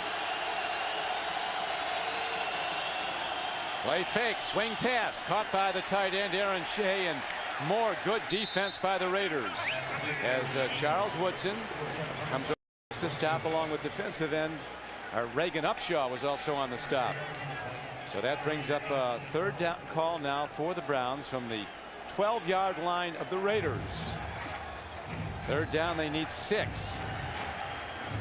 Play fake, swing pass, caught by the tight end Aaron Shea, and more good defense by the Raiders as Charles Woodson comes over the stop along with defensive end. Reagan Upshaw was also on the stop. So that brings up a third down call now for the Browns from the 12-yard line of the Raiders. Third down, they need 6.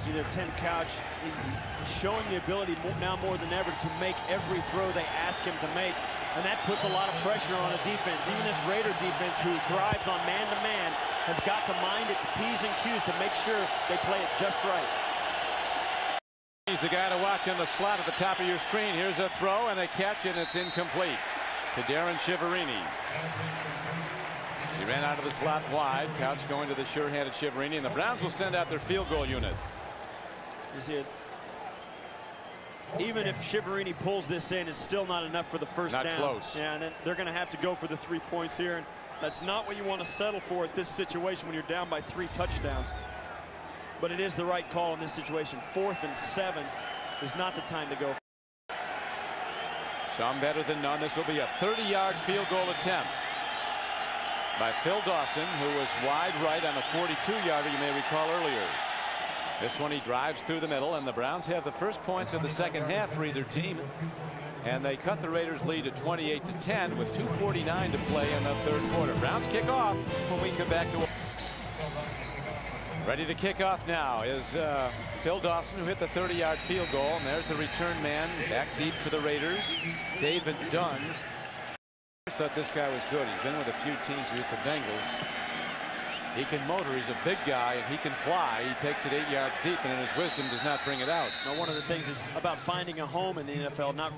See there, Tim Couch is showing the ability now more than ever to make every throw they ask him to make, and that puts a lot of pressure on a defense. Even this Raider defense, who drives on man-to-man, has got to mind its P's and Q's to make sure they play it just right. He's the guy to watch in the slot at the top of your screen. Here's a throw and a catch, and it's incomplete to Darren Shiverini. He ran out of the slot wide. Couch going to the sure-handed Shiverini, and the Browns will send out their field goal unit. You see it. Even if Shiverini pulls this in, it's still not enough for the first down. Not close. Yeah, and then they're going to have to go for the 3 points here, and that's not what you want to settle for at this situation when you're down by 3 touchdowns. But it is the right call in this situation. 4th and 7 is not the time to go. Some better than none. This will be a 30-yard field goal attempt by Phil Dawson, who was wide right on a 42-yarder, you may recall earlier. This one he drives through the middle, and the Browns have the first points of the second half for either team. And they cut the Raiders' lead to 28-10 with 2:49 to play in the third quarter. Browns kick off when we come back to. Ready to kick off now is Phil Dawson, who hit the 30-yard field goal. And there's the return man back deep for the Raiders, David Dunn. I thought this guy was good. He's been with a few teams with the Bengals. He can motor. He's a big guy, and he can fly. He takes it 8 yards deep, and in his wisdom does not bring it out. Now, one of the things is about finding a home in the NFL. Not,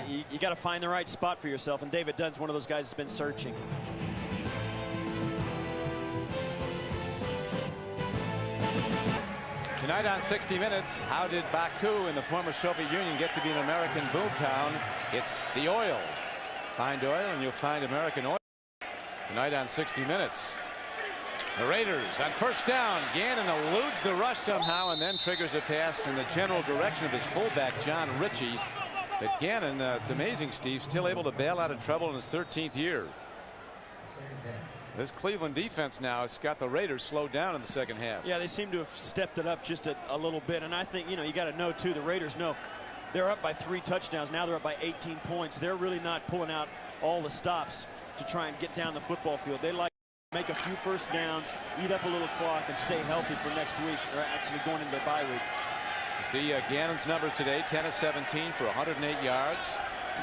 you got to find the right spot for yourself, and David Dunn's one of those guys that's been searching. Tonight on 60 Minutes, how did Baku in the former Soviet Union get to be an American boomtown? It's the oil. Find oil, and you'll find American oil. Tonight on 60 Minutes. The Raiders on first down. Gannon eludes the rush somehow and then triggers a pass in the general direction of his fullback, John Ritchie. But Gannon, it's amazing, Steve, still able to bail out of trouble in his 13th year. This Cleveland defense now has got the Raiders slowed down in the second half. Yeah, they seem to have stepped it up just a little bit. And I think, you got to know, too, the Raiders know they're up by 3 touchdowns. Now they're up by 18 points. They're really not pulling out all the stops to try and get down the football field. They like make a few first downs, eat up a little clock, and stay healthy for next week, or actually going into the bye week. You see Gannon's numbers today, 10 of 17 for 108 yards.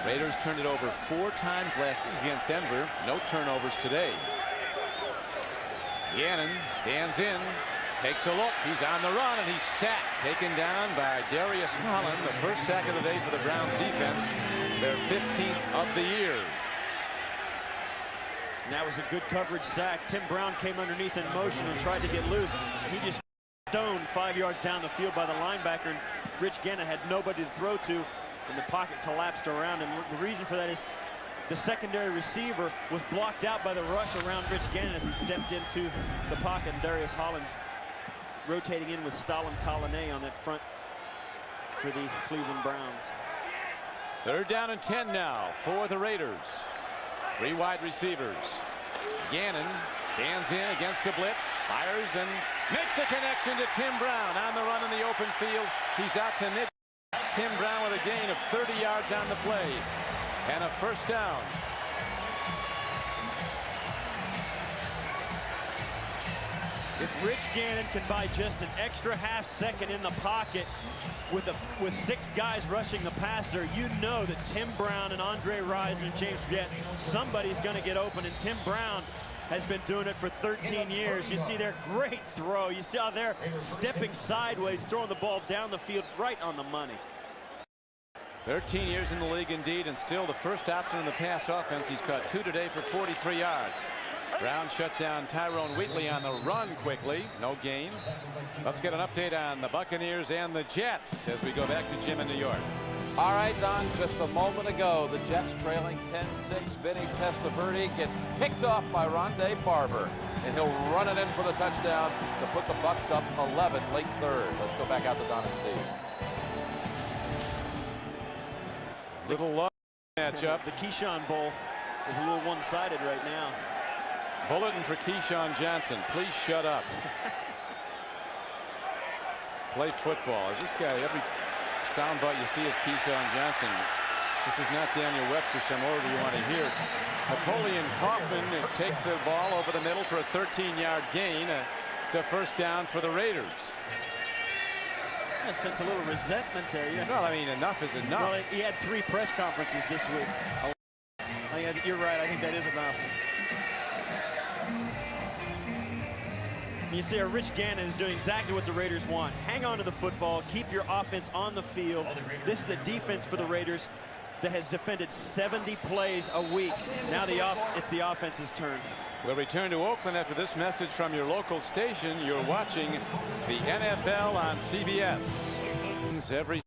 Raiders turned it over 4 times last week against Denver. No turnovers today. Gannon stands in, takes a look. He's on the run, and he's sacked. Taken down by Darius Holland, the first sack of the day for the Browns defense. Their 15th of the year. And that was a good coverage sack. Tim Brown came underneath in motion and tried to get loose. He just stoned 5 yards down the field by the linebacker, and Rich Gannon had nobody to throw to, and the pocket collapsed around him. The reason for that is the secondary receiver was blocked out by the rush around Rich Gannon as he stepped into the pocket, and Darius Holland rotating in with Stalin Kalane on that front for the Cleveland Browns. 3rd down and 10 now for the Raiders. 3 wide receivers. Gannon stands in against a blitz, fires and makes a connection to Tim Brown on the run in the open field. He's out to mid. Tim Brown with a gain of 30 yards on the play and a 1st down. If Rich Gannon can buy just an extra half second in the pocket with 6 guys rushing the passer, you know that Tim Brown and Andre Rison and James Jett, somebody's going to get open, and Tim Brown has been doing it for 13 years. You see their great throw. You see how they're stepping sideways, throwing the ball down the field right on the money. 13 years in the league indeed, and still the first option in the pass offense. He's caught 2 today for 43 yards. Brown shut down Tyrone Wheatley on the run quickly. No gain. Let's get an update on the Buccaneers and the Jets as we go back to Jim in New York. All right, Don, just a moment ago, the Jets trailing 10-6. Vinny Testaverde gets picked off by Rondé Barber, and he'll run it in for the touchdown to put the Bucs up 11 late 3rd. Let's go back out to Don and Steve. Little love matchup. The Keyshawn Bowl is a little one-sided right now. Bulletin for Keyshawn Johnson. Please shut up. Play football. Is this guy, every soundbite you see is Keyshawn Johnson. This is not Daniel Webster, some order you want to hear. Napoleon Kaufman takes the ball over the middle for a 13-yard gain. It's a 1st down for the Raiders. I sense a little resentment there. Yeah. Well, I mean, enough is enough. Well, he had 3 press conferences this week. You're right. I think that is enough. You see, Rich Gannon is doing exactly what the Raiders want. Hang on to the football. Keep your offense on the field. This is the defense for the Raiders that has defended 70 plays a week. Now it's the offense's turn. We'll return to Oakland after this message from your local station. You're watching the NFL on CBS. Every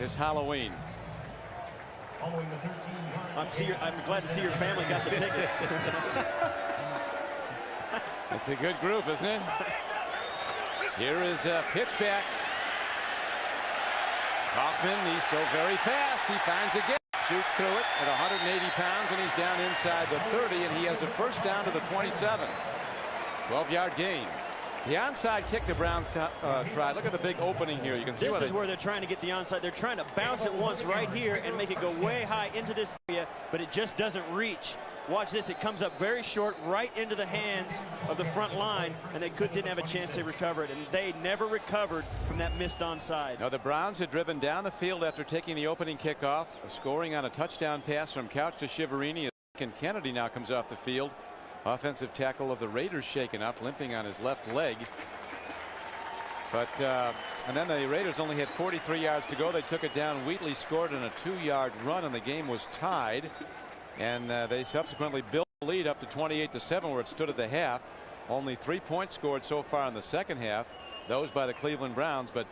is Halloween. I'm glad to see your family got the tickets. It's a good group, isn't it? Here is a pitch back. Kaufman, he's so very fast. He finds a gap, shoots through it at 180 pounds, and he's down inside the 30, and he has a 1st down to the 27. 12-yard gain. The onside kick the Browns tried. Look at the big opening here. You can see this is where they're trying to get the onside. They're trying to bounce it once right here and make it go way high into this area, but it just doesn't reach. Watch this. It comes up very short right into the hands of the front line, and they didn't have a chance to recover it, and they never recovered from that missed onside. Now the Browns had driven down the field after taking the opening kickoff, scoring on a touchdown pass from Couch to Shiverini. And Kennedy now comes off the field. Offensive tackle of the Raiders shaken up, limping on his left leg. But and then the Raiders only had 43 yards to go. They took it down. Wheatley scored in a 2-yard run, and the game was tied. And they subsequently built the lead up to 28-7, where it stood at the half. Only 3 points scored so far in the second half, those by the Cleveland Browns. But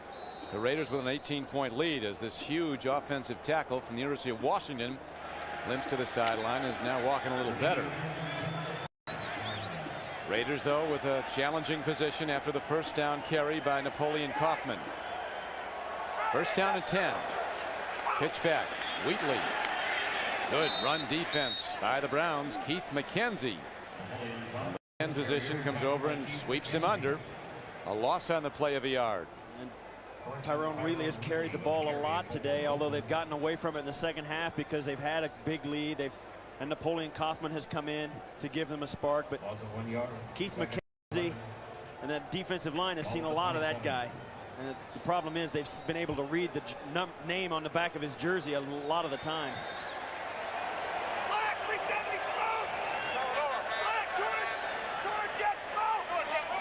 the Raiders with an 18-point lead as this huge offensive tackle from the University of Washington limps to the sideline, is now walking a little better. Raiders, though, with a challenging position after the 1st down carry by Napoleon Kaufman. 1st down and 10. Pitch back. Wheatley. Good run defense by the Browns. Keith McKenzie. End position, comes over and sweeps him under. A loss on the play of a yard. And Tyrone Wheatley has carried the ball a lot today, although they've gotten away from it in the second half because they've had a big lead. And Napoleon Kaufman has come in to give them a spark. But Keith McKenzie and that defensive line has seen a lot of that guy. And the problem is they've been able to read the name on the back of his jersey a lot of the time.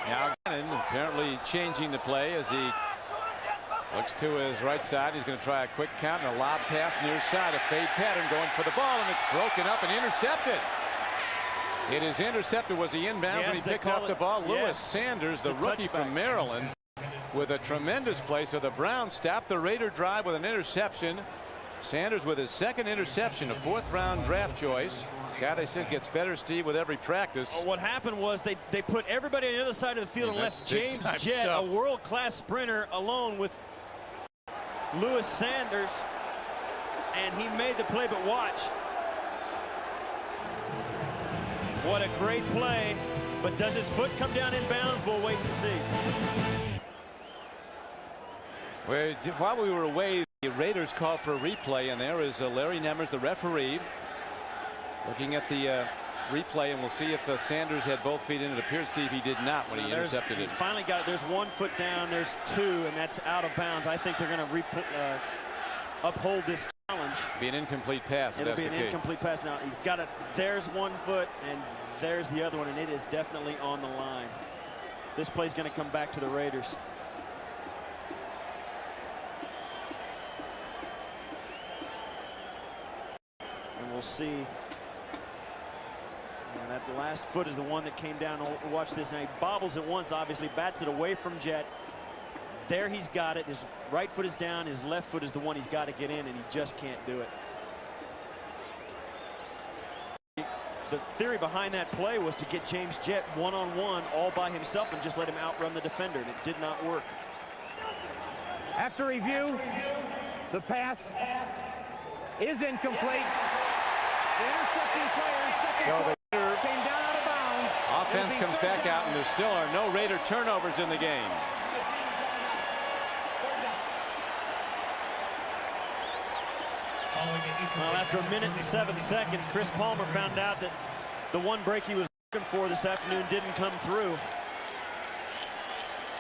Now Gannon apparently changing the play as he looks to his right side. He's going to try a quick count and a lob pass near side. A fade pattern going for the ball, and it's broken up and intercepted. It is intercepted. Was he inbounds when he picked up the ball? Lewis Sanders, the rookie from Maryland, with a tremendous play. So the Browns stopped the Raider drive with an interception. Sanders with his 2nd interception, a 4th-round draft choice. Guy they said gets better, Steve, with every practice. What happened was they put everybody on the other side of the field and left James Jett, a world-class sprinter, alone with Lewis Sanders, and he made the play, but watch. What a great play, but does his foot come down in bounds? We'll wait and see. While we were away, the Raiders called for a replay, and there is Larry Nemmers, the referee, looking at the replay, and we'll see if Sanders had both feet in. It appears, Steve, he did not when he intercepted it. He's finally got it. There's 1 foot down, there's 2, and that's out of bounds. I think they're going to uphold this challenge. Be an incomplete pass. It'll be an incomplete pass. Now he's got it. There's 1 foot, and there's the other one, and it is definitely on the line. This play's going to come back to the Raiders. And we'll see. And that the last foot is the one that came down. Watch this. Now he bobbles it once, obviously, bats it away from Jet. There he's got it. His right foot is down. His left foot is the one he's got to get in, and he just can't do it. The theory behind that play was to get James Jett one-on-one all by himself and just let him outrun the defender, and it did not work. After review, the pass is incomplete. The intercepting player's second foot came down out of bounds. Offense comes back out, and there still are no Raider turnovers in the game. Well, after 1 minute and 7 seconds, Chris Palmer found out that the one break he was looking for this afternoon didn't come through.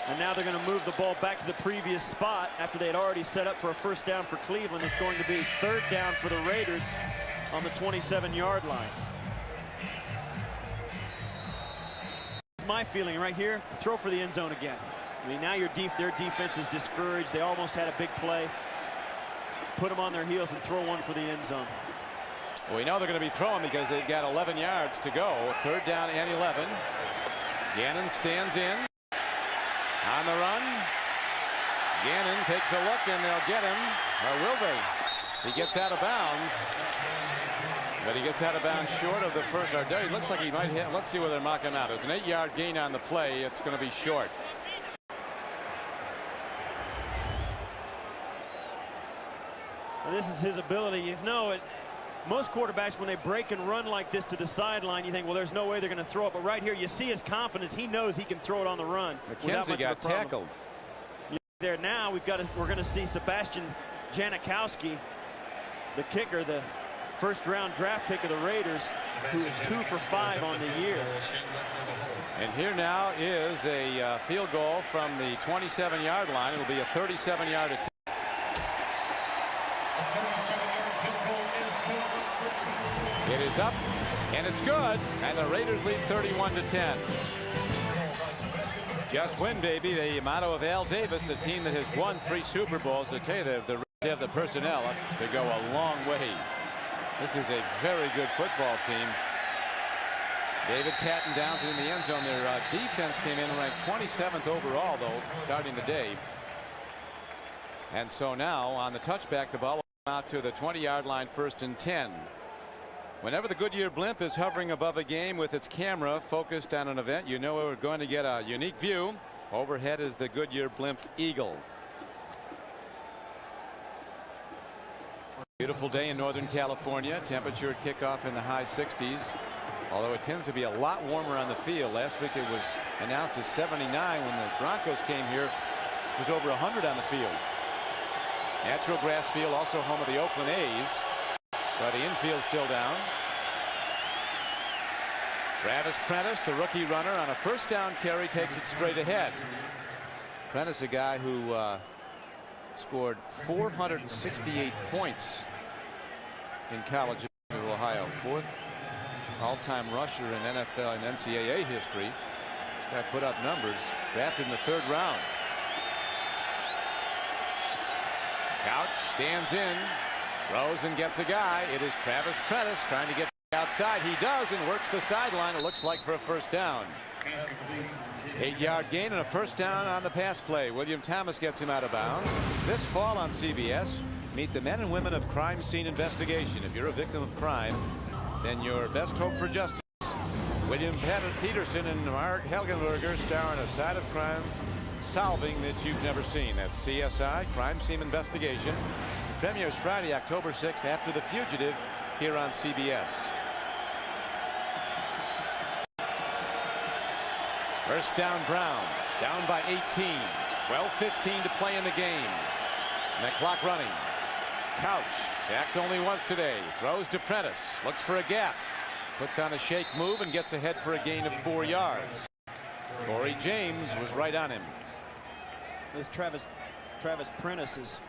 And now they're going to move the ball back to the previous spot after they had already set up for a first down for Cleveland. It's going to be 3rd down for the Raiders on the 27-yard line. That's my feeling right here. Throw for the end zone again. I mean, now their defense is discouraged. They almost had a big play. Put them on their heels and throw one for the end zone. Well, we know they're going to be throwing because they've got 11 yards to go. 3rd down and 11. Gannon stands in. On the run. Gannon takes a look, and they'll get him. Or will they? He gets out of bounds. But he gets out of bounds short of the first. Or he looks like he might hit. Let's see whether they're knocking him out. It's an 8-yard gain on the play. It's going to be short. And this is his ability. You know, most quarterbacks, when they break and run like this to the sideline, you think, well, there's no way they're going to throw it. But right here, you see his confidence. He knows he can throw it on the run. McKenzie got tackled. There now, we're going to see Sebastian Janikowski, the kicker, the first-round draft pick of the Raiders, who is 2 for 5 on the year. And here now is a field goal from the 27-yard line. It'll be a 37-yard attempt. It is up, and it's good, and the Raiders lead 31-10. Just win, baby. The motto of Al Davis, a team that has won 3 Super Bowls. I tell you, the Raiders have the personnel to go a long way. This is a very good football team. David Patton downs it in the end zone. Their defense came in ranked 27th overall, though, starting the day. And so now, on the touchback, the ball will come out to the 20-yard line, 1st and 10. Whenever the Goodyear blimp is hovering above a game with its camera focused on an event, you know we're going to get a unique view. Overhead is the Goodyear blimp Eagle. Beautiful day in Northern California. Temperature at kickoff in the high 60s. Although it tends to be a lot warmer on the field. Last week it was announced as 79 when the Broncos came here. It was over 100 on the field. Natural grass field, also home of the Oakland A's. But the infield's still down. Travis Prentice, the rookie runner, on a first down carry, takes it straight ahead. Prentice, a guy who scored 468 points in college in Ohio. 4th all-time rusher in NFL and NCAA history. This guy put up numbers. Drafted in the 3rd round. Couch stands in. Throws and gets a guy. It is Travis Prentice trying to get outside. He does, and works the sideline. It looks like for a first down. 8-yard gain and a first down on the pass play. William Thomas gets him out of bounds. This fall on CBS, meet the men and women of crime scene investigation. If you're a victim of crime, then your best hope for justice. William Peterson and Mark Helgenberger star in a side of crime solving that you've never seen. That's CSI, Crime Scene Investigation. Premieres Friday, October 6th, after The Fugitive, here on CBS. First down, Browns, down by 18. 12:15 to play in the game. And the clock running. Couch, sacked only once today. Throws to Prentice, looks for a gap. Puts on a shake move and gets ahead for a gain of 4 yards. Corey James was right on him. This Travis Prentice is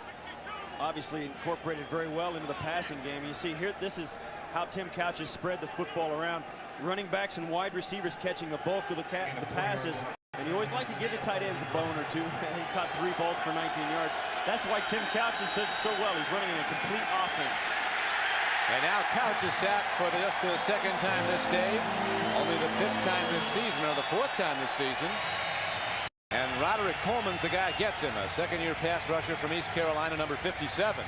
obviously incorporated very well into the passing game. You see here, this is how Tim Couch has spread the football around. Running backs and wide receivers catching the bulk of the passes. And you always like to give the tight ends a bone or two. He caught 3 balls for 19 yards. That's why Tim Couch is so well. He's running a complete offense. And now Couch is sacked for just the 2nd time this day. Only the 5th time this season, or the 4th time this season. And Roderick Coleman's the guy gets him. A 2nd-year pass rusher from East Carolina, number 57.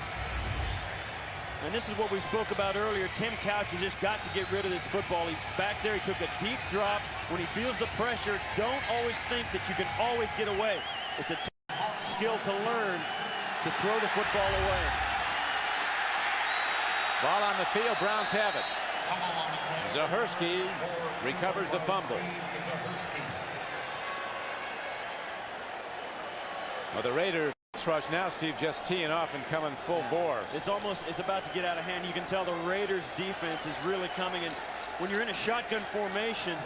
And this is what we spoke about earlier. Tim Couch has just got to get rid of this football. He's back there. He took a deep drop. When he feels the pressure, don't always think that you can always get away. It's a skill to learn to throw the football away. Ball on the field. Browns have it. Zahersky recovers the fumble. Well, the Raiders rush now, Steve, just teeing off and coming full bore. It's about to get out of hand. You can tell the Raiders defense is really coming in. When you're in a shotgun formation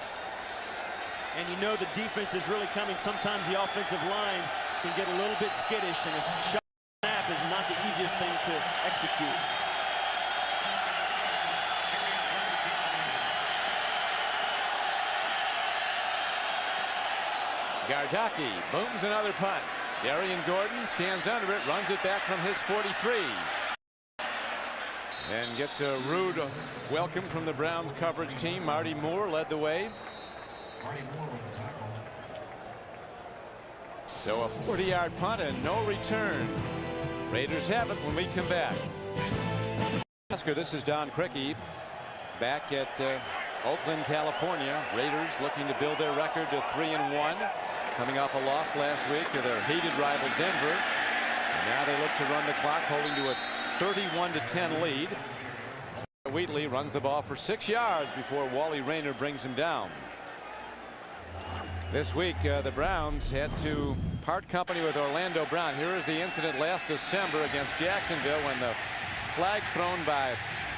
and you know the defense is really coming, sometimes the offensive line can get a little bit skittish, and a shot snap is not the easiest thing to execute. Gardocki booms another punt. Darian Gordon stands under it, runs it back from his 43. And gets a rude welcome from the Browns coverage team. Marty Moore led the way. So a 40-yard punt and no return. Raiders have it when we come back. This is Don Criqui back at Oakland, California. Raiders looking to build their record to 3-1. Coming off a loss last week to their hated rival Denver. And now they look to run the clock, holding to a 31-10 lead. Wheatley runs the ball for 6 yards before Wally Rayner brings him down. This week the Browns had to part company with Orlando Brown. Here is the incident last December against Jacksonville when the flag thrown by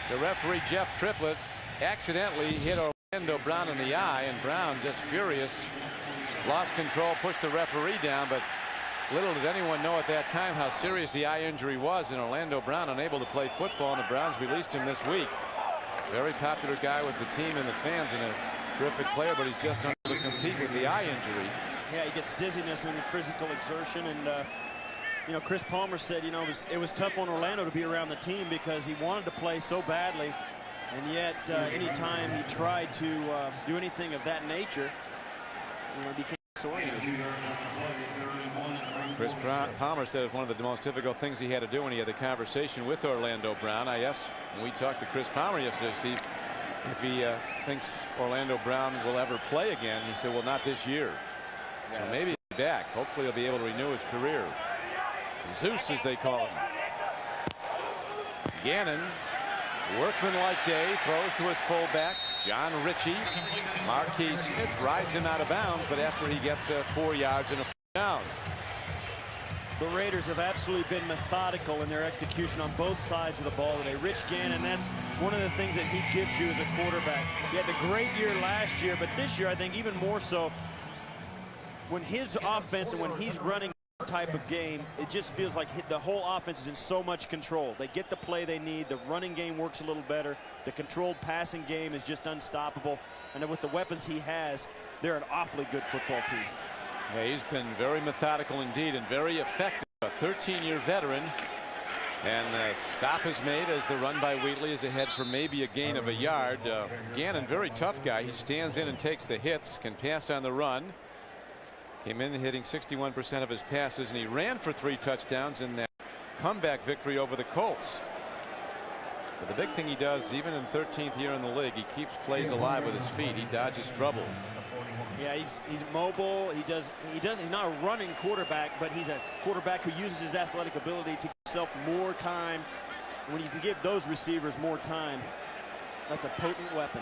the referee Jeff Triplett accidentally hit Orlando Brown in the eye, and Brown, just furious, lost control, pushed the referee down, but little did anyone know at that time how serious the eye injury was, and Orlando Brown unable to play football, and the Browns released him this week. Very popular guy with the team and the fans, and a terrific player, but he's just unable to compete with the eye injury. Yeah, he gets dizziness and physical exertion, and you know, Chris Palmer said, you know, it was tough on Orlando to be around the team because he wanted to play so badly, and yet anytime he tried to do anything of that nature, you know, became disoriented. Chris Palmer said it's one of the most difficult things he had to do when he had the conversation with Orlando Brown. I asked when we talked to Chris Palmer yesterday, Steve, if he thinks Orlando Brown will ever play again. He said, well, not this year. Yeah, so maybe he'll be back. Hopefully he'll be able to renew his career. Zeus, as they call him. Gannon, workmanlike day, throws to his fullback, John Ritchie. Marquis Smith rides him out of bounds, but after he gets 4 yards and a down. The Raiders have absolutely been methodical in their execution on both sides of the ball today. Rich Gannon, that's one of the things that he gives you as a quarterback. He had the great year last year, but this year I think even more so. When his offense and when he's running this type of game, it just feels like the whole offense is in so much control. They get the play they need. The running game works a little better. The controlled passing game is just unstoppable. And with the weapons he has, they're an awfully good football team. Yeah, he's been very methodical indeed and very effective. A 13-year veteran. And the stop is made as the run by Wheatley is ahead for maybe a gain of a yard. Gannon, very tough guy. He stands in and takes the hits, can pass on the run. Came in hitting 61% of his passes, and he ran for 3 touchdowns in that comeback victory over the Colts. But the big thing he does, even in 13th year in the league, he keeps plays alive with his feet. He dodges trouble. Yeah, he's mobile. He's not a running quarterback, but he's a quarterback who uses his athletic ability to give himself more time. When you can give those receivers more time, that's a potent weapon.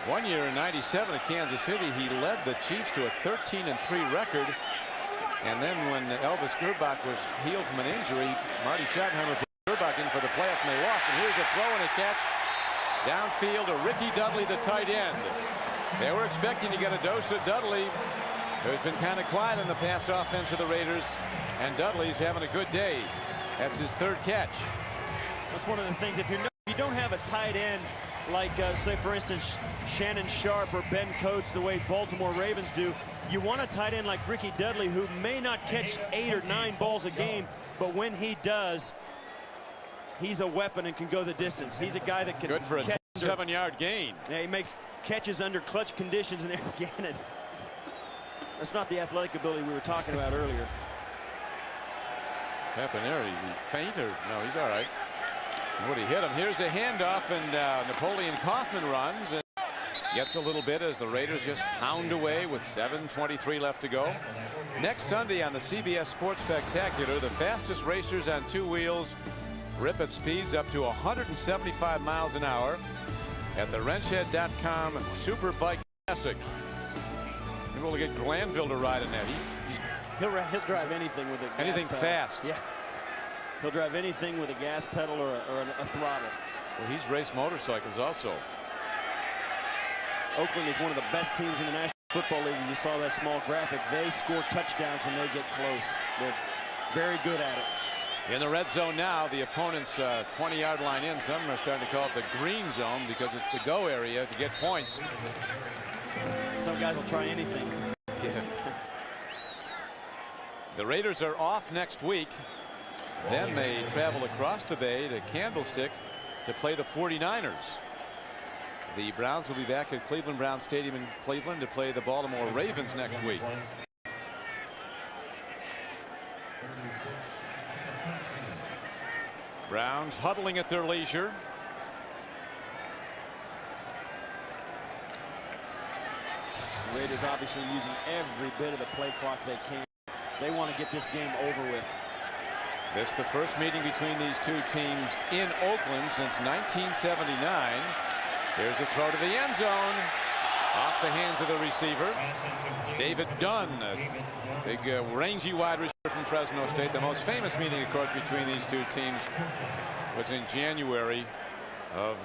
One year in '97 at Kansas City, he led the Chiefs to a 13-3 record. And then when Elvis Gerbach was healed from an injury, Marty Schottenheimer put Gerbach in for the playoffs, and they lost. And here's a throw and a catch downfield to Ricky Dudley, the tight end. They were expecting to get a dose of Dudley, who's been kind of quiet in the pass offense of the Raiders, and Dudley's having a good day. That's his third catch. That's one of the things. If you don't have a tight end like, say, for instance, Shannon Sharp or Ben Coates, the way Baltimore Ravens do, you want a tight end like Ricky Dudley, who may not catch 8 or 9 balls a game, but when he does, he's a weapon and can go the distance. He's a guy that can good for a catch 7-yard gain. Yeah, he makes catches under clutch conditions, and there again, that's not the athletic ability we were talking about earlier. Happened there? He faint or no? He's all right. Would he hit him? Here's a handoff, and Napoleon Kaufman runs and gets a little bit as the Raiders just pound away with 7:23 left to go. Next Sunday on the CBS Sports Spectacular, the fastest racers on 2 wheels rip at speeds up to 175 miles an hour at the wrenchhead.com Superbike Classic. Maybe we'll get Glanville to ride in that. He'll drive anything with a anything gas fast. Yeah. He'll drive anything with a gas pedal or a throttle. Well, he's raced motorcycles also. Oakland is one of the best teams in the National Football League. You just saw that small graphic. They score touchdowns when they get close. They're very good at it. In the red zone now, the opponent's 20-yard line in. Some are starting to call it the green zone because it's the go area to get points. Some guys will try anything. Yeah. The Raiders are off next week. Then they travel across the bay to Candlestick to play the 49ers. The Browns will be back at Cleveland Browns Stadium in Cleveland to play the Baltimore Ravens next week. Browns huddling at their leisure. The Raiders obviously using every bit of the play clock they can. They want to get this game over with. This is the first meeting between these two teams in Oakland since 1979. Here's a throw to the end zone. Off the hands of the receiver. David Dunn, a big rangy wide receiver from Fresno State. The most famous meeting, of course, between these two teams was in January of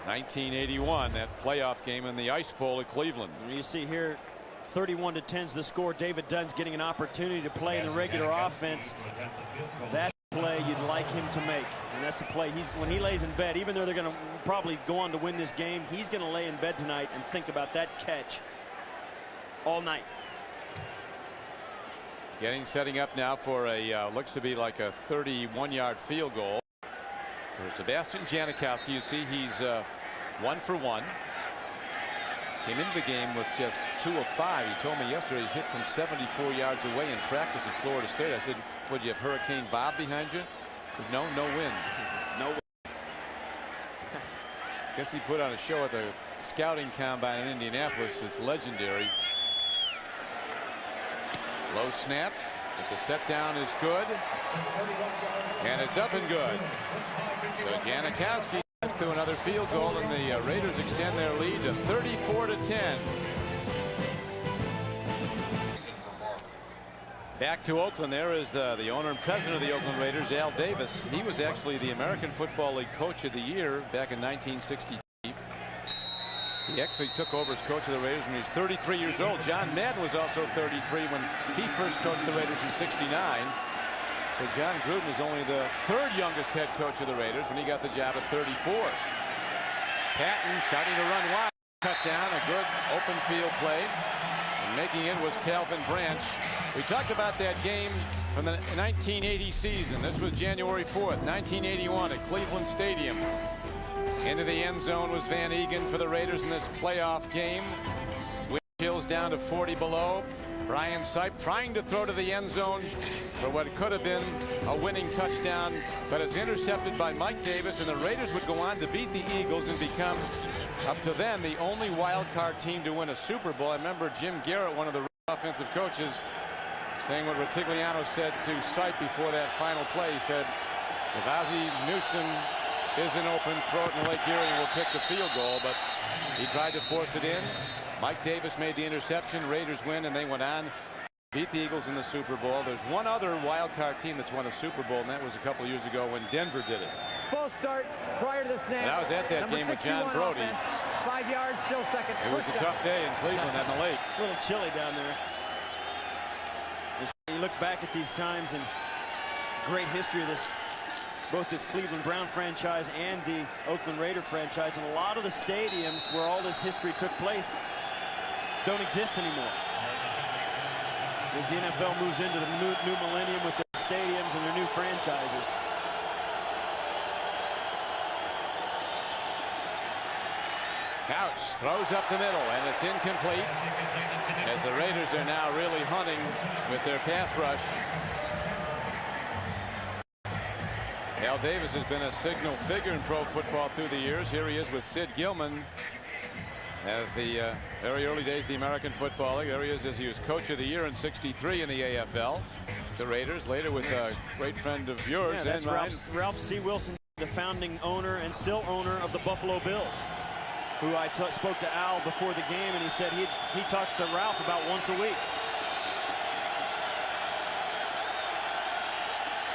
1981, that playoff game in the Ice Bowl at Cleveland. You see here, 31-10 is the score. David Dunn's getting an opportunity to play in the regular offense. That's the play you'd like him to make, and that's the play when he lays in bed. Even though they're going to probably go on to win this game, he's going to lay in bed tonight and think about that catch all night. Setting up now for a looks to be like a 31-yard field goal for Sebastian Janikowski. You see he's 1 for 1. Came into the game with just 2 of 5. He told me yesterday he's hit from 74 yards away in practice at Florida State. I said, would you have Hurricane Bob behind you? He said, no wind. No wind. Guess he put on a show at the scouting combine in Indianapolis. It's legendary. Low snap, but the set down is good, and it's up and good. So Janikowski gets to another field goal, and the Raiders extend their lead to 34-10. Back to Oakland. There is the owner and president of the Oakland Raiders, Al Davis. He was actually the American Football League Coach of the Year back in 1963. He actually took over as coach of the Raiders when he was 33 years old. John Madden was also 33 when he first coached the Raiders in '69. So John Gruden was only the 3rd youngest head coach of the Raiders when he got the job at 34. Patton starting to run wide. Cut down, a good open field play. And making it was Calvin Branch. We talked about that game from the 1980 season. This was January 4th, 1981 at Cleveland Stadium. Into the end zone was Van Egan for the Raiders in this playoff game. Wind chills down to 40 below. Brian Sipe trying to throw to the end zone for what could have been a winning touchdown, but it's intercepted by Mike Davis, and the Raiders would go on to beat the Eagles and become up to then the only wild card team to win a Super Bowl. I remember Jim Garrett, one of the offensive coaches, saying what Rutigliano said to Sipe before that final play. He said, if Ozzie Newsome isn't open, throw it in Lake Erie and we'll kick the field goal. But he tried to force it in. Mike Davis made the interception. Raiders win, and they went on, beat the Eagles in the Super Bowl. There's one other wild card team that's won a Super Bowl, and that was a couple of years ago when Denver did it. False start prior to the snap. And I was at that game with John Brody. Offense, 5 yards, still second. It was a tough day in Cleveland on the lake. A little chilly down there. You look back at these times and great history of this, both this Cleveland Brown franchise and the Oakland Raider franchise, and a lot of the stadiums where all this history took place don't exist anymore. As the NFL moves into the new millennium with their stadiums and their new franchises. Couch throws up the middle, and it's incomplete, as the Raiders are now really hunting with their pass rush. Al Davis has been a signal figure in pro football through the years. Here he is with Sid Gilman at the very early days of the American Football League. There he is as he was Coach of the Year in '63 in the AFL. The Raiders, later with a great friend of yours. Yeah, that's and Ralph C. Wilson, the founding owner and still owner of the Buffalo Bills, who I spoke to Al before the game, and he said he talks to Ralph about once a week.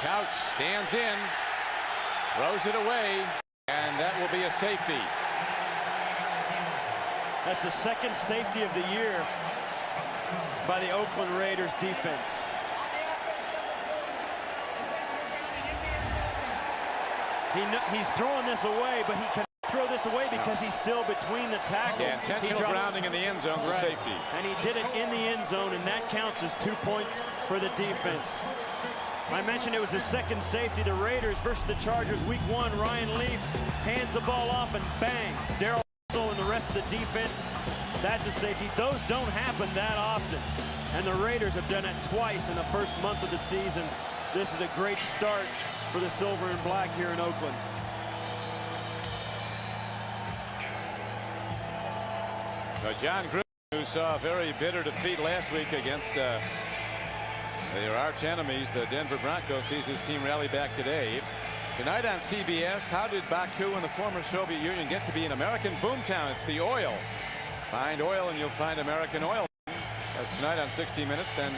Couch stands in, throws it away, and that will be a safety. That's the second safety of the year by the Oakland Raiders defense. He's throwing this away, but he can throw this away because he's still between the tackles. Yeah, intentional grounding in the end zone for safety. And he did it in the end zone, and that counts as 2 points for the defense. I mentioned it was the second safety. The Raiders versus the Chargers, week 1. Ryan Leaf hands the ball off, and bang, Darrell and the rest of the defense. That's a safety. Those don't happen that often, and the Raiders have done it twice in the first month of the season. This is a great start for the Silver and Black here in Oakland. So John Gruden, who saw a very bitter defeat last week against their arch enemies, the Denver Broncos, sees his team rally back today. Tonight on CBS, how did Baku and the former Soviet Union get to be an American boomtown? It's the oil. Find oil and you'll find American oil. That's tonight on 60 Minutes. Then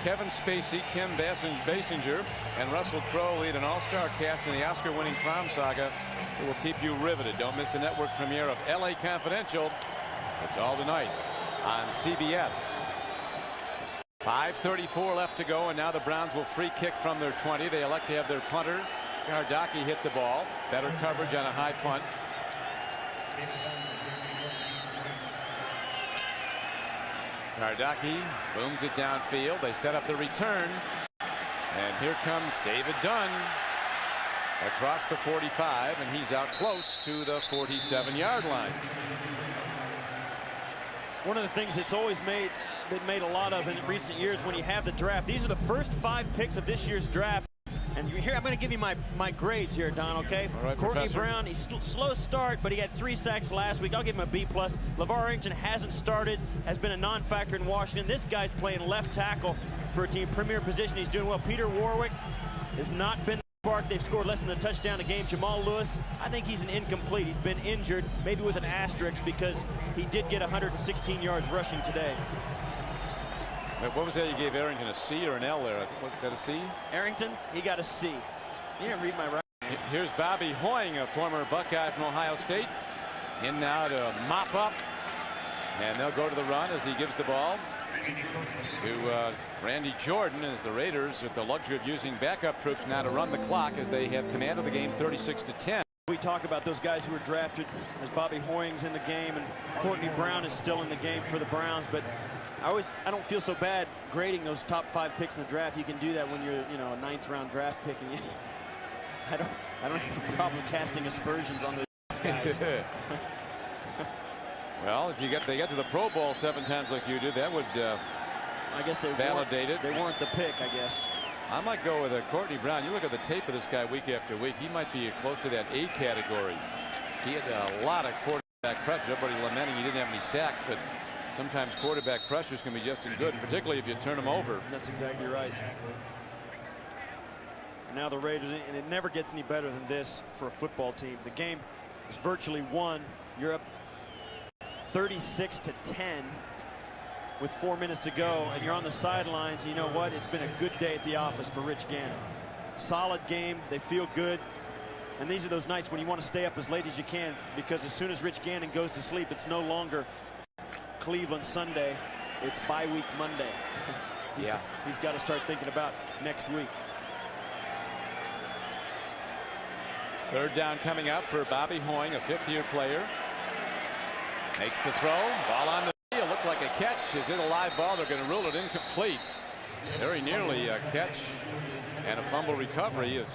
Kevin Spacey, Kim Basinger, and Russell Crowe lead an all-star cast in the Oscar-winning Prom Saga. It will keep you riveted. Don't miss the network premiere of L.A. Confidential. It's all tonight on CBS. 5:34 left to go, and now the Browns will free kick from their 20. They elect to have their punter, Gardaki, hit the ball. Better coverage on a high punt. Gardaki booms it downfield. They set up the return. And here comes David Dunn across the 45, and he's out close to the 47-yard line. One of the things that's always been made a lot of in recent years when you have the draft. These are the first 5 picks of this year's draft. And here, I'm going to give you my grades here, Don, okay? All right, Courtney Professor. Brown, he's slow start, but he had 3 sacks last week. I'll give him a B+. LeVar Arrington hasn't started, has been a non-factor in Washington. This guy's playing left tackle for a team premier position. He's doing well. Peter Warwick has not been the spark. They've scored less than a touchdown a game. Jamal Lewis, I think he's an incomplete. He's been injured, maybe with an asterisk, because he did get 116 yards rushing today. What was that you gave Arrington, a C or an L there? What's that, a C? Arrington, he got a C. You didn't read my writing. Here's Bobby Hoying, a former Buckeye from Ohio State, in now to mop up, and they'll go to the run as he gives the ball to Randy Jordan, as the Raiders have the luxury of using backup troops now to run the clock as they have command of the game 36-10. We talk about those guys who were drafted, as Bobby Hoying's in the game and Courtney Brown is still in the game for the Browns, but I don't feel so bad grading those top 5 picks in the draft. You can do that when you're, a 9th round draft pick, and I don't have a problem casting aspersions on those guys. Well, if they get to the Pro Bowl 7 times like you did, that would I guess they validate it. They weren't the pick, I guess. I might go with Courtney Brown. You look at the tape of this guy week after week. He might be close to that A category. He had a lot of quarterbacks quarterback pressure. Everybody lamenting he didn't have any sacks, but sometimes quarterback pressures can be just as good, particularly if you turn them over. That's exactly right. Now the Raiders, and it never gets any better than this for a football team. The game is virtually won. You're up 36-10 with 4 minutes to go, and you're on the sidelines. You know what? It's been a good day at the office for Rich Gannon. Solid game. They feel good. And these are those nights when you want to stay up as late as you can, because as soon as Rich Gannon goes to sleep, it's no longer Cleveland Sunday. It's bye week Monday. He's got to start thinking about next week. Third down coming up for Bobby Hoying, a fifth-year player. Makes the throw. Ball on the field. Looked like a catch. Is it a live ball? They're going to rule it incomplete. Very nearly a catch and a fumble recovery as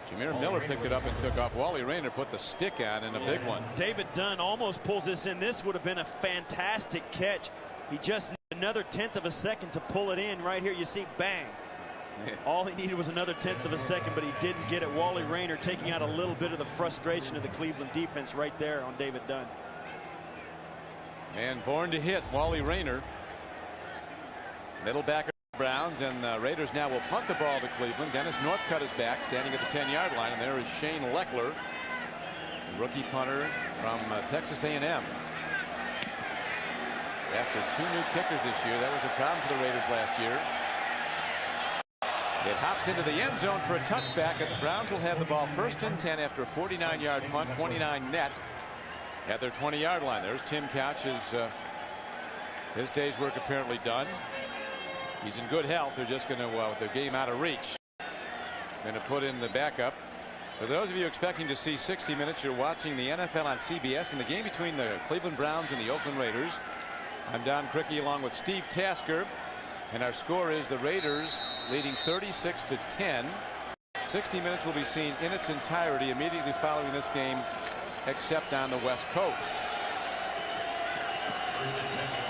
Jameer Miller picked it up and took off. Wally Rayner put the stick on in a big one. David Dunn almost pulls this in. This would have been a fantastic catch. He just needed another 1/10 of a second to pull it in. Right here you see bang. All he needed was another 1/10 of a second, but he didn't get it. Wally Rayner taking out a little bit of the frustration of the Cleveland defense right there on David Dunn. And born to hit, Wally Rayner. Middle back of the Browns, and the Raiders now will punt the ball to Cleveland. Dennis Northcutt is back, standing at the 10-yard line, and there is Shane Leckler, rookie punter from Texas A&M. After 2 new kickers this year, that was a problem for the Raiders last year. It hops into the end zone for a touchback, and the Browns will have the ball 1st and 10 after a 49-yard punt, 29 net at their 20-yard line. There's Tim Couch. His day's work apparently done. He's in good health. They're just going to, with the game out of reach, going to put in the backup. For those of you expecting to see 60 minutes, you're watching the NFL on CBS in the game between the Cleveland Browns and the Oakland Raiders. I'm Don Criqui along with Steve Tasker. And our score is the Raiders leading 36-10. 60 minutes will be seen in its entirety immediately following this game, except on the West Coast.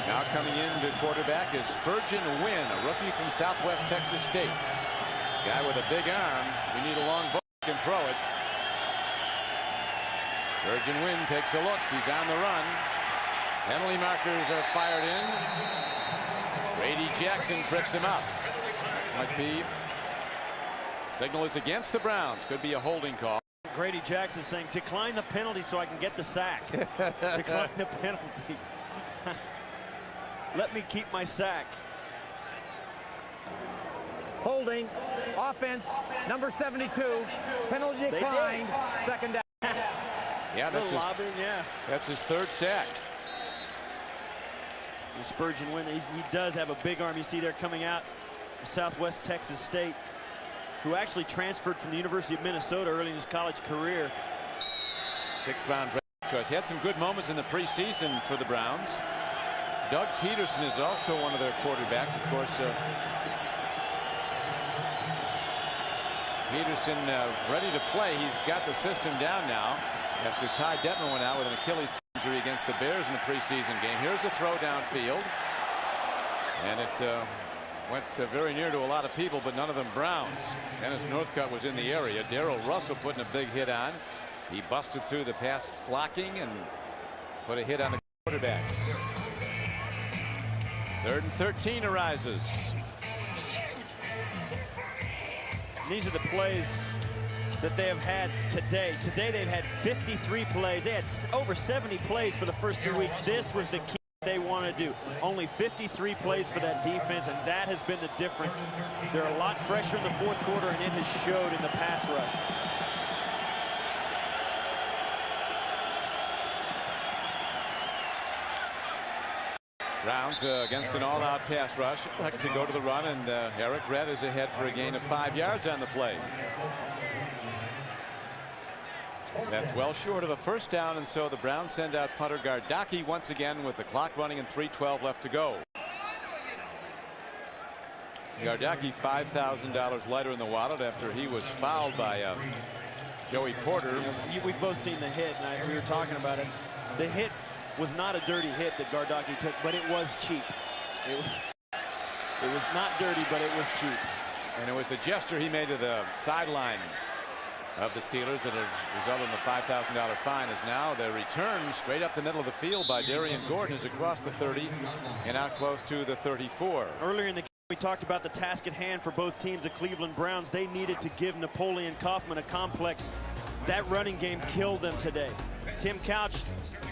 Now coming in to quarterback is Spurgeon Wynn, a rookie from Southwest Texas State. Guy with a big arm. We need a long ball. He can throw it. Spurgeon Wynn takes a look. He's on the run. Penalty markers are fired in. Brady Jackson trips him up. Might be signal it's against the Browns. Could be a holding call. Grady Jackson saying decline the penalty so I can get the sack. Decline the penalty. Let me keep my sack. Holding. Offense. Number 72. Penalty declined. Second down. Yeah, that's his 3rd sack. Spurgeon Wynn, he does have a big arm. You see there coming out of Southwest Texas State, who actually transferred from the University of Minnesota early in his college career. 6th-round draft choice. He had some good moments in the preseason for the Browns. Doug Peterson is also one of their quarterbacks. Of course, Peterson ready to play. He's got the system down now after Ty Detman went out with an Achilles injury against the Bears in the preseason game. Here's a throw downfield, and it went very near to a lot of people, but none of them Browns. Dennis Northcutt was in the area. Darrell Russell putting a big hit on. He busted through the pass blocking and put a hit on the quarterback. 3rd and 13 arises. These are the plays that they have had today. Today they've had 53 plays. They had over 70 plays for the first 2 weeks. This was the key they want to do. Only 53 plays for that defense, and that has been the difference. They're a lot fresher in the 4th quarter, and it has showed in the pass rush. Browns against an all-out pass rush. Like to go to the run, and Eric Redd is ahead for a gain of 5 yards on the play. That's well short of a 1st down, and so the Browns send out punter Gardocki once again with the clock running and 3:12 left to go. Gardocki $5,000 lighter in the wallet after he was fouled by Joey Porter. We've both seen the hit, and we were talking about it. The hit was not a dirty hit that Gardocki took, but it was cheap. It was not dirty, but it was cheap. And it was the gesture he made to the sideline of the Steelers that result in the $5,000 fine is now the return straight up the middle of the field by Darian Gordon is across the 30 and out close to the 34. Earlier in the game, we talked about the task at hand for both teams. The Cleveland Browns, they needed to give Napoleon Kaufman a complex. That running game killed them today. Tim Couch,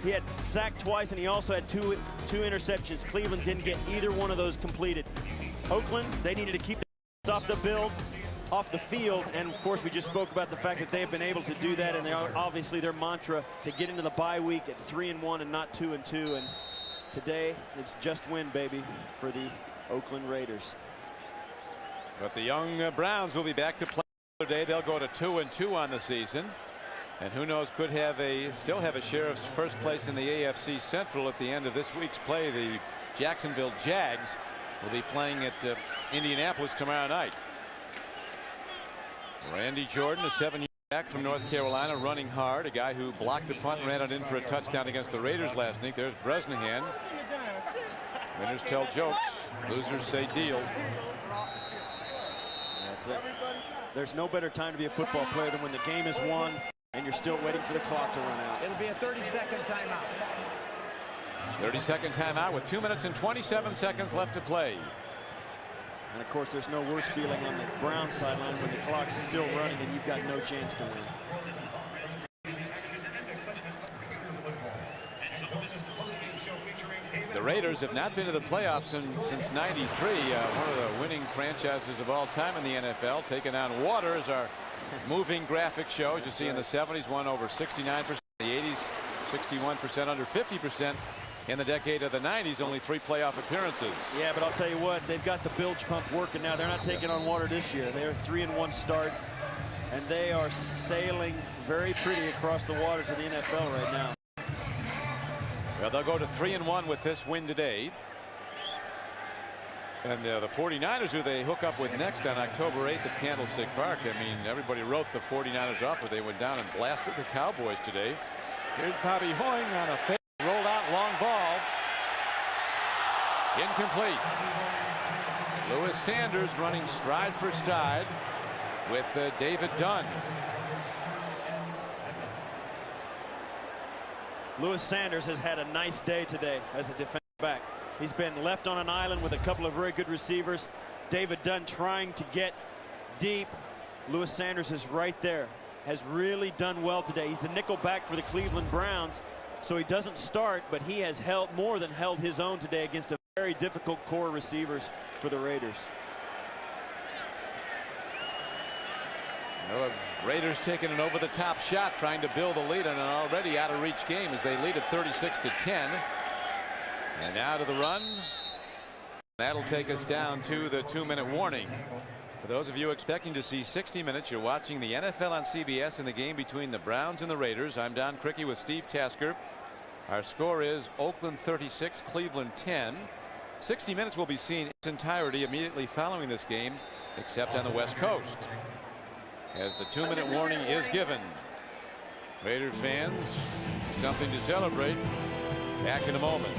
he had sacked twice, and he also had two interceptions. Cleveland didn't get either one of those completed. Oakland, they needed to keep the off the field, and of course we just spoke about the fact that they've been able to do that, and they are obviously their mantra to get into the bye week at 3-1 and not 2-2. And today it's just win, baby, for the Oakland Raiders. But the young Browns will be back to play today. They'll go to 2-2 on the season, and who knows, could have still have a share of first place in the AFC Central at the end of this week's play. The Jacksonville Jags will be playing at Indianapolis tomorrow night. Randy Jordan, a 7-year back from North Carolina, running hard. A guy who blocked the punt and ran it in for a touchdown against the Raiders last week. There's Bresnahan. Winners tell jokes, losers say deal. That's it. There's no better time to be a football player than when the game is won and you're still waiting for the clock to run out. It'll be a 30-second timeout. 30-second timeout with 2 minutes and 27 seconds left to play. And of course, there's no worse feeling on the Browns sideline when the clock is still running and you've got no chance to win. The Raiders have not been to the playoffs since '93. One of the winning franchises of all time in the NFL. Taking on water as our moving graphic shows. You see in the 70s won over 69%, the 80s 61%, under 50%. In the decade of the 90s, only 3 playoff appearances. Yeah, but I'll tell you what, they've got the bilge pump working now. They're not taking on water this year. They're 3-1 start, and they are sailing very pretty across the waters of the NFL right now. Well, they'll go to 3-1 with this win today. And the 49ers, who they hook up with next on October 8th at Candlestick Park. I mean, everybody wrote the 49ers off, but they went down and blasted the Cowboys today. Here's Bobby Hoying on a fake. Rolled out long ball. Incomplete. Lewis Sanders running stride for stride with David Dunn. Lewis Sanders has had a nice day today as a defensive back. He's been left on an island with a couple of very good receivers. David Dunn trying to get deep. Lewis Sanders is right there. Has really done well today. He's the nickel back for the Cleveland Browns. So he doesn't start, but he has more than held his own today against a very difficult core receivers for the Raiders. Well, the Raiders taking an over-the-top shot, trying to build a lead in an already out-of-reach game as they lead at 36-10. And now to the run. That'll take us down to the 2-minute warning. For those of you expecting to see 60 minutes, you're watching the NFL on CBS in the game between the Browns and the Raiders. I'm Don Criqui with Steve Tasker. Our score is Oakland 36, Cleveland 10. 60 minutes will be seen in its entirety immediately following this game, except on the West Coast, as the 2-minute warning is given. Raider fans, something to celebrate. Back in a moment.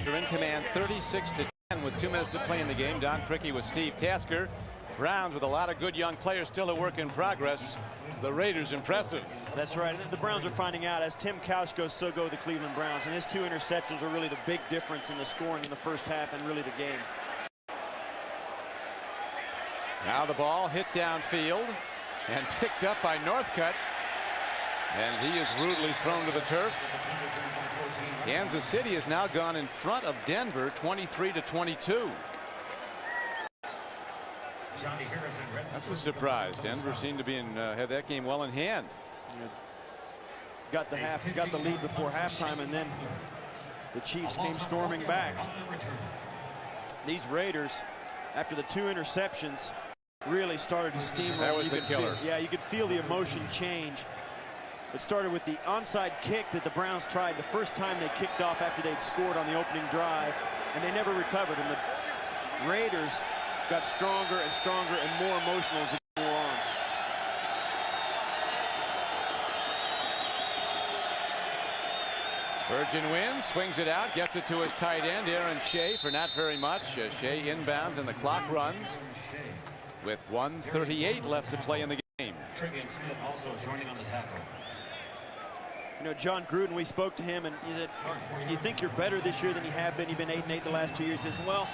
You're in command 36-10 with 2 minutes to play in the game. Don Criqui with Steve Tasker. Browns with a lot of good young players, still a work in progress. The Raiders impressive. That's right. The Browns are finding out as Tim Couch goes, so go the Cleveland Browns. And his 2 interceptions are really the big difference in the scoring in the first half and really the game. Now the ball hit downfield and picked up by Northcutt. And he is rudely thrown to the turf. Kansas City has now gone in front of Denver 23-22. That's a surprise. Denver seemed to be have that game well in hand. Got the lead before halftime, and then the Chiefs came storming back. These Raiders, after the 2 interceptions, really started to steamroll. That was the killer. You could feel the emotion change. It started with the onside kick that the Browns tried the first time they kicked off after they'd scored on the opening drive, and they never recovered. And the Raiders got stronger and stronger and more emotional as it wore on. Spurgeon wins, swings it out, gets it to his tight end, Aaron Shea, for not very much. Shea inbounds and the clock runs. with 1:38 left to play in the game. Trigan Smith also joining on the tackle. You know, John Gruden, we spoke to him, and he said, "You think you're better this year than you have been? You've been 8-8 the last 2 years." He says, "Well,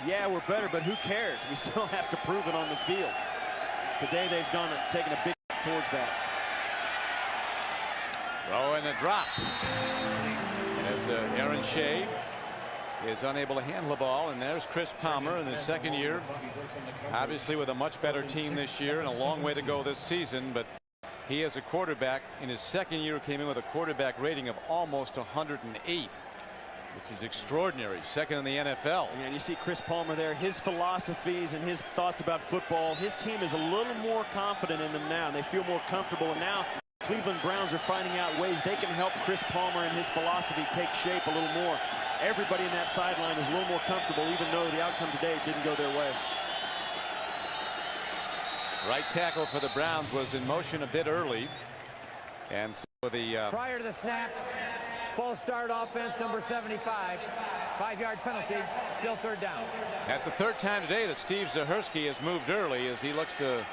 yeah, we're better, but who cares? We still have to prove it on the field." Today they've taken a big step towards that. Throw and a drop. As Aaron Shea is unable to handle the ball, and there's Chris Palmer in his second year. Obviously with a much better team this year and a long way to go this season, but he as a quarterback in his second year came in with a quarterback rating of almost 108, which is extraordinary. Second in the NFL. Yeah, and you see Chris Palmer there, his philosophies and his thoughts about football. His team is a little more confident in them now, and they feel more comfortable. And now Cleveland Browns are finding out ways they can help Chris Palmer and his philosophy take shape a little more. Everybody in that sideline is a little more comfortable, even though the outcome today didn't go their way. Right tackle for the Browns was in motion a bit early, and so the prior to the snap, false start offense, number 75, 5-yard penalty, still third down. That's the third time today that Steve Zahersky has moved early as he looks to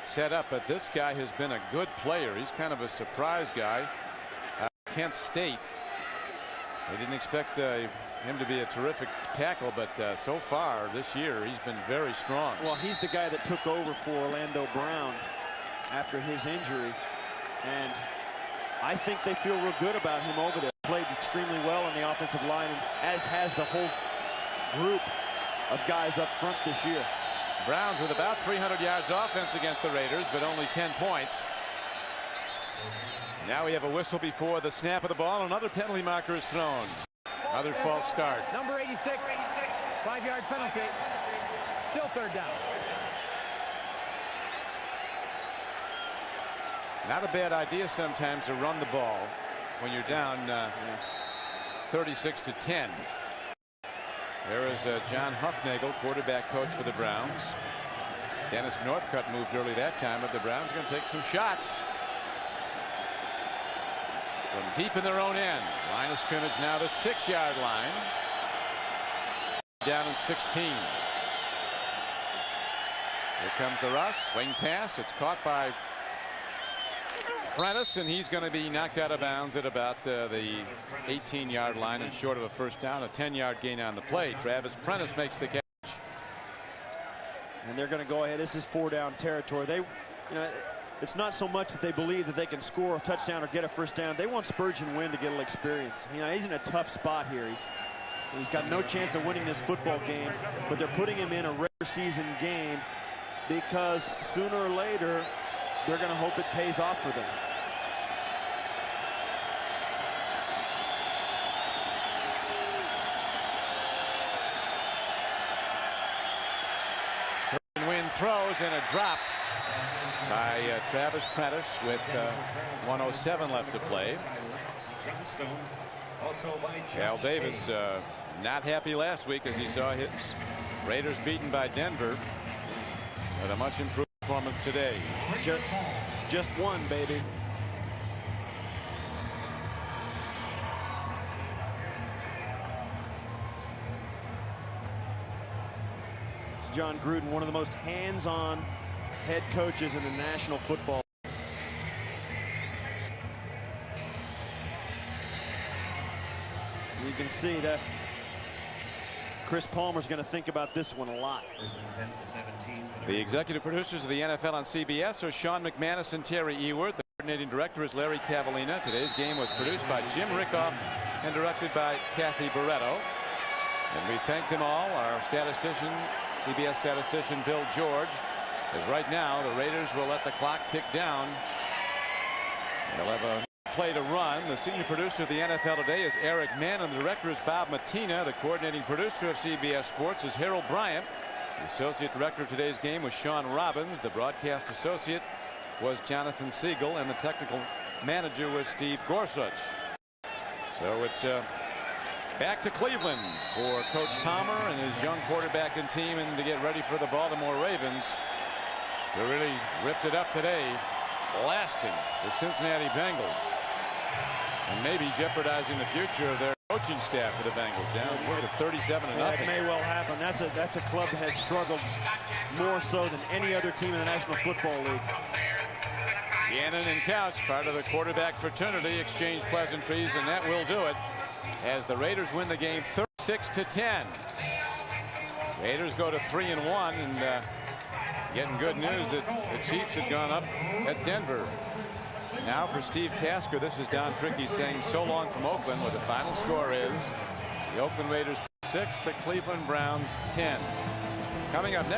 set up, but this guy has been a good player. He's kind of a surprise guy. Kent State, they didn't expect him to be a terrific tackle, but so far this year he's been very strong. Well, he's the guy that took over for Orlando Brown after his injury, and I think they feel real good about him over there. Played extremely well on the offensive line, as has the whole group of guys up front this year. Browns with about 300 yards offense against the Raiders, but only 10 points. Now we have a whistle before the snap of the ball. Another penalty marker is thrown. Another false start. Number 86, 5-yard penalty, still third down. Not a bad idea sometimes to run the ball when you're down 36-10. There is John Huffnagel, quarterback coach for the Browns. Dennis Northcutt moved early that time, but the Browns are going to take some shots from deep in their own end. Line of scrimmage now the 6-yard line. Down in 16. Here comes the rush. Swing pass. It's caught by Prentice, and he's going to be knocked out of bounds at about the 18-yard line and short of a first down. A 10-yard gain on the play. Travis Prentice makes the catch. And they're going to go ahead. This is 4-down territory. They, it's not so much that they believe that they can score a touchdown or get a first down. They want Spurgeon Wynn to get a little experience. He's in a tough spot here. He's got no chance of winning this football game, but they're putting him in a regular season game because sooner or later they're going to hope it pays off for them. Wynn throws and a drop by Travis Prentice with 1:07 left to play. Al Davis not happy last week as he saw his Raiders beaten by Denver, but a much improved performance today. Just one, baby. John Gruden, one of the most hands-on head coaches in the National Football League. You can see that Chris Palmer's going to think about this one a lot. The executive producers of the NFL on CBS are Sean McManus and Terry Ewert. The coordinating director is Larry Cavallina. Today's game was produced by Jim Rickoff and directed by Kathy Barretto. And we thank them all. Our statistician, CBS statistician Bill George, as right now the Raiders will let the clock tick down. They'll have a play to run. The senior producer of the NFL Today is Eric Mann, and the director is Bob Matina. The coordinating producer of CBS Sports is Harold Bryant. The associate director of today's game was Sean Robbins. The broadcast associate was Jonathan Siegel, and the technical manager was Steve Gorsuch. So it's back to Cleveland for Coach Palmer and his young quarterbacking team, and to get ready for the Baltimore Ravens. They really ripped it up today, blasting the Cincinnati Bengals and maybe jeopardizing the future of their Coaching staff for the Bengals down. Was it 37 to Yeah, nothing? it may well happen. That's a club that has struggled more so than any other team in the National Football League. Gannon and Couch, part of the quarterback fraternity, exchange pleasantries, and that will do it as the Raiders win the game 36-10. Raiders go to 3-1, and getting good news that the Chiefs had gone up at Denver. Now for Steve Tasker, this is Don Criqui saying so long from Oakland, where the final score is the Oakland Raiders 6, the Cleveland Browns 10. Coming up next.